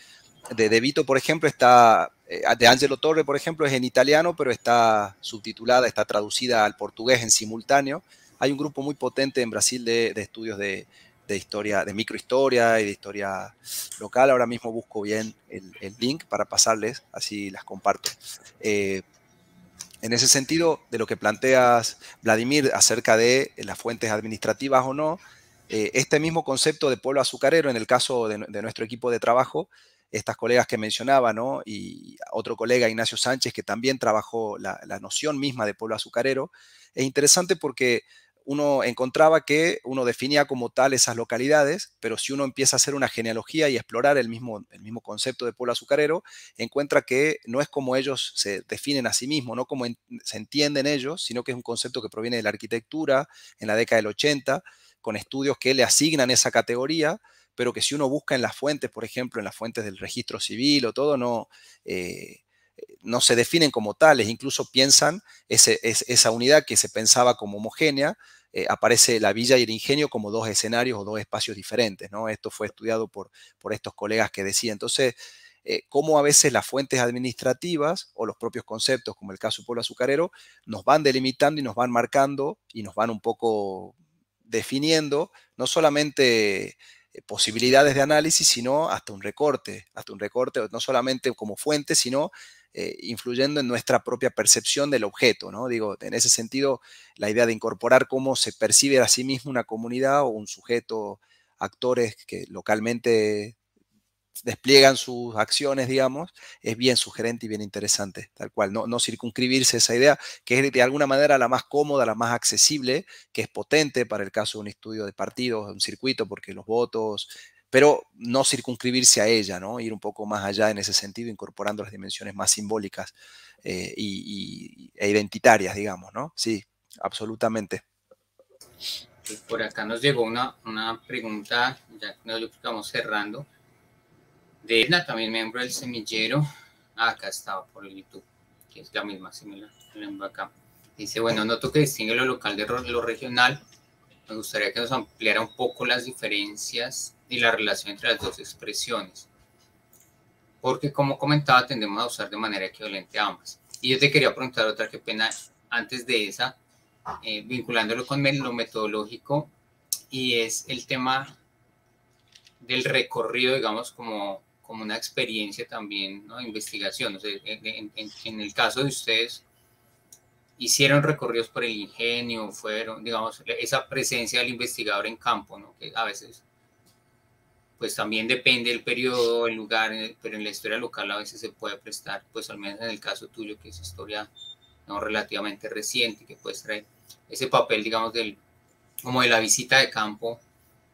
Vito, por ejemplo, está, de Angelo Torre, por ejemplo, es en italiano, pero está subtitulada, está traducida al portugués en simultáneo. Hay un grupo muy potente en Brasil de estudios de historia, de microhistoria y de historia local. Ahora mismo busco bien el link para pasarles, así las comparto. En ese sentido, de lo que planteas, Vladimir, acerca de las fuentes administrativas o no, este mismo concepto de pueblo azucarero, en el caso de nuestro equipo de trabajo, estas colegas que mencionaba, ¿no? Y otro colega, Ignacio Sánchez, que también trabajó la noción misma de pueblo azucarero, es interesante porque uno encontraba que uno definía como tal esas localidades, pero si uno empieza a hacer una genealogía y explorar el mismo concepto de pueblo azucarero, encuentra que no es como ellos se definen a sí mismos, no como se entienden ellos, sino que es un concepto que proviene de la arquitectura en la década del 80, con estudios que le asignan esa categoría, pero que si uno busca en las fuentes, por ejemplo, en las fuentes del registro civil o todo, no se definen como tales, incluso piensan esa unidad que se pensaba como homogénea, aparece la villa y el ingenio como dos escenarios o dos espacios diferentes, ¿no? Esto fue estudiado por estos colegas que decían. Entonces, cómo a veces las fuentes administrativas o los propios conceptos, como el caso del pueblo azucarero, nos van delimitando y nos van marcando y nos van un poco definiendo, no solamente posibilidades de análisis, sino hasta un recorte, no solamente como fuente, sino influyendo en nuestra propia percepción del objeto, ¿no? Digo, en ese sentido, la idea de incorporar cómo se percibe a sí mismo una comunidad o un sujeto, actores que localmente despliegan sus acciones, digamos, es bien sugerente y bien interesante, tal cual. No circunscribirse esa idea, que es de alguna manera la más cómoda, la más accesible, que es potente para el caso de un estudio de partidos, de un circuito, porque los votos pero no circunscribirse a ella, ¿no? Ir un poco más allá en ese sentido, incorporando las dimensiones más simbólicas e identitarias, digamos, ¿no? Sí, absolutamente. Por acá nos llegó una pregunta, ya yo creo que vamos cerrando, de Edna, también miembro del semillero. Acá estaba por el YouTube, que es la misma, similar, acá. Dice, bueno, noto que distingue lo local de lo regional. Me gustaría que nos ampliara un poco las diferencias y la relación entre las dos expresiones, porque como comentaba, tendemos a usar de manera equivalente ambas. Y yo te quería preguntar otra, que pena, antes de esa, vinculándolo con lo metodológico, y es el tema del recorrido, digamos, como una experiencia también, ¿no? Investigación. O sea, en el caso de ustedes, hicieron recorridos por el ingenio, fueron, digamos, esa presencia del investigador en campo, ¿no? Que a veces, pues también depende del periodo, el lugar, pero en la historia local a veces se puede prestar, pues al menos en el caso tuyo, que es historia, ¿no?, relativamente reciente, que puedes traer ese papel, digamos, como de la visita de campo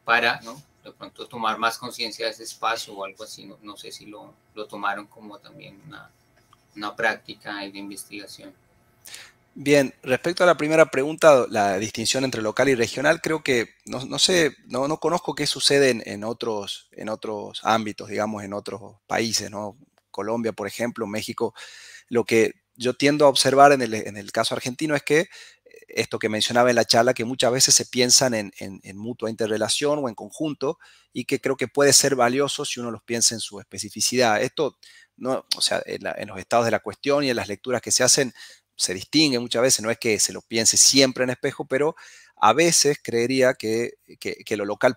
para, ¿no?, de pronto tomar más conciencia de ese espacio o algo así. No sé si lo tomaron como también una práctica de investigación. Bien, respecto a la primera pregunta, la distinción entre local y regional, creo que no sé, no conozco qué sucede en otros ámbitos, digamos, en otros países, ¿no? Colombia, por ejemplo, México. Lo que yo tiendo a observar en el caso argentino es que esto que mencionaba en la charla, que muchas veces se piensan en mutua interrelación o en conjunto, y que creo que puede ser valioso si uno los piensa en su especificidad. Esto, no, o sea, en los estados de la cuestión y en las lecturas que se hacen, se distingue muchas veces, no es que se lo piense siempre en espejo, pero a veces creería que lo local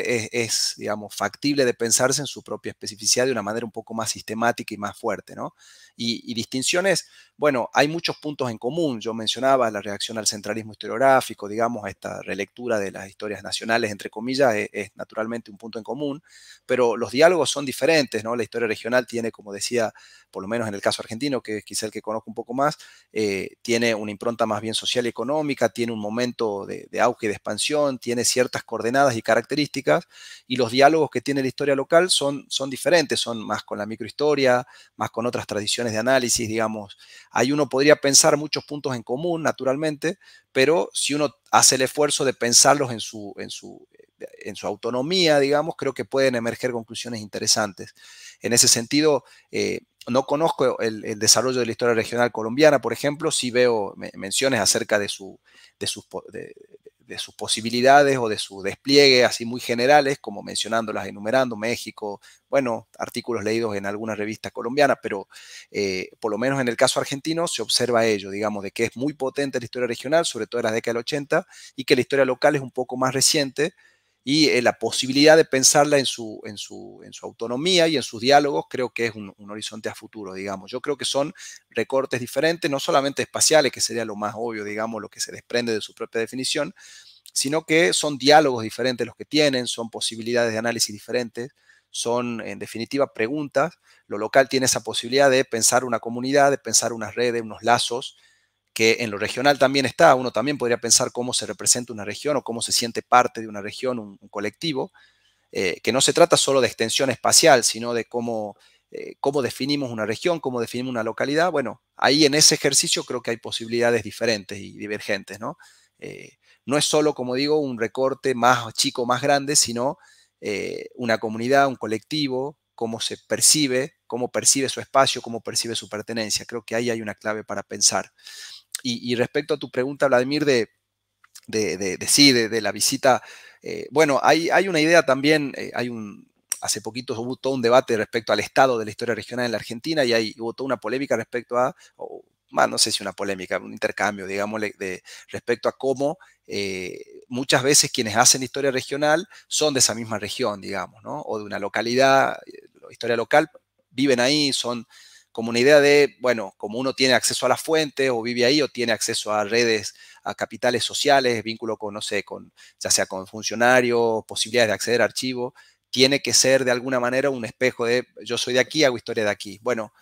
es, digamos, factible de pensarse en su propia especificidad de una manera un poco más sistemática y más fuerte, ¿no? Y distinciones, bueno, hay muchos puntos en común. Yo mencionaba la reacción al centralismo historiográfico, digamos, a esta relectura de las historias nacionales, entre comillas, es naturalmente un punto en común, pero los diálogos son diferentes, ¿no? La historia regional tiene, como decía, por lo menos en el caso argentino, que es quizá el que conozco un poco más, tiene una impronta más bien social y económica, tiene un momento de auge y de expansión, tiene ciertas coordenadas y características, y los diálogos que tiene la historia local son diferentes, son más con la microhistoria, más con otras tradiciones de análisis, digamos. Ahí uno podría pensar muchos puntos en común, naturalmente, pero si uno hace el esfuerzo de pensarlos en su autonomía, digamos, creo que pueden emerger conclusiones interesantes. En ese sentido, no conozco el desarrollo de la historia regional colombiana, por ejemplo, sí veo menciones acerca de sus posibilidades o de su despliegue así muy generales, como mencionándolas, enumerando México, bueno, artículos leídos en algunas revistas colombianas, pero por lo menos en el caso argentino se observa ello, digamos, de que es muy potente la historia regional, sobre todo en la década del 80, y que la historia local es un poco más reciente, y la posibilidad de pensarla en su autonomía y en sus diálogos creo que es un horizonte a futuro, digamos. Yo creo que son recortes diferentes, no solamente espaciales, que sería lo más obvio, digamos, lo que se desprende de su propia definición, sino que son diálogos diferentes los que tienen, son posibilidades de análisis diferentes, son en definitiva preguntas. Lo local tiene esa posibilidad de pensar una comunidad, de pensar unas redes, unos lazos, que en lo regional también está. Uno también podría pensar cómo se representa una región o cómo se siente parte de una región, un colectivo, que no se trata solo de extensión espacial, sino de cómo definimos una región, cómo definimos una localidad. Bueno, ahí en ese ejercicio creo que hay posibilidades diferentes y divergentes, ¿no? No es solo, como digo, un recorte más chico, más grande, sino una comunidad, un colectivo, cómo percibe su espacio, cómo percibe su pertenencia. Creo que ahí hay una clave para pensar. Y respecto a tu pregunta, Vladimir, de la visita, bueno, hay una idea también, hace poquito hubo todo un debate respecto al estado de la historia regional en la Argentina, y hubo toda una polémica respecto a, no sé si una polémica, un intercambio, digámosle, respecto a cómo muchas veces quienes hacen historia regional son de esa misma región, digamos, ¿no? O de una localidad, historia local, viven ahí, son como una idea de, bueno, como uno tiene acceso a las fuentes o vive ahí o tiene acceso a redes, a capitales sociales, vínculo con, no sé, ya sea con funcionarios, posibilidades de acceder a archivos, tiene que ser de alguna manera un espejo de yo soy de aquí, hago historia de aquí. Bueno,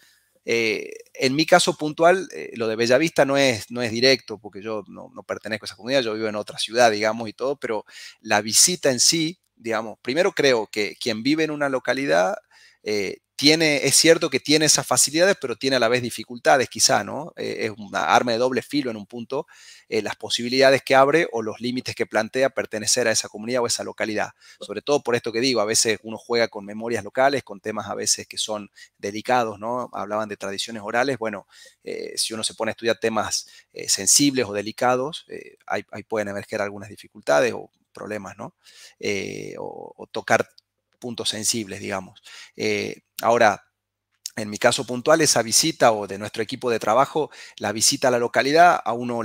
en mi caso puntual, lo de Bellavista no es directo, porque yo no pertenezco a esa comunidad, yo vivo en otra ciudad, digamos, y todo, pero la visita en sí, digamos, primero creo que quien vive en una localidad es cierto que tiene esas facilidades, pero tiene a la vez dificultades quizá, ¿no? Es una arma de doble filo en un punto, las posibilidades que abre o los límites que plantea pertenecer a esa comunidad o esa localidad. Sobre todo por esto que digo, a veces uno juega con memorias locales, con temas a veces que son delicados, ¿no? Hablaban de tradiciones orales, bueno, si uno se pone a estudiar temas sensibles o delicados, ahí pueden emerger algunas dificultades o problemas, ¿no? O tocar puntos sensibles, digamos. Ahora, en mi caso puntual, esa visita o de nuestro equipo de trabajo, la visita a la localidad a uno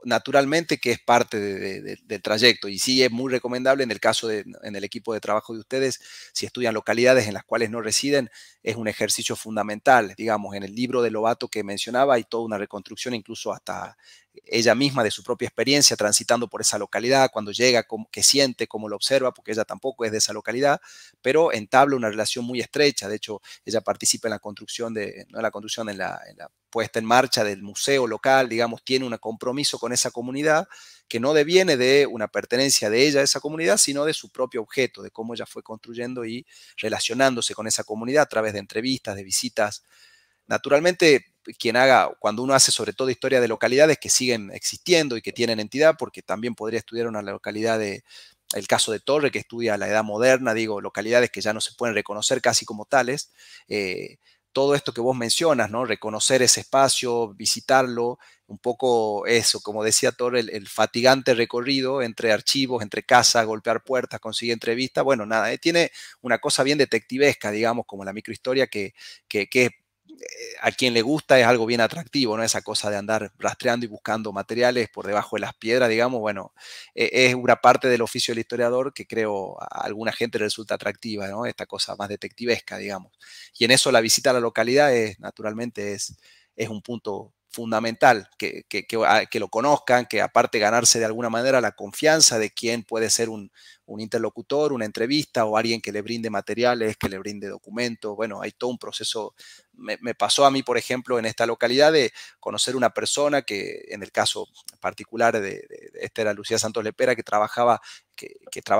naturalmente que es parte del trayecto y sí es muy recomendable en el caso en el equipo de trabajo de ustedes, si estudian localidades en las cuales no residen, es un ejercicio fundamental. Digamos, en el libro de Lobato que mencionaba hay toda una reconstrucción, incluso hasta ella misma de su propia experiencia transitando por esa localidad, cuando llega, qué siente, cómo lo observa, porque ella tampoco es de esa localidad, pero entabla una relación muy estrecha. De hecho, ella participa en la construcción, no en la construcción, en la puesta en marcha del museo local, digamos, tiene un compromiso con esa comunidad que no deviene de una pertenencia de ella a esa comunidad, sino de su propio objeto, de cómo ella fue construyendo y relacionándose con esa comunidad a través de entrevistas, de visitas. Naturalmente, cuando uno hace sobre todo historia de localidades que siguen existiendo y que tienen entidad, porque también podría estudiar una localidad el caso de Torre, que estudia la edad moderna, digo, localidades que ya no se pueden reconocer casi como tales, todo esto que vos mencionas, ¿no? Reconocer ese espacio, visitarlo, un poco eso, como decía Torre, el fatigante recorrido entre archivos, entre casas, golpear puertas, conseguir entrevistas, bueno, nada, tiene una cosa bien detectivesca, digamos, como la microhistoria que a quien le gusta es algo bien atractivo, ¿no? Esa cosa de andar rastreando y buscando materiales por debajo de las piedras, digamos, bueno, es una parte del oficio del historiador que creo a alguna gente le resulta atractiva, ¿no? Esta cosa más detectivesca, digamos. Y en eso la visita a la localidad naturalmente es un punto fundamental, que lo conozcan, que aparte ganarse de alguna manera la confianza de quien puede ser un interlocutor, una entrevista o alguien que le brinde materiales, que le brinde documentos. Bueno, hay todo un proceso. Me pasó a mí, por ejemplo, en esta localidad de conocer una persona que, en el caso particular esta era Lucía Santos Lepera, que trabaja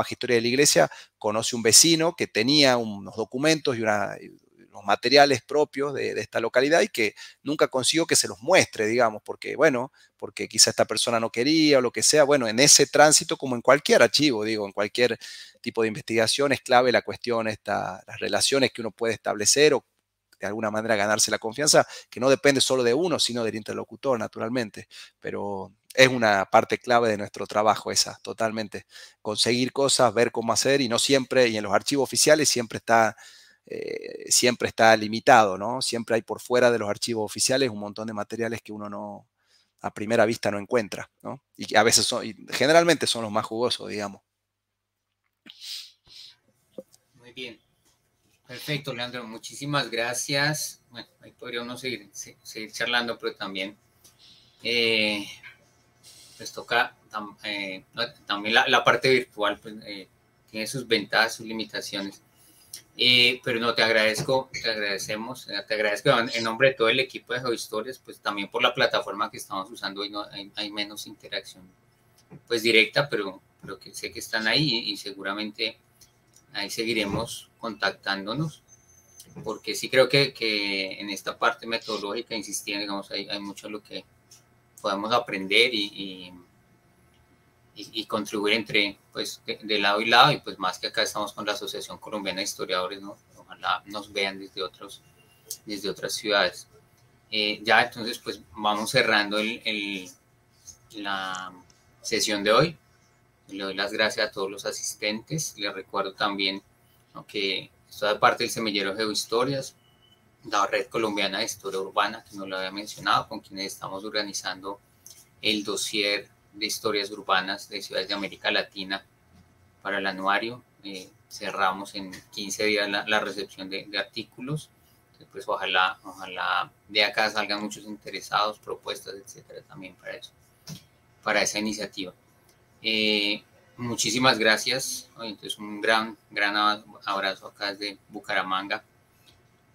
historia de la iglesia, conoce un vecino que tenía unos documentos y unos materiales propios de esta localidad y que nunca consiguió que se los muestre, digamos, porque quizá esta persona no quería o lo que sea. Bueno, en ese tránsito, como en cualquier archivo, digo, en cualquier tipo de investigación, es clave la cuestión, las relaciones que uno puede establecer o de alguna manera ganarse la confianza, que no depende solo de uno, sino del interlocutor, naturalmente. Pero es una parte clave de nuestro trabajo esa, totalmente. Conseguir cosas, ver cómo hacer y no siempre, y en los archivos oficiales siempre está limitado, ¿no? Siempre hay por fuera de los archivos oficiales un montón de materiales que uno no, a primera vista no encuentra, ¿no? Y a veces y generalmente son los más jugosos, digamos. Muy bien. Perfecto, Leandro. Muchísimas gracias. Bueno, ahí podría uno seguir charlando, pero también pues toca también la parte virtual pues, tiene sus ventajas, sus limitaciones. Pero no, te agradecemos, te agradezco en nombre de todo el equipo de Geohistorias, pues también por la plataforma que estamos usando hoy, no, hay menos interacción pues directa, pero que sé que están ahí y seguramente ahí seguiremos contactándonos, porque sí creo que en esta parte metodológica, insistiendo, digamos, hay mucho lo que podemos aprender y contribuir entre, pues, de lado y lado, y pues más que acá estamos con la Asociación Colombiana de Historiadores, ¿no? Ojalá nos vean desde otras ciudades. Ya entonces, pues vamos cerrando la sesión de hoy. Le doy las gracias a todos los asistentes. Les recuerdo también, ¿no?, que esto es parte del Semillero Geohistorias, la Red Colombiana de Historia Urbana, que no lo había mencionado, con quienes estamos organizando el dossier de historias urbanas de ciudades de América Latina para el anuario. Cerramos en 15 días la recepción de artículos. Entonces, pues ojalá de acá salgan muchos interesados, propuestas, etcétera, también para eso, para esa iniciativa. Muchísimas gracias. Entonces, un gran abrazo acá desde Bucaramanga,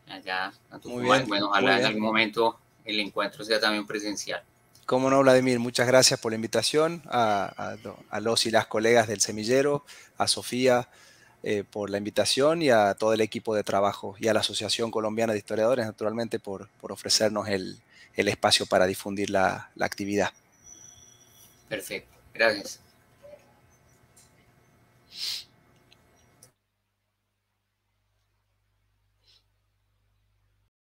allá a Tucumán. Bueno, ojalá en algún momento el encuentro sea también presencial. Cómo no, Vladimir, muchas gracias por la invitación a los y las colegas del semillero, a Sofía por la invitación y a todo el equipo de trabajo y a la Asociación Colombiana de Historiadores, naturalmente, por ofrecernos el espacio para difundir la actividad. Perfecto, gracias.